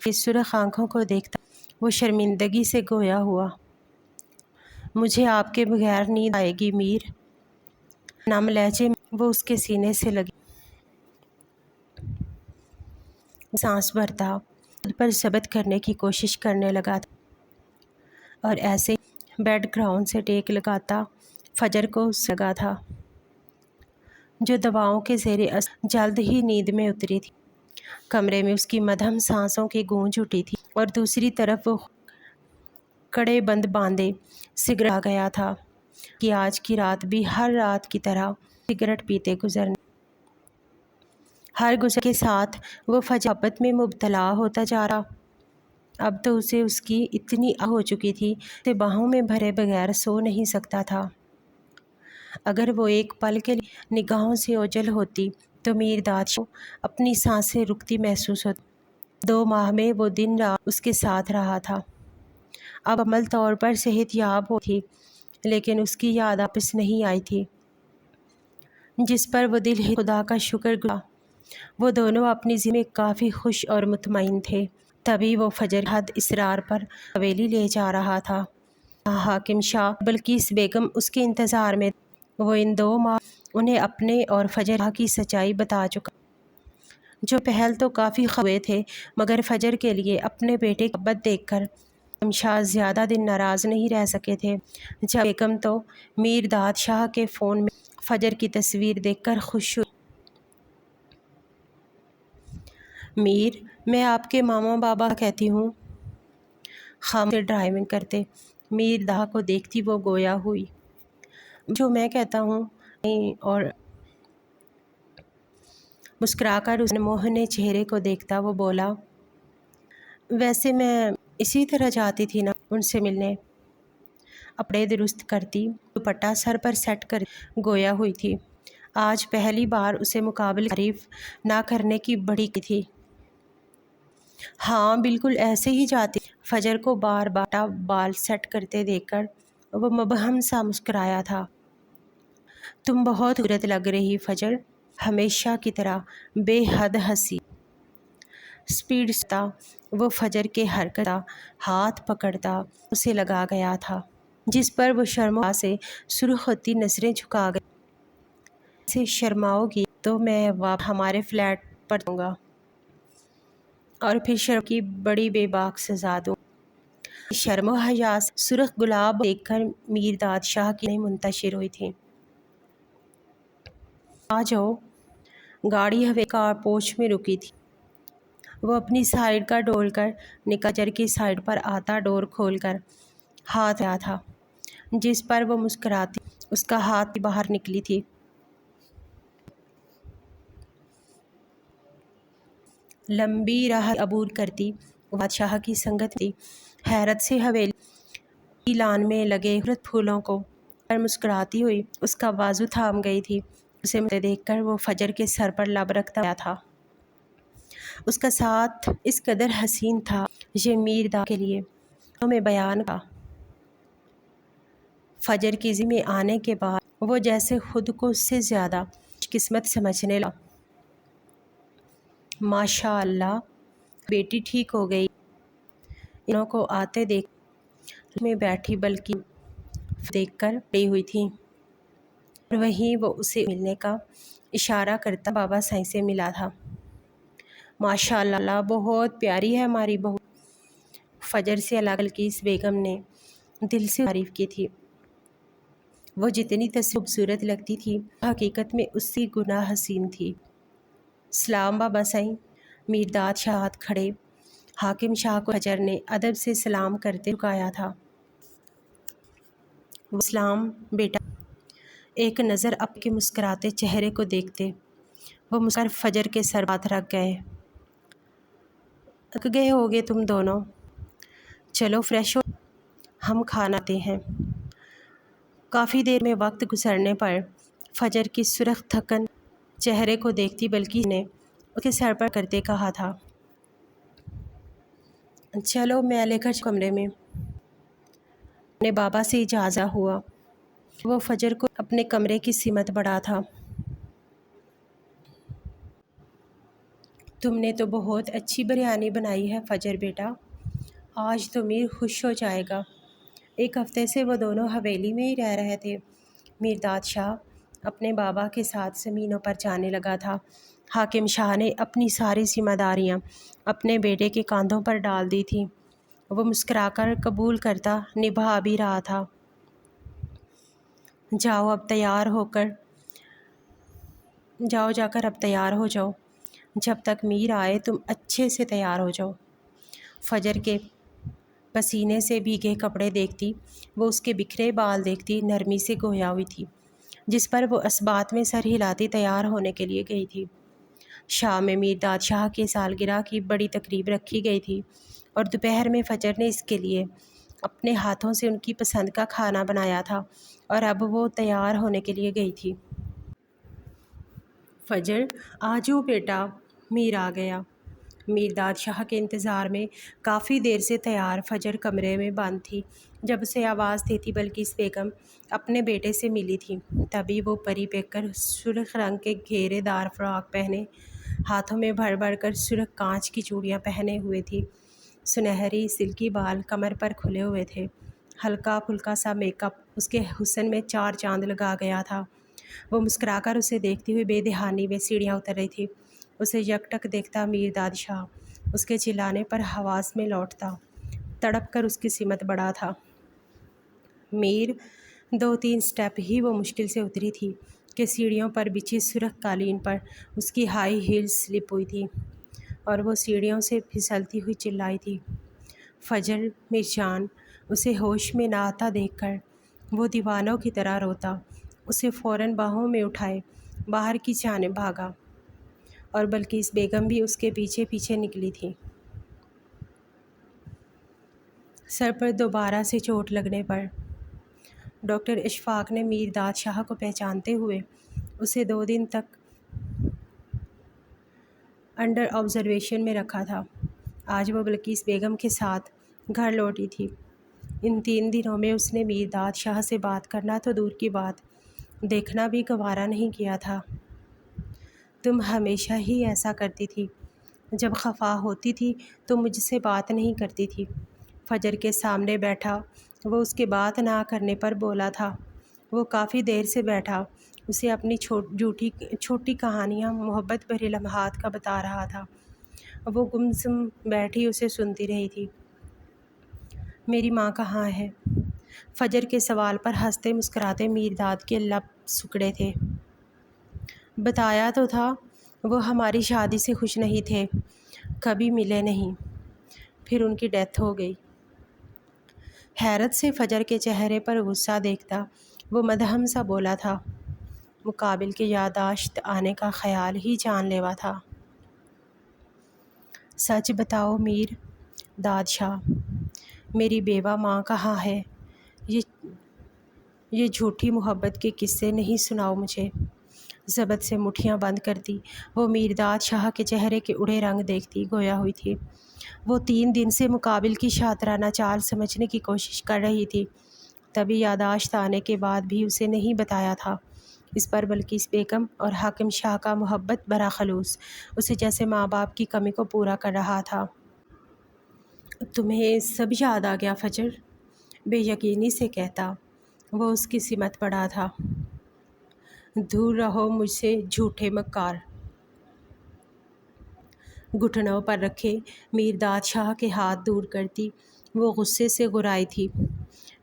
پھر سرخ آنکھوں کو دیکھتا وہ شرمندگی سے گویا ہوا، مجھے آپ کے بغیر نیند آئے گی میر۔ نم لہجے میں وہ اس کے سینے سے لگی سانس بھرتا، خود پر ضبط کرنے کی کوشش کرنے لگا تھا، اور ایسے ہی بیڈ گراؤنڈ سے ٹیک لگاتا فجر کو لگا تھا، جو دواؤں کے زیر اثر جلد ہی نیند میں اتری تھی۔ کمرے میں اس کی مدھم سانسوں کی گونج اٹھی تھی، اور دوسری طرف وہ کڑے بند باندھے سگریٹ آ گیا تھا کہ آج کی رات بھی ہر رات کی طرح سگریٹ پیتے گزرنے۔ ہر گزر کے ساتھ وہ فجر محبت میں مبتلا ہوتا جا رہا۔ اب تو اسے اس کی اتنی ہو چکی تھی کہ باہوں میں بھرے بغیر سو نہیں سکتا تھا۔ اگر وہ ایک پل کے لیے نگاہوں سے اوجھل ہوتی تو میرداد شاہ کو اپنی سانسیں رکتی محسوس ہوتی۔ 2 ماہ میں وہ دن رات اس کے ساتھ رہا تھا، اب مکمل طور پر صحت یاب ہو تھی، لیکن اس کی یاد واپس نہیں آئی تھی، جس پر وہ دل ہی خدا کا شکر گزار۔ وہ دونوں اپنی زندگی میں کافی خوش اور مطمئن تھے۔ تبھی وہ فجر حد اسرار پر حویلی لے جا رہا تھا۔ حاکم شاہ بلقیس بیگم اس کے انتظار میں تھے۔ وہ ان 2 ماہ انہیں اپنے اور فجر کی سچائی بتا چکا، جو پہل تو کافی ہوئے تھے، مگر فجر کے لیے اپنے بیٹے کی محبت دیکھ کر حاکم شاہ زیادہ دن ناراض نہیں رہ سکے تھے۔ جب بیگم تو میرداد شاہ کے فون میں فجر کی تصویر دیکھ کر خوش ہوئی۔ میر، میں آپ کے ماما بابا کہتی ہوں۔ خاموشی سے ڈرائیونگ کرتے میرداد کو دیکھتی وہ گویا ہوئی، جو میں کہتا ہوں اور مسکرا کر اس منموہنے چہرے کو دیکھتا وہ بولا، ویسے میں اسی طرح جاتی تھی نا ان سے ملنے۔ کپڑے درست کرتی، دوپٹہ سر پر سیٹ کر گویا ہوئی تھی۔ آج پہلی بار اسے مقابلے تعریف نہ کرنے کی بڑی کی تھی۔ ہاں بالکل ایسے ہی جاتی۔ فجر کو بار بار بال سیٹ کرتے دیکھ کر وہ مبہم سا مسکرایا تھا۔ تم بہت خوبصورت لگ رہی فجر، ہمیشہ کی طرح بے حد حسین۔ سپیڈ سے تھا وہ فجر کے حرکت کا ہاتھ پکڑتا اسے لگا گیا تھا، جس پر وہ شرم و حیا سے سرخ ہوتی نظریں جھکا گئی۔ ایسے شرماؤ گی تو میں واپس ہمارے فلیٹ پر جاؤں گا اور پھر شرم کی بڑی بے باک سزا دوں گا۔ شرم و حیا سے سرخ گلاب دیکھ کر میرداد شاہ کی نظریں منتشر ہوئی تھیں۔ آ جاؤ۔ گاڑی حویلی کار پورچ میں رکی تھی۔ وہ اپنی سائیڈ کا ڈور کر نکلا، فجر کی سائیڈ پر آتا ڈور کھول کر ہاتھ آیا تھا، جس پر وہ مسکراتی اس کا ہاتھ باہر نکلی تھی۔ لمبی راہ عبور کرتی وہ بادشاہ کی سنگت تھی، حیرت سے حویلی کی لان میں لگے خوبصورت پھولوں کو پر مسکراتی ہوئی اس کا بازو تھام گئی تھی۔ اسے مسکراتے دیکھ کر وہ فجر کے سر پر لب رکھتا گیا تھا۔ اس کا ساتھ اس قدر حسین تھا، یہ میرداد کے لیے میں بیان کا فجر کی ذمہ آنے کے بعد وہ جیسے خود کو اس سے زیادہ قسمت سمجھنے لگا۔ ماشاء اللہ بیٹی ٹھیک ہو گئی۔ انہوں کو آتے دیکھ میں بیٹھی بلکہ دیکھ کر پڑی ہوئی تھی، اور وہیں وہ اسے ملنے کا اشارہ کرتا بابا سائیں سے ملا تھا۔ ماشاء اللہ بہت پیاری ہے ہماری بہو، فجر سے الگ بلقیس بیگم نے دل سے تعریف کی تھی۔ وہ جتنی خوبصورت لگتی تھی حقیقت میں اس سے گنا حسین تھی۔ سلام بابا سائیں۔ میرداد شاہ ہاتھ کھڑے، حاکم شاہ کو فجر نے ادب سے سلام کرتے رکایا تھا۔ وہ سلام بیٹا، ایک نظر اب کے مسکراتے چہرے کو دیکھتے وہ مسکر فجر کے سر بات رکھ گئے۔ تھک گئے ہوگے تم دونوں، چلو فریش ہو، ہم کھانا آتے ہیں۔ کافی دیر میں وقت گزرنے پر فجر کی سرخ تھکن چہرے کو دیکھتی بلقیس نے اس کے سر پر کرتے کہا تھا، چلو میں لے کر کمرے میں۔ اپنے بابا سے اجازت ہوا، وہ فجر کو اپنے کمرے کی سمت بڑھا تھا۔ تم نے تو بہت اچھی بریانی بنائی ہے فجر بیٹا، آج تو میر خوش ہو جائے گا۔ ایک ہفتے سے وہ دونوں حویلی میں ہی رہ رہے تھے۔ میرداد شاہ اپنے بابا کے ساتھ زمینوں پر جانے لگا تھا۔ حاکم شاہ نے اپنی ساری ذمہ داریاں اپنے بیٹے کے کاندھوں پر ڈال دی تھیں۔ وہ مسکرا کر قبول کرتا نبھا بھی رہا تھا۔ جاؤ جا کر اب تیار ہو جاؤ، جب تک میر آئے تم اچھے سے تیار ہو جاؤ۔ فجر کے پسینے سے بھیگے کپڑے دیکھتی وہ اس کے بکھرے بال دیکھتی نرمی سے گویا ہوئی تھی، جس پر وہ اسبات میں سر ہلاتی تیار ہونے کے لیے گئی تھی۔ شام میں میرداد شاہ کی سالگرہ کی بڑی تقریب رکھی گئی تھی، اور دوپہر میں فجر نے اس کے لیے اپنے ہاتھوں سے ان کی پسند کا کھانا بنایا تھا، اور اب وہ تیار ہونے کے لیے گئی تھی۔ فجر آجو بیٹا، میر آ گیا۔ میرداد شاہ کے انتظار میں کافی دیر سے تیار فجر کمرے میں بند تھی جب اسے آواز دیتی بلقیس بیگم اپنے بیٹے سے ملی تھی۔ تبھی وہ پری پیک کر سرخ رنگ کے گھیرے دار فراق پہنے، ہاتھوں میں بھر بھر کر سرخ کانچ کی چوڑیاں پہنے ہوئے تھی، سنہری سلکی بال کمر پر کھلے ہوئے تھے، ہلکا پھلکا سا میک اپ اس کے حسن میں چار چاند لگا گیا تھا۔ وہ مسکرا کر اسے دیکھتے ہوئے بے دہانی میں سیڑھیاں اتر رہی تھی۔ اسے یکٹک دیکھتا میرداد شاہ اس کے چلانے پر حواس میں لوٹتا، تڑپ کر اس کی سمت بڑھا تھا۔ میر 2-3 سٹیپ ہی وہ مشکل سے اتری تھی کہ سیڑھیوں پر بچھی سرخ قالین پر اس کی ہائی ہیلز سلپ ہوئی تھی، اور وہ سیڑھیوں سے پھسلتی ہوئی چلائی تھی، فجر میرجان۔ اسے ہوش میں نہ آتا دیکھ کر وہ دیوانوں کی طرح روتا، اسے فوراً باہوں میں اٹھائے باہر کی جانب بھاگا، اور بلقیس بیگم بھی اس کے پیچھے پیچھے نکلی تھی۔ سر پر دوبارہ سے چوٹ لگنے پر ڈاکٹر اشفاق نے میرداد شاہ کو پہچانتے ہوئے اسے 2 دن تک انڈر آبزرویشن میں رکھا تھا۔ آج وہ بلقیس بیگم کے ساتھ گھر لوٹی تھی۔ ان 3 دنوں میں اس نے میرداد شاہ سے بات کرنا تو دور کی بات، دیکھنا بھی گوارا نہیں کیا تھا۔ تم ہمیشہ ہی ایسا کرتی تھی، جب خفا ہوتی تھی تو مجھ سے بات نہیں کرتی تھی۔ فجر کے سامنے بیٹھا وہ اس کے بات نہ کرنے پر بولا تھا۔ وہ کافی دیر سے بیٹھا اسے اپنی چھوٹی کہانیاں محبت بھرے لمحات کا بتا رہا تھا۔ وہ گمسم بیٹھی اسے سنتی رہی تھی۔ میری ماں کہاں ہے؟ فجر کے سوال پر ہنستے مسکراتے میرداد کے لب سکڑے تھے۔ بتایا تو تھا، وہ ہماری شادی سے خوش نہیں تھے، کبھی ملے نہیں، پھر ان کی ڈیتھ ہو گئی۔ حیرت سے فجر کے چہرے پر غصہ دیکھتا وہ مدھم سا بولا تھا، مقابل کی یادداشت آنے کا خیال ہی جان لیوا تھا۔ سچ بتاؤ میر داد شاہ، میری بیوہ ماں کہاں ہے؟ یہ جھوٹی محبت کے قصے نہیں سناؤ مجھے۔ ضبط سے مٹھیاں بند کرتی وہ میرداد شاہ کے چہرے کے اڑے رنگ دیکھتی گویا ہوئی تھی۔ وہ 3 دن سے مقابل کی شاطرانہ چال سمجھنے کی کوشش کر رہی تھی۔ تبھی یادداشت آنے کے بعد بھی اسے نہیں بتایا تھا۔ اس پر بلقیس بیگم اور حاکم شاہ کا محبت برا خلوص اسے جیسے ماں باپ کی کمی کو پورا کر رہا تھا۔ تمہیں سب یاد آ گیا فجر؟ بے یقینی سے کہتا۔ وہ اس کی سمت پڑا تھا۔ دور رہو مجھ سے جھوٹے مکار۔ گھٹنوں پر رکھے میرداد شاہ کے ہاتھ دور کرتی وہ غصے سے گرائی تھی۔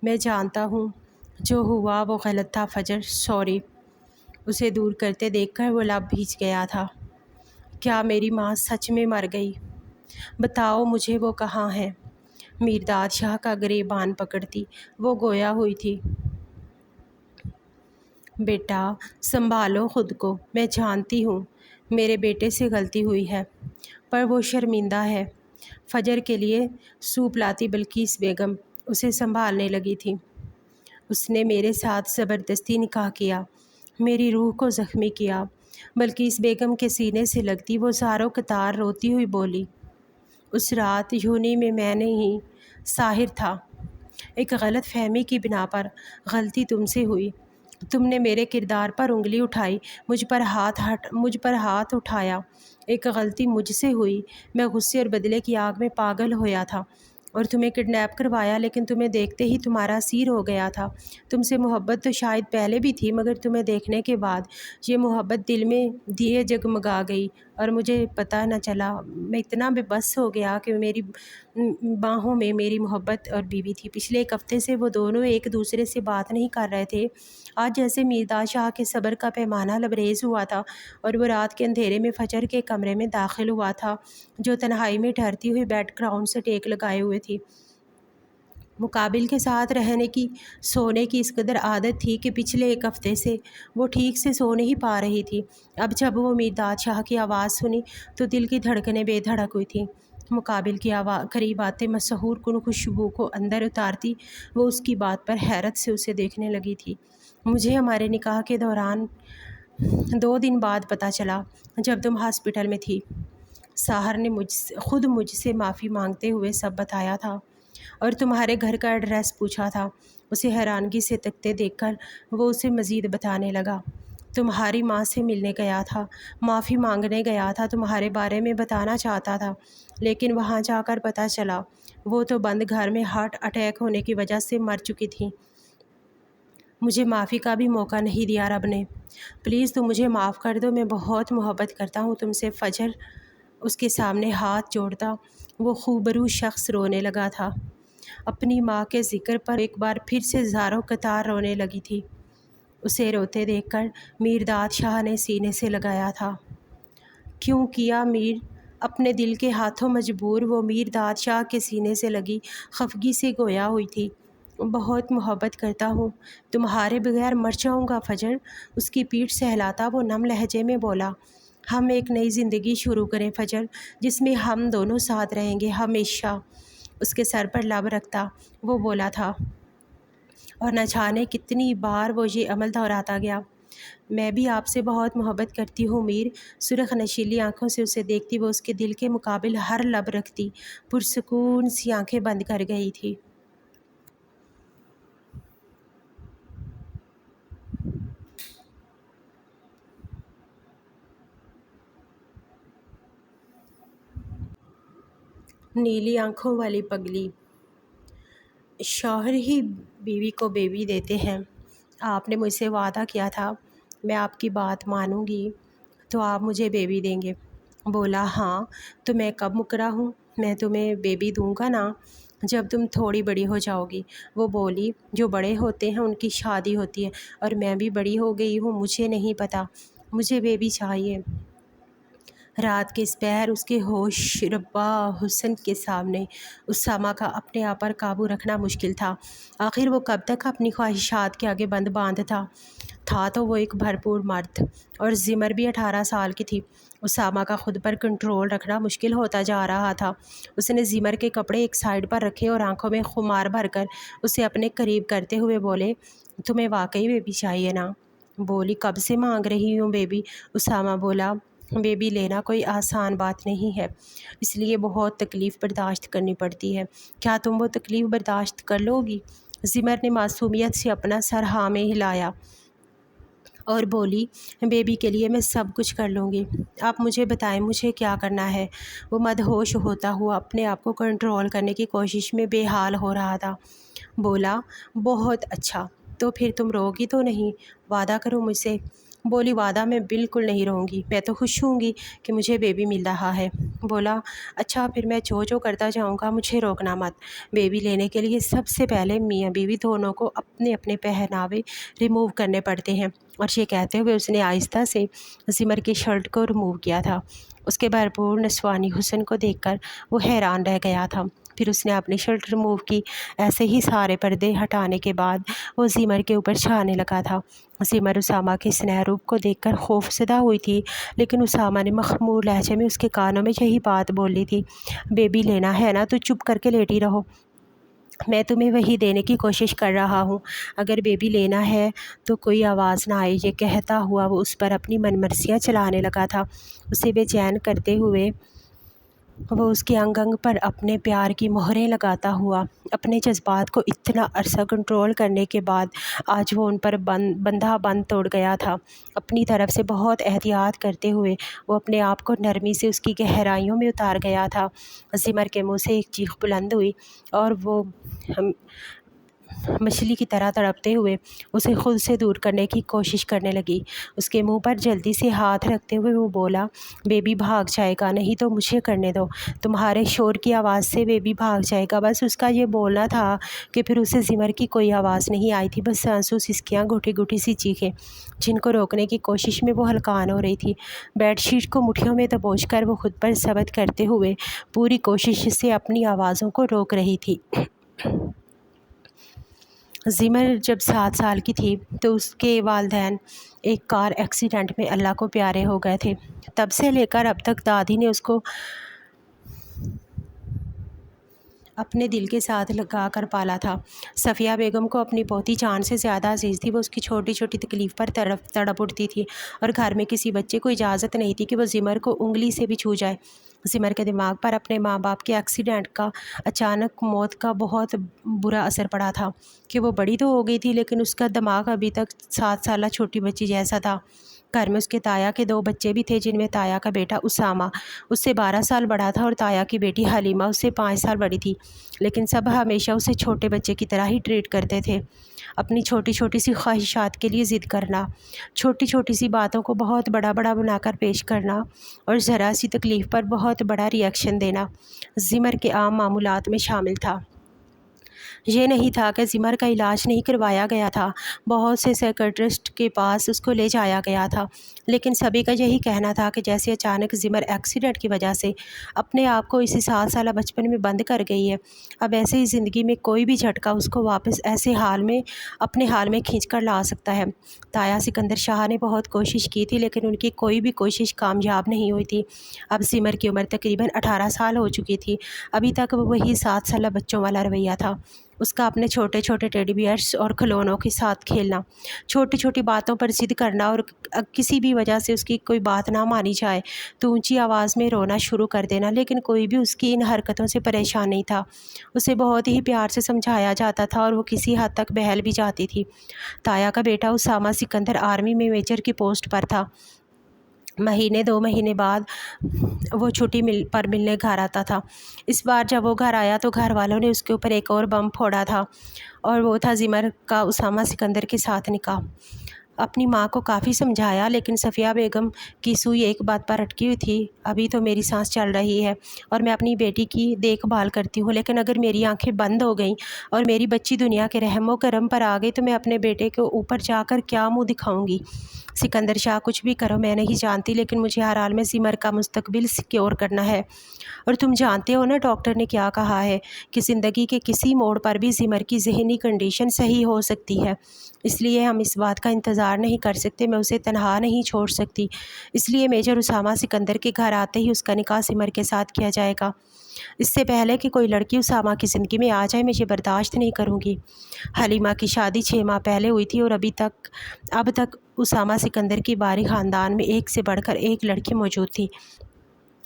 میں جانتا ہوں جو ہوا وہ غلط تھا فجر، سوری۔ اسے دور کرتے دیکھ کر وہ لب بھیج گیا تھا۔ کیا میری ماں سچ میں مر گئی؟ بتاؤ مجھے وہ کہاں ہے؟ میرداد شاہ کا گریبان پکڑتی وہ گویا ہوئی تھی۔ بیٹا سنبھالو خود کو، میں جانتی ہوں میرے بیٹے سے غلطی ہوئی ہے، پر وہ شرمندہ ہے۔ فجر کے لیے سوپ لاتی بلقیس بیگم اسے سنبھالنے لگی تھی۔ اس نے میرے ساتھ زبردستی نکاح کیا، میری روح کو زخمی کیا۔ بلقیس بیگم کے سینے سے لگتی وہ زاروں قطار روتی ہوئی بولی۔ اس رات یونی میں میں نہیں، ساحر تھا۔ ایک غلط فہمی کی بنا پر غلطی تم سے ہوئی۔ تم نے میرے کردار پر انگلی اٹھائی، مجھ پر ہاتھ اٹھایا۔ ایک غلطی مجھ سے ہوئی۔ میں غصے اور بدلے کی آگ میں پاگل ہویا تھا اور تمہیں کڈنیپ کروایا، لیکن تمہیں دیکھتے ہی تمہارا اسیر ہو گیا تھا۔ تم سے محبت تو شاید پہلے بھی تھی، مگر تمہیں دیکھنے کے بعد یہ محبت دل میں دیے جگمگا گئی اور مجھے پتہ نہ چلا۔ میں اتنا بے بس ہو گیا کہ میری باہوں میں میری محبت اور بیوی تھی۔ پچھلے ایک ہفتے سے وہ دونوں ایک دوسرے سے بات نہیں کر رہے تھے۔ آج جیسے میرداد شاہ کے صبر کا پیمانہ لبریز ہوا تھا اور وہ رات کے اندھیرے میں فجر کے کمرے میں داخل ہوا تھا، جو تنہائی میں ٹھہرتی ہوئی بیک گراؤنڈ سے ٹیک لگائے ہوئے تھی۔ مقابل کے ساتھ رہنے کی، سونے کی اس قدر عادت تھی کہ پچھلے ایک ہفتے سے وہ ٹھیک سے سو نہیں پا رہی تھی۔ اب جب وہ میرداد شاہ کی آواز سنی تو دل کی دھڑکنیں بے دھڑک ہوئی تھیں۔ مقابل کی قریب آتے مسحور کن خوشبو کو اندر اتارتی وہ اس کی بات پر حیرت سے اسے دیکھنے لگی تھی۔ مجھے ہمارے نکاح کے دوران 2 دن بعد پتہ چلا، جب تم ہاسپٹل میں تھی۔ ساحر نے خود مجھ سے معافی مانگتے ہوئے سب بتایا تھا اور تمہارے گھر کا ایڈریس پوچھا تھا۔ اسے حیرانگی سے تکتے دیکھ کر وہ اسے مزید بتانے لگا۔ تمہاری ماں سے ملنے گیا تھا، معافی مانگنے گیا تھا، تمہارے بارے میں بتانا چاہتا تھا، لیکن وہاں جا کر پتہ چلا وہ تو بند گھر میں ہارٹ اٹیک ہونے کی وجہ سے مر چکی تھی۔ مجھے معافی کا بھی موقع نہیں دیا رب نے۔ پلیز تم مجھے معاف کر دو، میں بہت محبت کرتا ہوں تم سے فجر۔ اس کے سامنے ہاتھ جوڑتا وہ خوبرو شخص رونے لگا تھا۔ اپنی ماں کے ذکر پر ایک بار پھر سے زاروں قطار رونے لگی تھی۔ اسے روتے دیکھ کر میرداد شاہ نے سینے سے لگایا تھا۔ کیوں کیا میر؟ اپنے دل کے ہاتھوں مجبور وہ میرداد شاہ کے سینے سے لگی خفگی سے گویا ہوئی تھی۔ بہت محبت کرتا ہوں، تمہارے بغیر مر جاؤں گا فجر۔ اس کی پیٹھ سہلاتا وہ نم لہجے میں بولا۔ ہم ایک نئی زندگی شروع کریں فجر، جس میں ہم دونوں ساتھ رہیں گے ہمیشہ۔ اس کے سر پر لب رکھتا وہ بولا تھا اور نہ جانے کتنی بار وہ یہ عمل دہراتا گیا۔ میں بھی آپ سے بہت محبت کرتی ہوں میر۔ سرخ نشیلی آنکھوں سے اسے دیکھتی وہ اس کے دل کے مقابل ہر لب رکھتی پرسکون سی آنکھیں بند کر گئی تھی۔ نیلی آنکھوں والی پگلی۔ شوہر ہی بیوی کو بیوی دیتے ہیں۔ آپ نے مجھ سے وعدہ کیا تھا میں آپ کی بات مانوں گی تو آپ مجھے بیوی دیں گے۔ بولا ہاں، تو میں کب مکرا ہوں؟ میں تمہیں بیوی دوں گا نا جب تم تھوڑی بڑی ہو جاؤ گی۔ وہ بولی جو بڑے ہوتے ہیں ان کی شادی ہوتی ہے اور میں بھی بڑی ہو گئی ہوں، مجھے نہیں پتہ، مجھے بیوی چاہیے۔ رات کے اس پہر اس کے ہوش ربا حسن کے سامنے اسامہ کا اپنے آپ پر قابو رکھنا مشکل تھا۔ آخر وہ کب تک اپنی خواہشات کے آگے بند باندھتا تھا تو وہ ایک بھرپور مرد اور زمر بھی 18 سال کی تھی۔ اسامہ کا خود پر کنٹرول رکھنا مشکل ہوتا جا رہا تھا۔ اس نے زمر کے کپڑے ایک سائیڈ پر رکھے اور آنکھوں میں خمار بھر کر اسے اپنے قریب کرتے ہوئے بولے، تمہیں واقعی بیبی چاہیے نا؟ بولی کب سے مانگ رہی ہوں بیبی۔ اسامہ بولا بیبی لینا کوئی آسان بات نہیں ہے، اس لیے بہت تکلیف برداشت کرنی پڑتی ہے۔ کیا تم وہ تکلیف برداشت کر لو گی؟ زمر نے معصومیت سے اپنا سر ہاں میں ہلایا اور بولی، بیبی کے لیے میں سب کچھ کر لوں گی، آپ مجھے بتائیں مجھے کیا کرنا ہے۔ وہ مدہوش ہوتا ہوا اپنے آپ کو کنٹرول کرنے کی کوشش میں بے حال ہو رہا تھا۔ بولا، بہت اچھا، تو پھر تم رو گی تو نہیں؟ وعدہ کرو مجھ سے۔ بولی، وعدہ میں بالکل نہیں رہوں گی، میں تو خوش ہوں گی کہ مجھے بیبی مل رہا ہے۔ بولا، اچھا پھر میں جو کرتا جاؤں گا مجھے روکنا مت۔ بیبی لینے کے لیے سب سے پہلے میاں بیوی دونوں کو اپنے اپنے پہناوے ریموو کرنے پڑتے ہیں۔ اور یہ کہتے ہوئے اس نے آہستہ سے زمر کی شرٹ کو ریموو کیا تھا۔ اس کے بھرپور نسوانی حسن کو دیکھ کر وہ حیران رہ گیا تھا۔ پھر اس نے اپنی شرٹ ریموو کی۔ ایسے ہی سارے پردے ہٹانے کے بعد وہ زمر کے اوپر چھانے لگا تھا۔ زمر اسامہ کے سنہرے روپ کو دیکھ کر خوف زدہ ہوئی تھی، لیکن اسامہ نے مخمور لہجے میں اس کے کانوں میں یہی بات بول لی تھی، بیبی لینا ہے نا تو چپ کر کے لیٹی رہو، میں تمہیں وہی دینے کی کوشش کر رہا ہوں، اگر بیبی لینا ہے تو کوئی آواز نہ آئے۔ یہ کہتا ہوا وہ اس پر اپنی من مرضیاں چلانے لگا تھا۔ اسے بے چین کرتے ہوئے وہ اس کے انگ انگ پر اپنے پیار کی مہریں لگاتا ہوا اپنے جذبات کو اتنا عرصہ کنٹرول کرنے کے بعد آج وہ ان پر بندھا بند توڑ گیا تھا۔ اپنی طرف سے بہت احتیاط کرتے ہوئے وہ اپنے آپ کو نرمی سے اس کی گہرائیوں میں اتار گیا تھا۔ زمر کے منہ سے ایک چیخ بلند ہوئی اور وہ مچھلی کی طرح تڑپتے ہوئے اسے خود سے دور کرنے کی کوشش کرنے لگی۔ اس کے منہ پر جلدی سے ہاتھ رکھتے ہوئے وہ بولا، بیبی بھاگ جائے گا، نہیں تو مجھے کرنے دو، تمہارے شور کی آواز سے بیبی بھاگ جائے گا۔ بس اس کا یہ بولنا تھا کہ پھر اسے زمر کی کوئی آواز نہیں آئی تھی، بس آنسو سسکیاں گھٹی گھٹی سی چیخیں جن کو روکنے کی کوشش میں وہ ہلکان ہو رہی تھی۔ بیڈ شیٹ کو مٹھیوں میں دبوچ کر وہ خود پر ضبط کرتے ہوئے پوری کوشش سے اپنی آوازوں کو روک رہی تھی۔ زمر جب 7 سال کی تھی تو اس کے والدین ایک کار ایکسیڈنٹ میں اللہ کو پیارے ہو گئے تھے۔ تب سے لے کر اب تک دادی نے اس کو اپنے دل کے ساتھ لگا کر پالا تھا۔ صفیہ بیگم کو اپنی پوتی جان سے زیادہ عزیز تھی۔ وہ اس کی چھوٹی چھوٹی تکلیف پر تڑپ اٹھتی تھی اور گھر میں کسی بچے کو اجازت نہیں تھی کہ وہ زمر کو انگلی سے بھی چھو جائے۔ زمر کے دماغ پر اپنے ماں باپ کے ایکسیڈنٹ کا اچانک موت کا بہت برا اثر پڑا تھا کہ وہ بڑی تو ہو گئی تھی لیکن اس کا دماغ ابھی تک 7 سالہ چھوٹی بچی جیسا تھا۔ گھر میں اس کے تایا کے 2 بچے بھی تھے، جن میں تایا کا بیٹا اسامہ اس سے 12 سال بڑا تھا اور تایا کی بیٹی حلیمہ اس سے 5 سال بڑی تھی، لیکن سب ہمیشہ اسے چھوٹے بچے کی طرح ہی ٹریٹ کرتے تھے۔ اپنی چھوٹی چھوٹی سی خواہشات کے لیے ضد کرنا، چھوٹی چھوٹی سی باتوں کو بہت بڑا بڑا بنا کر پیش کرنا اور ذرا سی تکلیف پر بہت بڑا ری ایکشن دینا زمر کے عام معمولات میں شامل تھا۔ یہ نہیں تھا کہ زمر کا علاج نہیں کروایا گیا تھا، بہت سے سائیکیٹرسٹ کے پاس اس کو لے جایا گیا تھا، لیکن سبھی کا یہی کہنا تھا کہ جیسے اچانک زمر ایکسیڈنٹ کی وجہ سے اپنے آپ کو اسی 7 سالہ بچپن میں بند کر گئی ہے، اب ایسے ہی زندگی میں کوئی بھی جھٹکا اس کو واپس ایسے حال میں اپنے حال میں کھینچ کر لا سکتا ہے۔ تایا سکندر شاہ نے بہت کوشش کی تھی لیکن ان کی کوئی بھی کوشش کامیاب نہیں ہوئی تھی۔ اب زمر کی عمر تقریباً 18 سال ہو چکی تھی، ابھی تک وہ وہی 7 سالہ بچوں والا رویہ تھا، اس کا اپنے چھوٹے چھوٹے ٹیڈی بیئرس اور کھلونوں کے ساتھ کھیلنا، چھوٹی چھوٹی باتوں پر ضد کرنا اور کسی بھی وجہ سے اس کی کوئی بات نہ مانی جائے تو اونچی آواز میں رونا شروع کر دینا، لیکن کوئی بھی اس کی ان حرکتوں سے پریشان نہیں تھا۔ اسے بہت ہی پیار سے سمجھایا جاتا تھا اور وہ کسی حد تک بہل بھی جاتی تھی۔ تایا کا بیٹا اسامہ سکندر آرمی میں میجر کی پوسٹ پر تھا۔ 2 مہینے بعد وہ چھٹی پر ملنے گھر آتا تھا۔ اس بار جب وہ گھر آیا تو گھر والوں نے اس کے اوپر ایک اور بم پھوڑا تھا اور وہ تھا زمر کا اسامہ سکندر کے ساتھ نکاح۔ اپنی ماں کو کافی سمجھایا لیکن صفیہ بیگم کی سوئی ایک بات پر اٹکی ہوئی تھی، ابھی تو میری سانس چل رہی ہے اور میں اپنی بیٹی کی دیکھ بھال کرتی ہوں، لیکن اگر میری آنکھیں بند ہو گئیں اور میری بچی دنیا کے رحم و کرم پر آ گئی تو میں اپنے بیٹے کے اوپر جا کر کیا منہ دکھاؤں گی؟ سکندر شاہ کچھ بھی کرو میں نہیں جانتی، لیکن مجھے ہر حال میں زمر کا مستقبل سیکیور کرنا ہے، اور تم جانتے ہو نا ڈاکٹر نے کیا کہا ہے کہ زندگی کے کسی موڑ پر بھی زمر کی ذہنی کنڈیشن صحیح ہو سکتی ہے، اس لیے ہم اس بات کا انتظار نہیں کر سکتے، میں اسے تنہا نہیں چھوڑ سکتی، اس لیے میجر اسامہ سکندر کے گھر آتے ہی اس کا نکاح زمر کے ساتھ کیا جائے گا، اس سے پہلے کہ کوئی لڑکی اسامہ کی زندگی میں آ جائے میں یہ برداشت نہیں کروں گی۔ حلیمہ کی شادی 6 ماہ پہلے ہوئی تھی اور اب تک اسامہ سکندر کی باری خاندان میں ایک سے بڑھ کر ایک لڑکی موجود تھی۔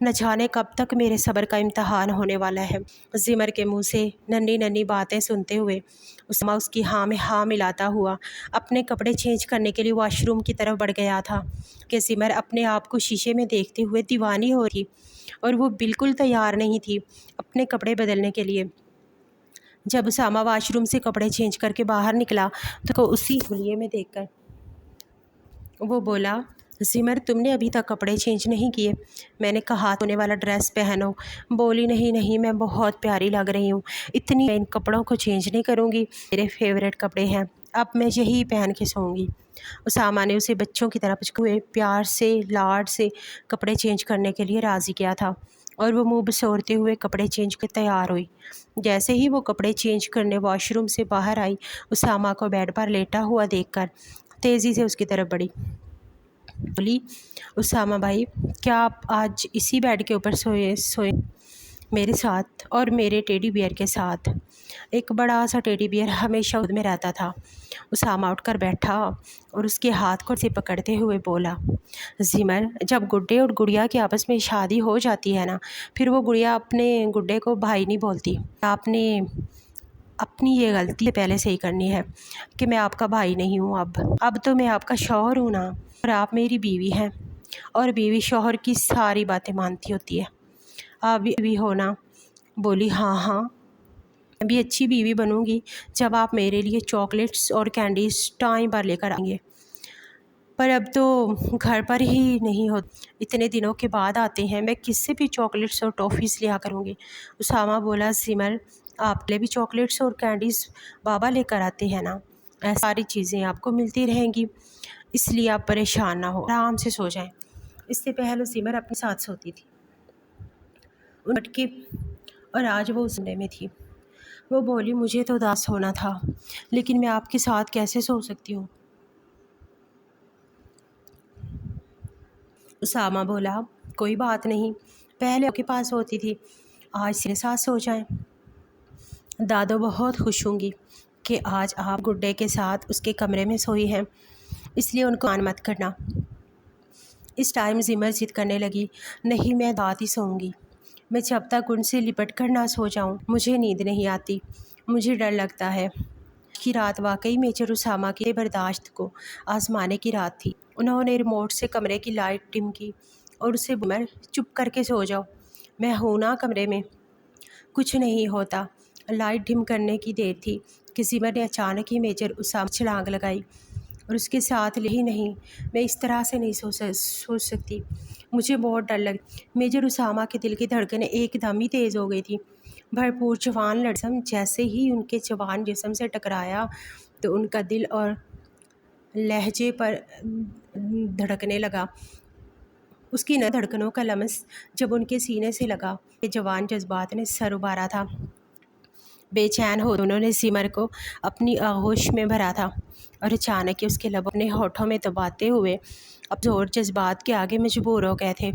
نہ جانے کب تک میرے صبر کا امتحان ہونے والا ہے۔ زمر کے منہ سے ننھی ننھی باتیں سنتے ہوئے اسامہ اس کی ہاں میں ہاں ملاتا ہوا اپنے کپڑے چینج کرنے کے لیے واش روم کی طرف بڑھ گیا تھا کہ زمر اپنے آپ کو شیشے میں دیکھتے ہوئے دیوانی ہو رہی اور وہ بالکل تیار نہیں تھی اپنے کپڑے بدلنے کے لیے۔ جب اسامہ واش روم سے کپڑے چینج کر کے باہر نکلا تو اسی حلیے میں دیکھ کر وہ بولا، زمر تم نے ابھی تک کپڑے چینج نہیں کیے؟ میں نے کہا ہونے والا ڈریس پہنو۔ بولی نہیں میں بہت پیاری لگ رہی ہوں، اتنی میں ان کپڑوں کو چینج نہیں کروں گی، میرے فیوریٹ کپڑے ہیں، اب میں یہی پہن کے سوؤں گی۔ اسامہ نے اسے بچوں کی طرح ہوئے پیار سے لاڈ سے کپڑے چینج کرنے کے لیے راضی کیا تھا اور وہ منہ بسورتے ہوئے کپڑے چینج کر تیار ہوئی۔ جیسے ہی وہ کپڑے چینج کرنے واش روم سے باہر آئی، اسامہ کو بیڈ پر لیٹا ہوا دیکھ کر تیزی سے اس کی طرف بڑھی۔ بولی، اسامہ بھائی کیا آپ آج اسی بیڈ کے اوپر سوئے میرے ساتھ اور میرے ٹیڈی بیئر کے ساتھ؟ ایک بڑا سا ٹیڈی بیئر ہمیشہ خود میں رہتا تھا۔ اسامہ اٹھ کر بیٹھا اور اس کے ہاتھ کو سے پکڑتے ہوئے بولا، زمر جب گڈے اور گڑیا کی آپس میں شادی ہو جاتی ہے نا، پھر وہ گڑیا اپنے گڈے کو بھائی نہیں بولتی۔ آپ نے اپنی یہ غلطی پہلے سے ہی کرنی ہے کہ میں آپ کا بھائی نہیں ہوں، اب تو میں آپ کا شوہر ہوں نا، اور آپ میری بیوی ہیں اور بیوی شوہر کی ساری باتیں مانتی ہوتی ہے۔ آپ بھی ہو نا؟ بولی ہاں میں بھی اچھی بیوی بنوں گی جب آپ میرے لیے چاکلیٹس اور کینڈیز ٹائم پر لے کر آئیں گے، پر اب تو گھر پر ہی نہیں ہو، اتنے دنوں کے بعد آتے ہیں، میں کس سے بھی چاکلیٹس اور ٹافیز لیا کروں گی۔ اسامہ بولا، زمر آپ لے بھی چاکلیٹس اور کینڈیز بابا لے کر آتے ہیں نا، ایسی ساری چیزیں آپ کو ملتی رہیں گی، اس لیے آپ پریشان نہ ہو، آرام سے سو جائیں۔ اس سے پہلے زمر اپنے ساتھ سوتی تھی ان بٹکی، اور آج وہ اس کمرے میں تھی۔ وہ بولی، مجھے تو اداس ہونا تھا لیکن میں آپ کے ساتھ کیسے سو سکتی ہوں؟ اسامہ بولا، کوئی بات نہیں، پہلے آپ کے پاس ہوتی تھی، آج میرے ساتھ سو جائیں۔ دادو بہت خوش ہوں گی کہ آج آپ گڈے کے ساتھ اس کے کمرے میں سوئی ہیں، اس لیے ان کو مان مت کرنا۔ اس ٹائم زمر ضد کرنے لگی، نہیں میں رات ہی سوؤں گی، میں جب تک ان سے لپٹ کر نہ سو جاؤں مجھے نیند نہیں آتی، مجھے ڈر لگتا ہے۔ کی رات واقعی میجر اسامہ کے برداشت کو آزمانے کی رات تھی۔ انہوں نے ریموٹ سے کمرے کی لائٹ ڈم کی اور اسے بولا، چپ کر کے سو جاؤ، میں ہوں نا کمرے میں، کچھ نہیں ہوتا۔ لائٹ ڈم کرنے کی دیر تھی کہ زمر نے اچانک ہی میجر اسامہ چھلانگ لگائی اور اس کے ساتھ نہیں میں اس طرح سے نہیں سو سکتی، مجھے بہت ڈر لگ۔ میجر اسامہ کے دل کی دھڑکنیں ایک دم ہی تیز ہو گئی تھی۔ بھرپور جوان لڑکا جیسے ہی ان کے جوان جسم سے ٹکرایا تو ان کا دل اور لہجے پر دھڑکنے لگا۔ اس کی دھڑکنوں کا لمس جب ان کے سینے سے لگا کہ جوان جذبات نے سر ابھارا تھا۔ بے چین ہو انہوں نے زمر کو اپنی آغوش میں بھرا تھا اور اچانک ہی اس کے لب اپنے ہونٹوں میں دباتے ہوئے اب زور جذبات کے آگے مجبور ہو گئے تھے،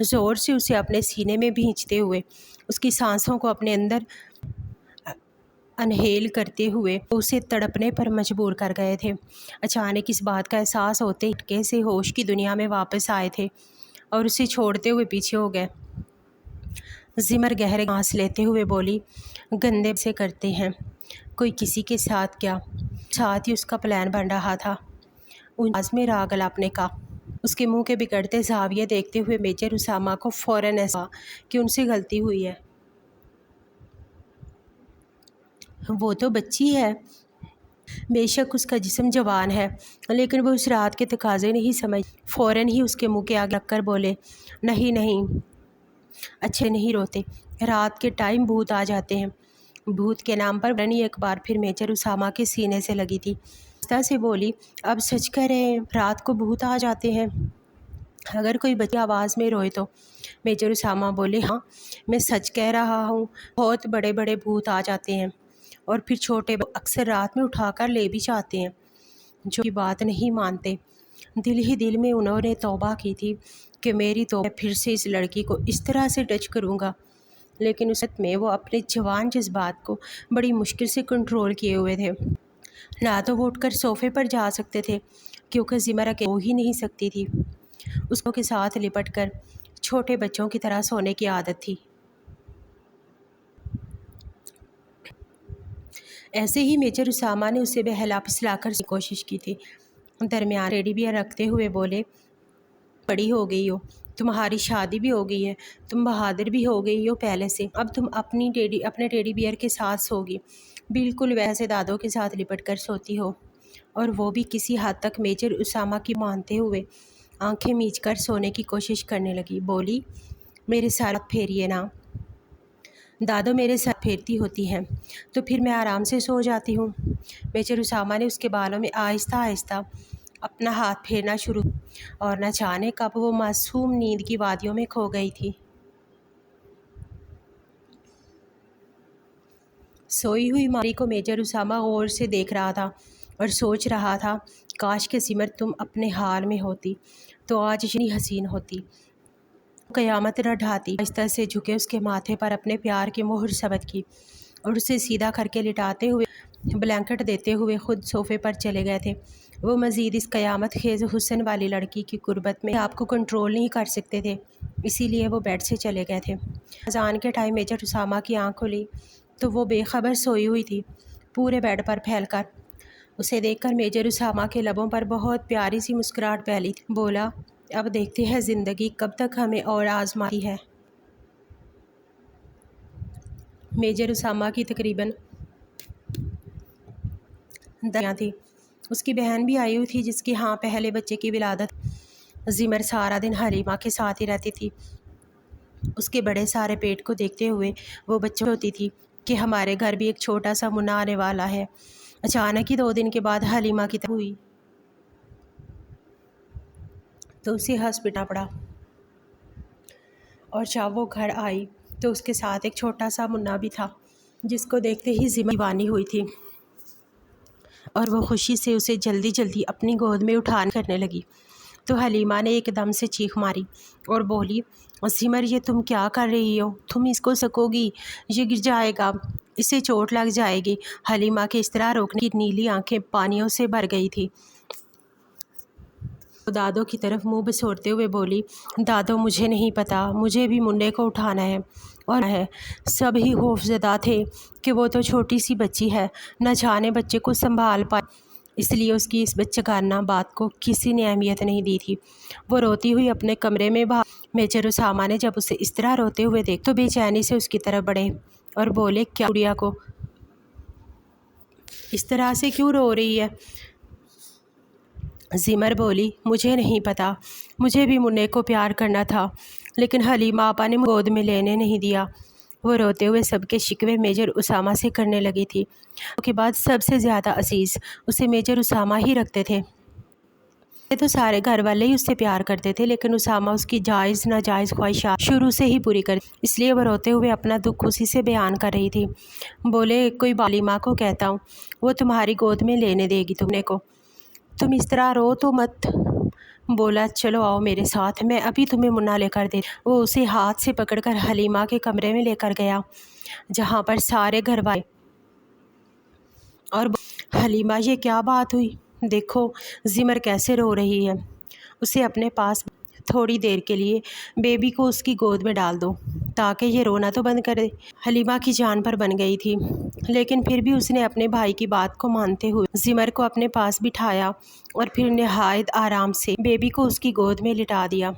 زور سے اسے اپنے سینے میں بھینچتے ہوئے اس کی سانسوں کو اپنے اندر انہیل کرتے ہوئے اسے تڑپنے پر مجبور کر گئے تھے۔ اچانک اس بات کا احساس ہوتے ہٹکے سے ہوش کی دنیا میں واپس آئے تھے اور اسے چھوڑتے ہوئے پیچھے ہو گئے۔ زمر گہرے سانس لیتے ہوئے بولی، گندے سے کرتے ہیں کوئی کسی کے ساتھ کیا؟ ساتھ ہی اس کا پلان بن رہا تھا۔ انداز میں راگ الاپنے کا اس کے منہ کے بگڑتے زاویے دیکھتے ہوئے میجر اسامہ کو فوراً ایسا کہ ان سے غلطی ہوئی ہے۔ وہ تو بچی ہے، بے شک اس کا جسم جوان ہے، لیکن وہ اس رات کے تقاضے نہیں سمجھ۔ فوراً ہی اس کے منہ کے آگے رکھ کر بولے، نہیں اچھے نہیں روتے، رات کے ٹائم بھوت آ جاتے ہیں۔ بھوت کے نام پر برنی ایک بار پھر میجر اسامہ کے سینے سے لگی تھی۔ آہستہ سے بولی، اب سچ کہہ رہے ہیں رات کو بھوت آ جاتے ہیں؟ اگر کوئی بچی آواز میں روئے تو؟ میجر اسامہ بولے، ہاں میں سچ کہہ رہا ہوں، بہت بڑے بڑے بھوت آ جاتے ہیں اور پھر چھوٹے اکثر رات میں اٹھا کر لے بھی جاتے ہیں جو کی بات نہیں مانتے۔ دل ہی دل میں انہوں نے توبہ کی تھی کہ میری توبہ پھر سے اس لڑکی کو اس طرح سے ٹچ کروں گا، لیکن اس وقت میں وہ اپنے جوان جذبات کو بڑی مشکل سے کنٹرول کیے ہوئے تھے۔ نہ تو وہ اٹھ کر صوفے پر جا سکتے تھے کیونکہ زمر اکیلے ہو ہی نہیں سکتی تھی، اس کے ساتھ لپٹ کر چھوٹے بچوں کی طرح سونے کی عادت تھی۔ ایسے ہی میجر اسامہ نے اسے بہلا پھسلا کر کوشش کی تھی۔ درمیان ٹیڈی بیئر رکھتے ہوئے بولے، بڑی ہو گئی ہو، تمہاری شادی بھی ہو گئی ہے، تم بہادر بھی ہو گئی ہو پہلے سے، اب تم اپنے ٹیڈی بیئر کے ساتھ سوگی، بالکل ویسے دادوں کے ساتھ لپٹ کر سوتی ہو۔ اور وہ بھی کسی حد تک میجر اسامہ کی مانتے ہوئے آنکھیں میچ کر سونے کی کوشش کرنے لگی۔ بولی، میرے ساتھ پھیریے نا دادو، میرے ساتھ پھیرتی ہوتی ہیں تو پھر میں آرام سے سو جاتی ہوں۔ میجر اسامہ نے اس کے بالوں میں آہستہ آہستہ اپنا ہاتھ پھیرنا شروع اور نہ جانے کب وہ معصوم نیند کی وادیوں میں کھو گئی تھی۔ سوئی ہوئی ماری کو میجر اسامہ غور سے دیکھ رہا تھا اور سوچ رہا تھا، کاش کہ سمر تم اپنے حال میں ہوتی تو آج اتنی حسین ہوتی، قیامت نہ ڈھاتی۔ آہستہ سے جھکے اس کے ماتھے پر اپنے پیار کی مہر ثبت کی اور اسے سیدھا کر کے لٹاتے ہوئے بلینکٹ دیتے ہوئے خود صوفے پر چلے گئے تھے۔ وہ مزید اس قیامت خیز حسن والی لڑکی کی قربت میں آپ کو کنٹرول نہیں کر سکتے تھے، اسی لیے وہ بیڈ سے چلے گئے تھے۔ اذان کے ٹائم میجر اسامہ کی آنکھ کھلی تو وہ بے خبر سوئی ہوئی تھی، پورے بیڈ پر پھیل کر۔ اسے دیکھ کر میجر اسامہ کے لبوں پر بہت پیاری سی مسکراہٹ پھیلی تھی۔ بولا، اب دیکھتے ہیں زندگی کب تک ہمیں اور آزماتی ہے۔ میجر اسامہ کی تقریباً تھی، اس کی بہن بھی آئی ہوئی تھی جس کی پہلے بچے کی ولادت۔ زمر سارا دن حلیمہ کے ساتھ ہی رہتی تھی۔ اس کے بڑے سارے پیٹ کو دیکھتے ہوئے وہ بچوں ہوتی تھی کہ ہمارے گھر بھی ایک چھوٹا سا منا آنے والا ہے۔ اچانک ہی 2 دن کے بعد حلیمہ کی طبیعت ہوئی تو اسے ہاسپٹل پڑا، اور جب وہ گھر آئی تو اس کے ساتھ ایک چھوٹا سا منا بھی تھا جس کو دیکھتے ہی زمر دیوانی ہوئی تھی اور وہ خوشی سے اسے جلدی جلدی اپنی گود میں اٹھانے کرنے لگی۔ تو حلیمہ نے ایک دم سے چیخ ماری اور بولی، زمر یہ تم کیا کر رہی ہو؟ تم اس کو سکو گی، یہ گر جائے گا، اسے چوٹ لگ جائے گی۔ حلیمہ کے اس طرح روکنے کی نیلی آنکھیں پانیوں سے بھر گئی تھی۔ دادو کی طرف منہ بسورتے ہوئے بولی، دادو مجھے نہیں پتا، مجھے بھی منڈے کو اٹھانا ہے اور سب ہی خوفزدہ تھے کہ وہ تو چھوٹی سی بچی ہے، نہ جانے بچے کو سنبھال پائے، اس لیے اس کی اس بچگانہ بات کو کسی نے اہمیت نہیں دی تھی۔ وہ روتی ہوئی اپنے کمرے میں میجر اسامہ نے جب اسے اس طرح روتے ہوئے دیکھا تو بے چینی سے اس کی طرف بڑھے اور بولے، کیا گڑیا کو اس طرح سے کیوں رو رہی ہے؟ زمر بولی، مجھے نہیں پتا، مجھے بھی منّے کو پیار کرنا تھا لیکن حلیمہ آپا نے گود میں لینے نہیں دیا۔ وہ روتے ہوئے سب کے شکوے میجر اسامہ سے کرنے لگی تھی۔ اس کے بعد سب سے زیادہ عزیز اسے میجر اسامہ ہی رکھتے تھے۔ تو سارے گھر والے ہی اس سے پیار کرتے تھے لیکن اسامہ اس کی جائز ناجائز خواہشات شروع سے ہی پوری کر، اس لیے وہ روتے ہوئے اپنا دکھ اسی سے بیان کر رہی تھی۔ بولے، کوئی حلیمہ کو کہتا ہوں، وہ تمہاری گود میں لینے دے گی تمنے کو، تم اس طرح رو تو مت۔ بولا، چلو آؤ میرے ساتھ، میں ابھی تمہیں منا لے کر دے۔ وہ اسے ہاتھ سے پکڑ کر حلیمہ کے کمرے میں لے کر گیا جہاں پر سارے گھر والے اور حلیمہ، یہ کیا بات ہوئی؟ دیکھو زمر کیسے رو رہی ہے، اسے اپنے پاس تھوڑی دیر کے لیے بیبی کو اس کی گود میں ڈال دو تاکہ یہ رونا تو بند کر دے۔ حلیمہ کی جان پر بن گئی تھی لیکن پھر بھی اس نے اپنے بھائی کی بات کو مانتے ہوئے زمر کو اپنے پاس بٹھایا اور پھر نہایت آرام سے بیبی کو اس کی گود میں لٹا دیا۔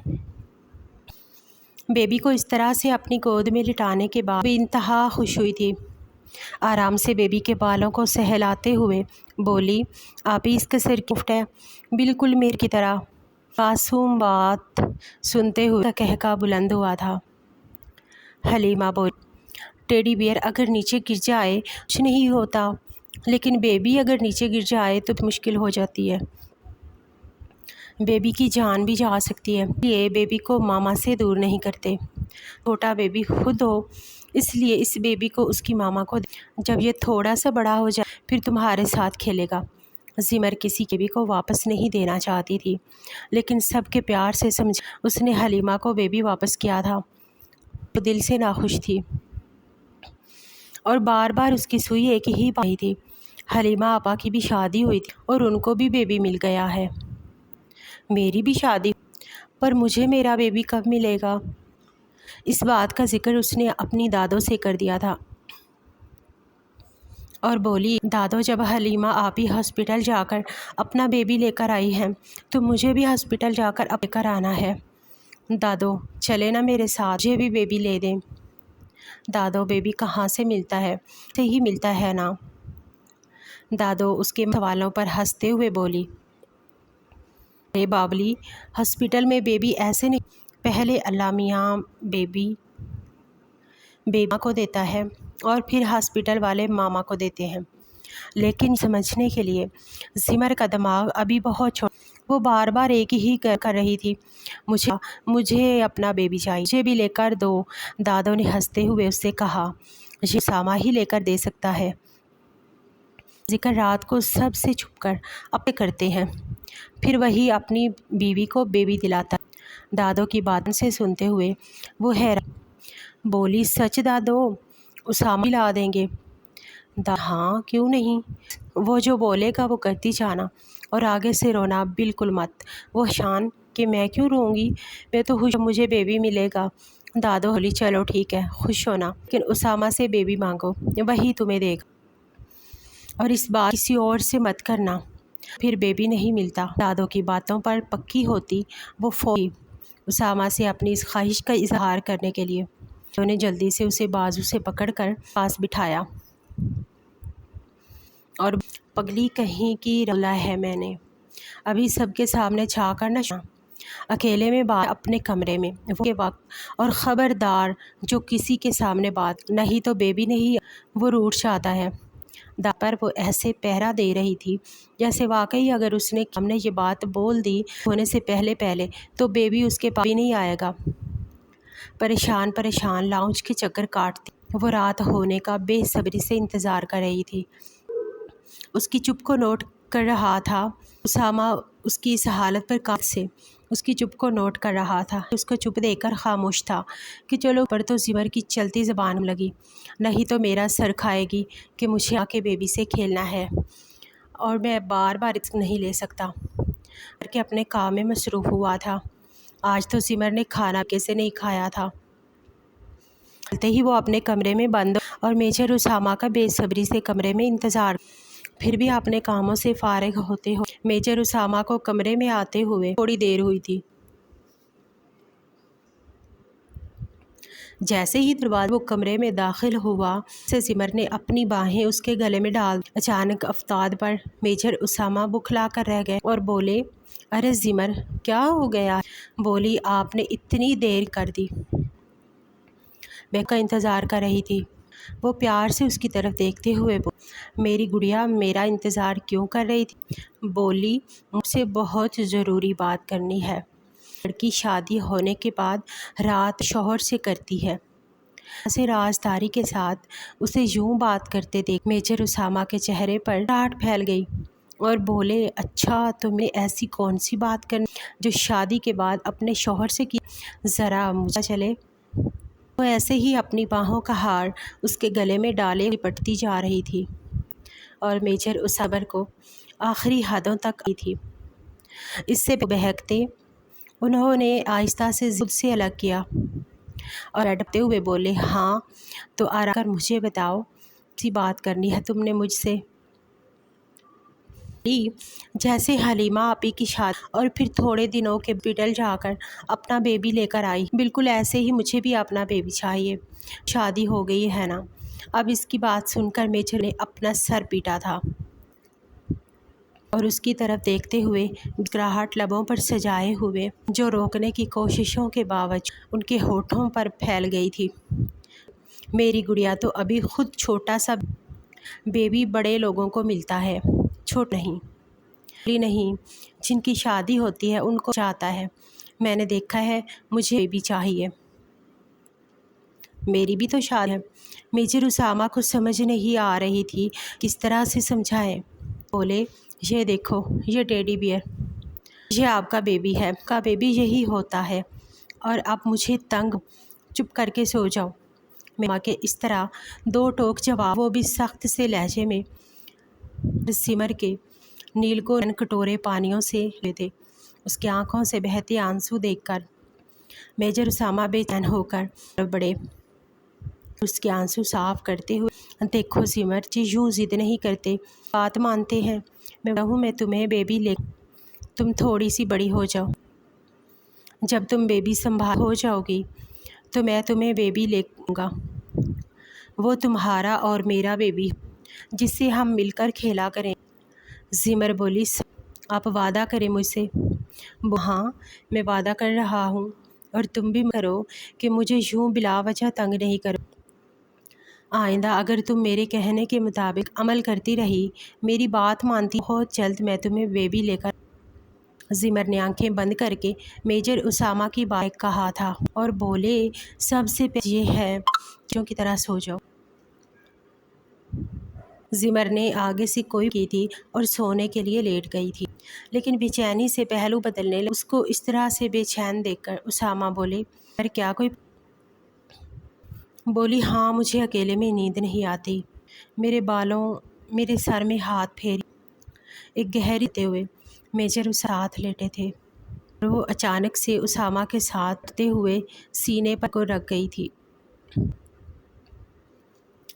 بیبی کو اس طرح سے اپنی گود میں لٹانے کے بعد بے انتہا خوش ہوئی تھی۔ آرام سے بیبی کے بالوں کو سہلاتے ہوئے بولی، آپ ہی اس کا سر گفٹ ہے، بالکل میرے کی طرح۔ معصوم بات سنتے ہوئے کہکا بلند ہوا تھا۔ حلیمہ بولی، ٹیڈی بیئر اگر نیچے گر جائے کچھ نہیں ہوتا لیکن بیبی اگر نیچے گر جائے تو مشکل ہو جاتی ہے، بیبی کی جان بھی جا سکتی ہے، یہ بیبی کو ماما سے دور نہیں کرتے، چھوٹا بیبی خود ہو اس لیے اس بیبی کو اس کی ماما کو جب یہ تھوڑا سا بڑا ہو جائے پھر تمہارے ساتھ کھیلے گا۔ زمر کسی بیبی کو واپس نہیں دینا چاہتی تھی لیکن سب کے پیار سے سمجھ اس نے حلیمہ کو بیبی واپس کیا تھا۔ وہ دل سے ناخوش تھی اور بار بار اس کی سوئی ایک ہی پائی تھی۔ حلیمہ آپا کی بھی شادی ہوئی تھی اور ان کو بھی بیبی مل گیا ہے، میری بھی شادی، پر مجھے میرا بیبی کب ملے گا؟ اس بات کا ذکر اس نے اپنی دادوں سے کر دیا تھا اور بولی، دادو جب حلیمہ آپی ہاسپٹل جا کر اپنا بیبی لے کر آئی ہیں تو مجھے بھی ہاسپٹل جا کر لے کر آنا ہے۔ دادو چلے نا میرے ساتھ، مجھے بھی بیبی لے دیں۔ دادو بیبی کہاں سے ملتا ہے؟ سے ہی ملتا ہے نا۔ دادو اس کے سوالوں پر ہنستے ہوئے بولی، ارے بابلی، ہاسپٹل میں بیبی ایسے نہیں، پہلے اللہ میاں بیبی ماں کو دیتا ہے اور پھر ہاسپٹل والے ماما کو دیتے ہیں۔ لیکن سمجھنے کے لیے زمر کا دماغ ابھی بہت چھوٹا، وہ بار بار ایک ہی کر رہی تھی، مجھے اپنا بیبی چاہیے، مجھے بھی لے کر دو۔ دادو نے ہنستے ہوئے اس سے کہا، یہ اسامہ ہی لے کر دے سکتا ہے۔ ذکر رات کو سب سے چھپ کر اپنے کرتے ہیں، پھر وہی اپنی بیوی کو بیبی دلاتا ہے۔ دادو کی باتوں سے سنتے ہوئے وہ حیران بولی، سچ دادو، اسامہ لا دیں گے؟ ہاں کیوں نہیں، وہ جو بولے گا وہ کرتی جانا اور آگے سے رونا بالکل مت۔ وہ شان کہ میں کیوں روں گی، میں تو خوش مجھے بیبی ملے گا۔ دادو بولی، چلو ٹھیک ہے، خوش ہونا، لیکن اسامہ سے بیبی مانگو، وہی تمہیں دے گا، اور اس بار کسی اور سے مت کرنا، پھر بیبی نہیں ملتا۔ دادو کی باتوں پر پکی ہوتی وہ فوری اسامہ سے اپنی اس خواہش کا اظہار کرنے کے لیے انہوں نے جلدی سے اسے بازو سے پکڑ کر پاس بٹھایا اور پگلی کہیں کی رولا ہے میں نے ابھی سب کے سامنے چھا کر نہ اکیلے میں بات اپنے کمرے میں کے وقت، اور خبردار جو کسی کے سامنے بات نہیں تو بیبی نہیں، وہ روٹ جاتا ہے۔ پر وہ ایسے پہرا دے رہی تھی جیسے واقعی اگر اس نے ہم نے یہ بات بول دی ہونے سے پہلے تو بیبی اس کے پاس بھی نہیں آئے گا۔ پریشان لاؤنج کے چکر کاٹتی وہ رات ہونے کا بے صبری سے انتظار کر رہی تھی۔ اس کی چپ کو نوٹ کر رہا تھا اسامہ، اس کی اس حالت پر کاف سے اس کی چپ کو نوٹ کر رہا تھا، اس کو چپ دے کر خاموش تھا کہ چلو پر تو زمر کی چلتی زبان لگی، نہیں تو میرا سر کھائے گی کہ مجھے آ کے بیبی سے کھیلنا ہے اور میں بار رسک نہیں لے سکتا کہ اپنے کام میں مصروف ہوا تھا۔ آج تو زمر نے کھانا کیسے نہیں کھایا تھا۔ چلتے ہی وہ اپنے کمرے میں بند اور میجر اسامہ کا بے صبری سے کمرے میں انتظار، پھر بھی اپنے کاموں سے فارغ ہوتے میجر اسامہ کو کمرے میں آتے ہوئے تھوڑی دیر ہوئی تھی۔ جیسے ہی دروازے وہ کمرے میں داخل ہوا سے زمر نے اپنی باہیں اس کے گلے میں ڈال دی۔ اچانک افتاد پر میجر اسامہ بکھلا کر رہ گئے اور بولے، ارے زمر کیا ہو گیا؟ بولی، آپ نے اتنی دیر کر دی، میں کا انتظار کر رہی تھی۔ وہ پیار سے اس کی طرف دیکھتے ہوئے بولی، میری گڑیا میرا انتظار کیوں کر رہی تھی؟ بولی، مجھ سے بہت ضروری بات کرنی ہے۔ لڑکی شادی ہونے کے بعد رات شوہر سے کرتی ہے، اسے رازداری کے ساتھ اسے یوں بات کرتے دیکھ میجر اسامہ کے چہرے پر راہٹ پھیل گئی اور بولے، اچھا تمہیں ایسی کون سی بات کرنی جو شادی کے بعد اپنے شوہر سے کی؟ ذرا مجھے چلے۔ وہ ایسے ہی اپنی باہوں کا ہار اس کے گلے میں ڈالے لپٹتی جا رہی تھی اور میجر اسامہ کو آخری حدوں تک آئی تھی۔ اس سے بہکتے انہوں نے آہستہ سے خود سے الگ کیا اور اڑپتے ہوئے بولے، ہاں تو آرام کر مجھے بتاؤ، سی بات کرنی ہے تم نے مجھ سے؟ جیسے حلیمہ آپی کی شادی اور پھر تھوڑے دنوں کے ہاسپٹل جا کر اپنا بیبی لے کر آئی، بالکل ایسے ہی مجھے بھی اپنا بیبی چاہیے۔ شادی ہو گئی ہے نا؟ اب اس کی بات سن کر میجر نے اپنا سر پیٹا تھا اور اس کی طرف دیکھتے ہوئے مسکراہٹ لبوں پر سجائے ہوئے جو روکنے کی کوششوں کے باوجود ان کے ہونٹوں پر پھیل گئی تھی، میری گڑیا تو ابھی خود چھوٹا سا بیبی بڑے لوگوں کو ملتا ہے، چھوٹ نہیں، جن کی شادی ہوتی ہے ان کو چاہتا ہے، میں نے دیکھا ہے، مجھے بیبی چاہیے، میری بھی تو شادی ہے۔ میجر اسامہ کو سمجھ نہیں آ رہی تھی کس طرح سے سمجھائے۔ بولے، یہ دیکھو یہ ٹیڈی بیئر، یہ آپ کا بیبی ہے، آپ کا بیبی یہی ہوتا ہے، اور اب مجھے تنگ چپ کر کے سو جاؤ۔ ماں کے اس طرح دو ٹوک جواب، وہ بھی سخت سے لہجے میں، زمر کے نیل کو کٹورے پانیوں سے لیتے اس کی آنکھوں سے بہتے آنسو دیکھ کر میجر اسامہ بے چین ہو کر بڑے اس کے آنسو صاف کرتے ہوئے، دیکھو سمر جی یوں ضد نہیں کرتے، بات مانتے ہیں، میں تمہیں بیبی لے، تم تھوڑی سی بڑی ہو جاؤ، جب تم بیبی سنبھال ہو جاؤ گی تو میں تمہیں بیبی لے آؤں گا، وہ تمہارا اور میرا بیبی جس سے ہم مل کر کھیلا کریں۔ زمر بولی آپ وعدہ کریں مجھ سے؟ ہاں میں وعدہ کر رہا ہوں، اور تم بھی کرو کہ مجھے یوں بلا وجہ تنگ نہیں کرو۔ آئندہ اگر تم میرے کہنے کے مطابق عمل کرتی رہی، میری بات مانتی، بہت جلد میں تمہیں بیبی لے کر۔ زمر نے آنکھیں بند کر کے میجر اسامہ کی بات کہا تھا اور بولے سب سے پہلے یہ ہے بچوں کی طرح سو جاؤ۔ زمر نے آگے سے کوئی کی تھی اور سونے کے لیے لیٹ گئی تھی، لیکن بے چینی سے پہلو بدلنے لگا۔ اس کو اس طرح سے بے چین دیکھ کر اسامہ بولے کیا کوئی؟ بولی ہاں مجھے اکیلے میں نیند نہیں آتی، میرے سر میں ہاتھ پھیری ایک گہری تے ہوئے میجر اس ساتھ لیٹے تھے، اور وہ اچانک سے اسامہ کے ساتھ تے ہوئے سینے پر کو رکھ گئی تھی۔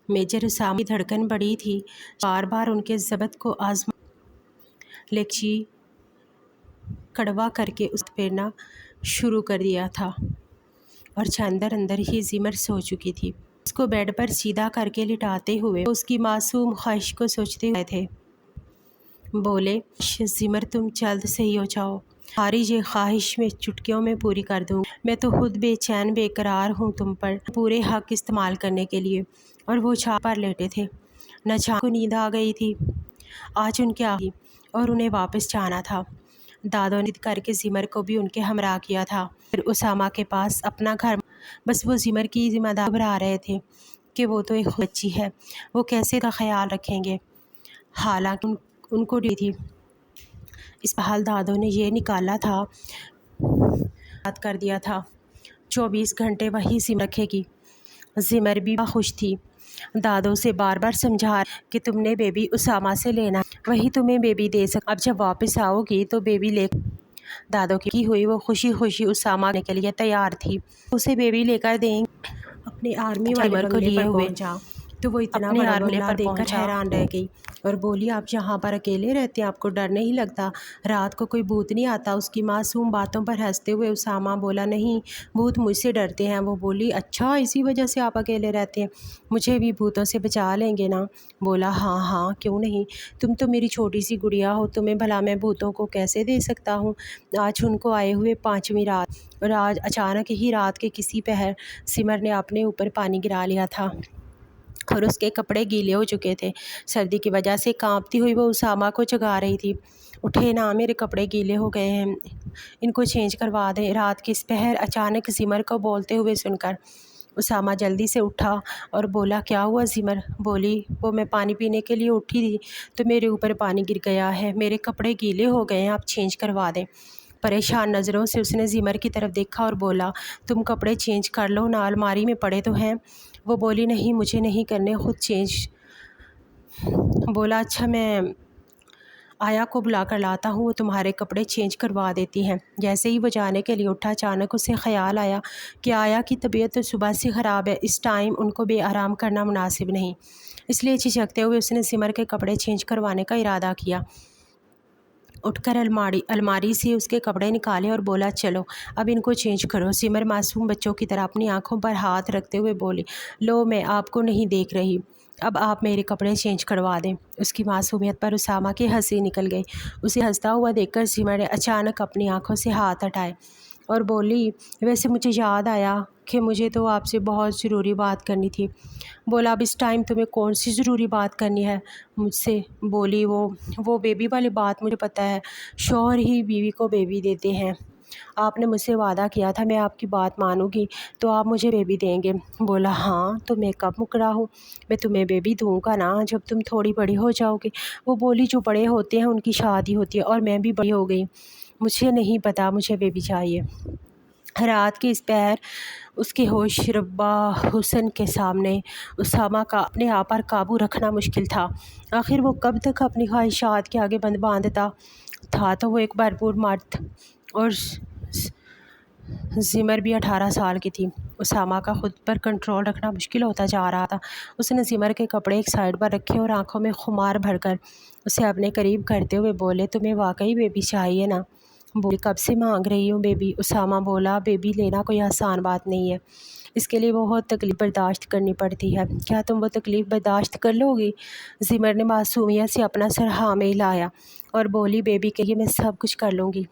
میجر اسامہ کی دھڑکن بڑی تھی، بار بار ان کے ضبط کو آزما، لیکن کڑوا کر کے اس کو پھیرنا شروع کر دیا تھا، اور اندر اندر ہی زمر سو چکی تھی۔ اس کو بیڈ پر سیدھا کر کے لٹاتے ہوئے اس کی معصوم خواہش کو سوچتے ہوئے تھے۔ بولے زمر تم جلد صحیح ہو جاؤ، تمہاری یہ خواہش میں چٹکیوں میں پوری کر دوں، میں تو خود بے چین بے قرار ہوں تم پر پورے حق استعمال کرنے کے لیے۔ اور وہ چھا پر لیٹے تھے، نہ جان کو نیند آ گئی تھی، آج ان کے آگئی اور انہیں واپس جانا تھا۔ دادوں نے کر کے زمر کو بھی ان کے ہمراہ کیا تھا، پھر اسامہ کے پاس اپنا گھر، بس وہ زمر کی ذمہ داری گھبرا رہے تھے کہ وہ تو ایک بچی ہے، وہ کیسے کا خیال رکھیں گے، حالانکہ ان کو ڈی تھی۔ اس حال دادوں نے یہ نکالا تھا، بات کر دیا تھا 24 گھنٹے وہی زمر رکھے گی۔ زمر بھی خوش تھی، دادوں سے بار بار سمجھا کہ تم نے بیبی اسامہ سے لینا، وہی تمہیں بیبی دے سکتا، اب جب واپس آؤ گی تو بیبی لے دادوں کی ہوئی وہ خوشی خوشی اسامہ کے لیے تیار تھی، اسے بیبی لے کر دیں گے۔ اپنے آرمی والے بنگلے کو لیے ہوئے تو وہ اتنا بڑا بنگلہ دیکھ کر حیران رہ گئی اور بولی آپ یہاں پر اکیلے رہتے ہیں، آپ کو ڈر نہیں لگتا، رات کو کوئی بھوت نہیں آتا؟ اس کی معصوم باتوں پر ہنستے ہوئے اسامہ بولا نہیں، بھوت مجھ سے ڈرتے ہیں۔ وہ بولی اچھا اسی وجہ سے آپ اکیلے رہتے ہیں، مجھے بھی بھوتوں سے بچا لیں گے نا؟ بولا ہاں ہاں کیوں نہیں، تم تو میری چھوٹی سی گڑیا ہو، تمہیں بھلا میں بھوتوں کو کیسے دے سکتا ہوں؟ آج ان کو آئے ہوئے 5ویں رات، اور آج اچانک ہی رات کے کسی پہر زمر نے اپنے اوپر پانی گرا لیا تھا اور اس کے کپڑے گیلے ہو چکے تھے۔ سردی کی وجہ سے کانپتی ہوئی وہ اسامہ کو جگا رہی تھی، اٹھے نا، میرے کپڑے گیلے ہو گئے ہیں، ان کو چینج کروا دیں۔ رات کے اس پہر اچانک زمر کو بولتے ہوئے سن کر اسامہ جلدی سے اٹھا اور بولا کیا ہوا زمر؟ بولی وہ میں پانی پینے کے لیے اٹھی تھی تو میرے اوپر پانی گر گیا ہے، میرے کپڑے گیلے ہو گئے ہیں، آپ چینج کروا دیں۔ پریشان نظروں سے اس نے زمر کی طرف دیکھا اور بولا تم کپڑے چینج کر لو نا، الماری میں پڑے تو ہیں۔ وہ بولی نہیں مجھے نہیں کرنے، خود چینج۔ بولا اچھا میں آیا کو بلا کر لاتا ہوں، وہ تمہارے کپڑے چینج کروا دیتی ہیں۔ جیسے ہی وہ جانے کے لیے اٹھا اچانک اسے خیال آیا کہ آیا کی طبیعت تو صبح سے خراب ہے، اس ٹائم ان کو بے آرام کرنا مناسب نہیں، اس لیے جھجکتے ہوئے اس نے زمر کے کپڑے چینج کروانے کا ارادہ کیا۔ اٹھ کر الماری سے اس کے کپڑے نکالے اور بولا چلو اب ان کو چینج کرو۔ زمر معصوم بچوں کی طرح اپنی آنکھوں پر ہاتھ رکھتے ہوئے بولی لو میں آپ کو نہیں دیکھ رہی، اب آپ میرے کپڑے چینج کروا دیں۔ اس کی معصومیت پر اسامہ کی ہنسی نکل گئی، اسے ہنستا ہوا دیکھ کر زمر نے اچانک اپنی آنکھوں سے ہاتھ ہٹائے اور بولی ویسے مجھے یاد آیا کہ مجھے تو آپ سے بہت ضروری بات کرنی تھی۔ بولا اب اس ٹائم تمہیں کون سی ضروری بات کرنی ہے مجھ سے؟ بولی وہ بیبی والی بات مجھے پتہ ہے، شوہر ہی بیوی کو بیبی دیتے ہیں، آپ نے مجھ سے وعدہ کیا تھا میں آپ کی بات مانوں گی تو آپ مجھے بیبی دیں گے۔ بولا ہاں تو میں کب مکرا ہوں، میں تمہیں بیبی دوں گا نا جب تم تھوڑی بڑی ہو جاؤ گی۔ وہ بولی جو بڑے ہوتے ہیں ان کی شادی ہوتی ہے اور میں بھی بڑی ہو گئی، مجھے نہیں پتہ، مجھے بیبی چاہیے۔ رات کے اس پہر اس کے ہوش ربا حسن کے سامنے اسامہ کا اپنے آپ پر قابو رکھنا مشکل تھا۔ آخر وہ کب تک اپنی خواہشات کے آگے بند باندھتا؟ تھا تو وہ ایک بھرپور مرد، اور زمر بھی 18 سال کی تھی۔ اسامہ کا خود پر کنٹرول رکھنا مشکل ہوتا جا رہا تھا۔ اس نے زمر کے کپڑے ایک سائڈ پر رکھے اور آنکھوں میں خمار بھر کر اسے اپنے قریب کرتے ہوئے بولے، تمہیں واقعی بیبی چاہیے نا؟ بولی، کب سے مانگ رہی ہوں بیبی۔ اسامہ بولا، بیبی لینا کوئی آسان بات نہیں ہے، اس کے لیے بہت تکلیف برداشت کرنی پڑتی ہے۔ کیا تم وہ تکلیف برداشت کر لو گی؟ زمر نے معصومیت سے اپنا سر ہاں میں ہلایا اور بولی، بیبی کے لیے میں سب کچھ کر لوں گی،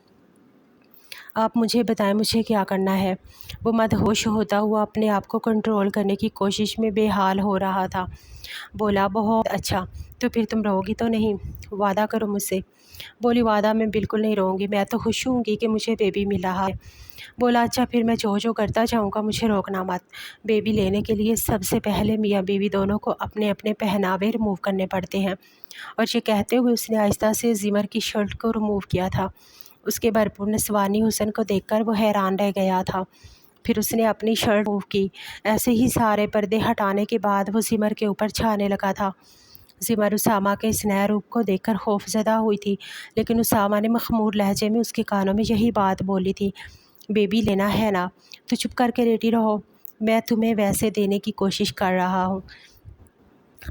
آپ مجھے بتائیں مجھے کیا کرنا ہے۔ وہ مدہوش ہوتا ہوا اپنے آپ کو کنٹرول کرنے کی کوشش میں بے حال ہو رہا تھا۔ بولا، بہت اچھا، تو پھر تم رو گی تو نہیں؟ وعدہ کرو مجھ سے۔ بولی، وعدہ میں بالکل نہیں روں گی، میں تو خوش ہوں گی کہ مجھے بیبی مل رہا ہے۔ بولا، اچھا پھر میں جو کرتا جاؤں گا، مجھے روکنا مت۔ بیبی لینے کے لیے سب سے پہلے میاں بیوی دونوں کو اپنے اپنے پہناوے ریموو کرنے پڑتے ہیں۔ اور یہ کہتے ہوئے اس نے آہستہ سے زمر کی شرٹ کو ریموو کیا تھا۔ اس کے بھرپور نسوانی حسن کو دیکھ کر وہ حیران رہ گیا تھا۔ پھر اس نے اپنی شرٹ ریموو کی۔ ایسے ہی سارے پردے ہٹانے کے بعد وہ زمر کے اوپر چھانے لگا تھا۔ زمر اسامہ کے اس نئے روپ کو دیکھ کر خوف زدہ ہوئی تھی، لیکن اسامہ نے مخمور لہجے میں اس کے کانوں میں یہی بات بولی تھی، بیبی لینا ہے نا؟ تو چپ کر کے لیٹی رہو، میں تمہیں ویسے دینے کی کوشش کر رہا ہوں۔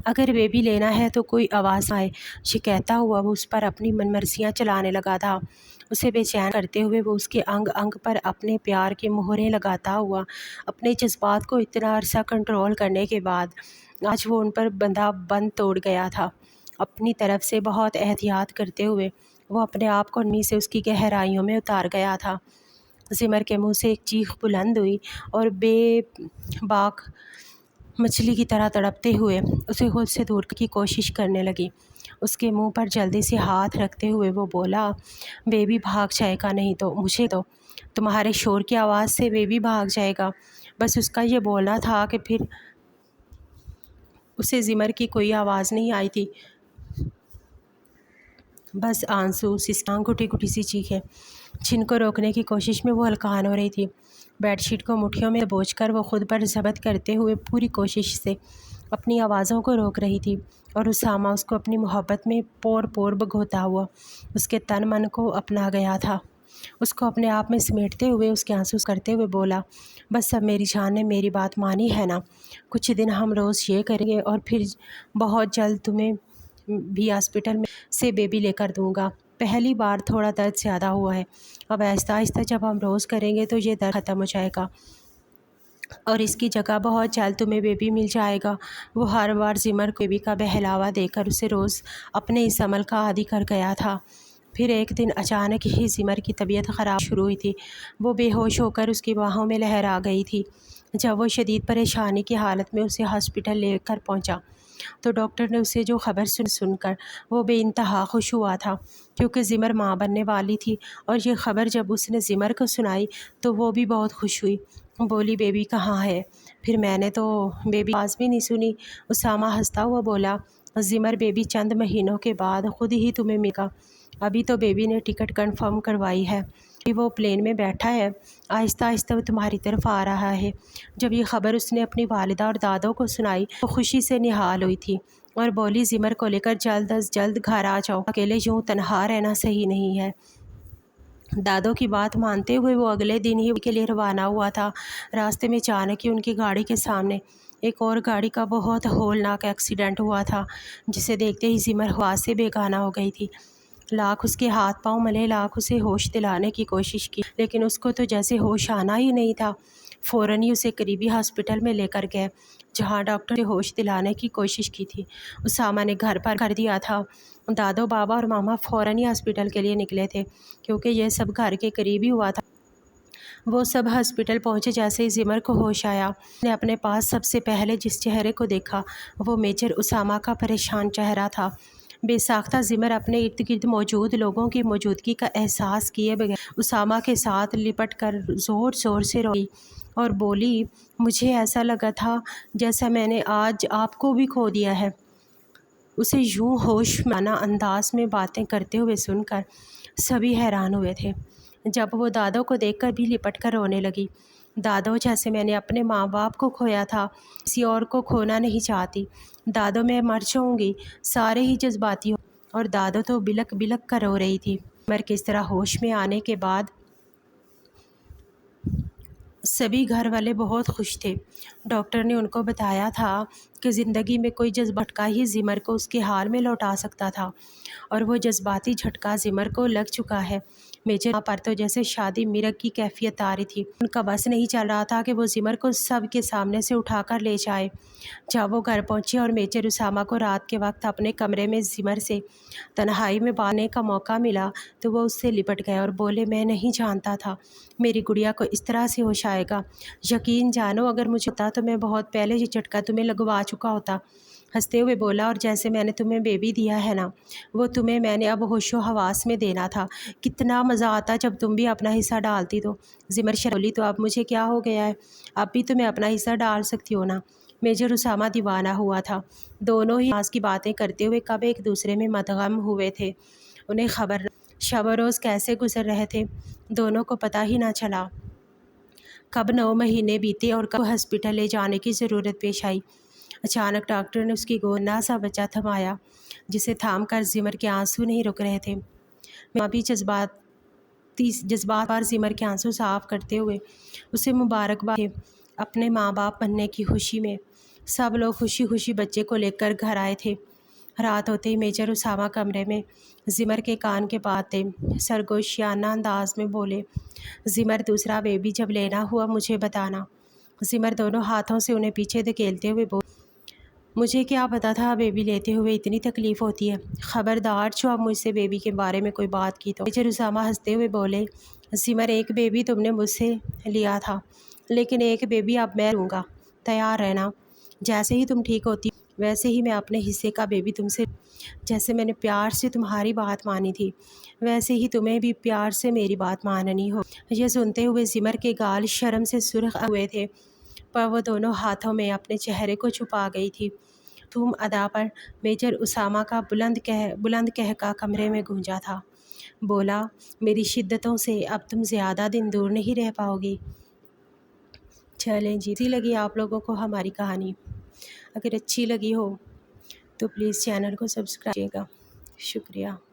اگر بیبی لینا ہے تو کوئی آواز آئے۔ یہ کہتا ہوا وہ اس پر اپنی من مرضیاں چلانے لگا تھا۔ اسے بے چین کرتے ہوئے وہ اس کے انگ انگ پر اپنے پیار کے مہریں لگاتا ہوا اپنے جذبات کو اتنا عرصہ کنٹرول کرنے کے بعد آج وہ ان پر بندھا بند توڑ گیا تھا۔ اپنی طرف سے بہت احتیاط کرتے ہوئے وہ اپنے آپ کو نرمی سے اس کی گہرائیوں میں اتار گیا تھا۔ زمر کے منہ سے ایک چیخ بلند ہوئی اور بے باک مچھلی کی طرح تڑپتے ہوئے اسے خود سے دور کی کوشش کرنے لگی۔ اس کے منہ پر جلدی سے ہاتھ رکھتے ہوئے وہ بولا، بیبی بھاگ جائے گا نہیں تو مجھے دو، تمہارے شور کی آواز سے بیبی بھاگ جائے گا۔ بس اس کا یہ بولنا تھا کہ پھر اسے زمر کی کوئی آواز نہیں آئی تھی، بس آنسو، سسکیاں، گھٹی گھٹی سی چیخیں، جن کو روکنے کی کوشش میں وہ ہلکان ہو رہی تھی۔ بیڈ شیٹ کو مٹھیوں میں دبوچ کر وہ خود پر ضبط کرتے ہوئے پوری کوشش سے اپنی آوازوں کو روک رہی تھی، اور اسامہ اس کو اپنی محبت میں پور پور بھگوتا ہوا اس کے تن من کو اپنا گیا تھا۔ اس کو اپنے آپ میں سمیٹتے ہوئے اس کے آنسو کرتے ہوئے بولا، بس اب میری جان نے میری بات مانی ہے نا؟ کچھ دن ہم روز یہ کریں گے اور پھر بہت جلد تمہیں بھی ہاسپٹل میں سے بیبی لے کر دوں گا۔ پہلی بار تھوڑا درد زیادہ ہوا ہے، اب آہستہ آہستہ جب ہم روز کریں گے تو یہ درد ختم ہو جائے گا اور اس کی جگہ بہت جلد تمہیں بیبی مل جائے گا۔ وہ ہر بار زمر کو بیبی کا بہلاوا دے کر اسے روز اپنے اس عمل کا عادی کر گیا تھا۔ پھر ایک دن اچانک ہی زمر کی طبیعت خراب شروع ہوئی تھی۔ وہ بے ہوش ہو کر اس کی باہوں میں لہرا گئی تھی۔ جب وہ شدید پریشانی کی حالت میں اسے ہاسپٹل لے کر پہنچا تو ڈاکٹر نے اسے جو خبر سن کر وہ بے انتہا خوش ہوا تھا، کیونکہ زمر ماں بننے والی تھی، اور یہ خبر جب اس نے زمر کو سنائی تو وہ بھی بہت خوش ہوئی۔ بولی، بیبی کہاں ہے؟ پھر میں نے تو بیبی آواز بھی نہیں سنی۔ اسامہ ہنستا ہوا بولا، زمر، بیبی چند مہینوں کے بعد خود ہی تمہیں ملے گا، ابھی تو بیبی نے ٹکٹ کنفرم کروائی ہے، وہ پلین میں بیٹھا ہے، آہستہ آہستہ وہ تمہاری طرف آ رہا ہے۔ جب یہ خبر اس نے اپنی والدہ اور دادوں کو سنائی تو خوشی سے نہال ہوئی تھی اور بولی، زمر کو لے کر جلد از جلد گھر آ جاؤ، اکیلے یوں تنہا رہنا صحیح نہیں ہے۔ دادوں کی بات مانتے ہوئے وہ اگلے دن ہی کے لیے روانہ ہوا تھا۔ راستے میں اچانک ہی ان کی گاڑی کے سامنے ایک اور گاڑی کا بہت ہولناک ایکسیڈنٹ ہوا تھا، جسے دیکھتے ہی زمر ہوش سے بیگانہ ہو گئی تھی۔ لاکھ اس کے ہاتھ پاؤں ملے، لاکھ اسے ہوش دلانے کی کوشش کی، لیکن اس کو تو جیسے ہوش آنا ہی نہیں تھا۔ فوراً ہی اسے قریبی ہاسپٹل میں لے کر گئے، جہاں ڈاکٹر نے ہوش دلانے کی کوشش کی تھی۔ اسامہ نے گھر پر کر دیا تھا۔ دادو، بابا اور ماما فوراً ہی ہاسپٹل کے لیے نکلے تھے، کیونکہ یہ سب گھر کے قریب ہی ہوا تھا۔ وہ سب ہاسپٹل پہنچے جیسے ہی زمر کو ہوش آیا، اس نے اپنے پاس سب سے پہلے جس چہرے کو دیکھا وہ میجر اسامہ کا پریشان چہرہ تھا۔ بے ساختہ زمر اپنے ارد گرد موجود لوگوں کی موجودگی کا احساس کیے بغیر اسامہ کے ساتھ لپٹ کر زور زور سے روئی اور بولی، مجھے ایسا لگا تھا جیسا میں نے آج آپ کو بھی کھو دیا ہے۔ اسے یوں ہوش ماندہ انداز میں باتیں کرتے ہوئے سن کر سبھی حیران ہوئے تھے۔ جب وہ دادوں کو دیکھ کر بھی لپٹ کر رونے لگی، دادو، جیسے میں نے اپنے ماں باپ کو کھویا تھا، کسی اور کو کھونا نہیں چاہتی۔ دادو، میں مر جاؤں گی۔ سارے ہی جذباتی ہو اور دادو تو بلک بلک کر رو رہی تھی۔ عمر کے اس طرح ہوش میں آنے کے بعد سبھی گھر والے بہت خوش تھے۔ ڈاکٹر نے ان کو بتایا تھا کہ زندگی میں کوئی جذبہ ہی زمر کو اس کے حال میں لوٹا سکتا تھا، اور وہ جذباتی جھٹکا زمر کو لگ چکا ہے۔ میجر پر تو جیسے شادی مرگ کی کیفیت آ رہی تھی۔ ان کا بس نہیں چل رہا تھا کہ وہ زمر کو سب کے سامنے سے اٹھا کر لے جائے۔ جب وہ گھر پہنچے اور میجر اسامہ کو رات کے وقت اپنے کمرے میں زمر سے تنہائی میں باتنے کا موقع ملا تو وہ اس سے لپٹ گئے اور بولے، میں نہیں جانتا تھا میری گڑیا کو اس طرح سے ہوش آئے گا۔ یقین جانو اگر مجھے پتا تو میں بہت پہلے یہ جھٹکا تمہیں لگوا چکا ہوتا۔ ہنستے ہوئے بولا، اور جیسے میں نے تمہیں بیبی دیا ہے نا، وہ تمہیں میں نے اب ہوش و حواس میں دینا تھا۔ کتنا مزہ آتا جب تم بھی اپنا حصہ ڈالتی تو۔ زمر بولی، تو اب مجھے کیا ہو گیا ہے؟ اب بھی تمہیں اپنا حصہ ڈال سکتی ہو نا۔ میجر اسامہ دیوانہ ہوا تھا۔ دونوں ہی آس کی باتیں کرتے ہوئے کب ایک دوسرے میں مدغم ہوئے تھے، انہیں خبر نہ۔ شب و روز کیسے گزر رہے تھے دونوں کو پتہ ہی نہ چلا۔ کب 9 مہینے بیتے اور کب ہاسپٹل لے جانے کی ضرورت پیش آئی۔ اچانک ڈاکٹر نے اس کی گود نہ سا بچہ تھمایا جسے تھام کر زمر کے آنسو نہیں رک رہے تھے۔ ماں بھی جذبات پر زمر کے آنسو صاف کرتے ہوئے اسے مبارکباد اپنے ماں باپ بننے کی خوشی میں۔ سب لوگ خوشی خوشی بچے کو لے کر گھر آئے تھے۔ رات ہوتے ہی میجر اسامہ کمرے میں زمر کے کان کے پاس تھے، سرگوشیانہ انداز میں بولے، زمر دوسرا بیبی جب لینا ہوا مجھے بتانا۔ زمر دونوں ہاتھوں سے انہیں پیچھے دھکیلتے ہوئے بولے، مجھے کیا پتا تھا بیبی لیتے ہوئے اتنی تکلیف ہوتی ہے۔ خبردار جو اب مجھ سے بیبی کے بارے میں کوئی بات کی تو۔ میجر اسامہ ہنستے ہوئے بولے، زمر ایک بیبی تم نے مجھ سے لیا تھا، لیکن ایک بیبی اب میں لوں گا، تیار رہنا۔ جیسے ہی تم ٹھیک ہوتی ویسے ہی میں اپنے حصے کا بیبی تم سے، جیسے میں نے پیار سے تمہاری بات مانی تھی ویسے ہی تمہیں بھی پیار سے میری بات ماننی ہو۔ یہ سنتے ہوئے زمر کے گال شرم سے سرخ ہوئے تھے، پر وہ دونوں ہاتھوں میں اپنے چہرے کو چھپا گئی تھی۔ تم ادا پر میجر اسامہ کا بلند کہکا کمرے میں گونجا تھا۔ بولا، میری شدتوں سے اب تم زیادہ دن دور نہیں رہ پاؤ گی۔ چلیں جی، اچھی لگی آپ لوگوں کو ہماری کہانی؟ اگر اچھی لگی ہو تو پلیز چینل کو سبسکرائب کیجیے گا۔ شکریہ۔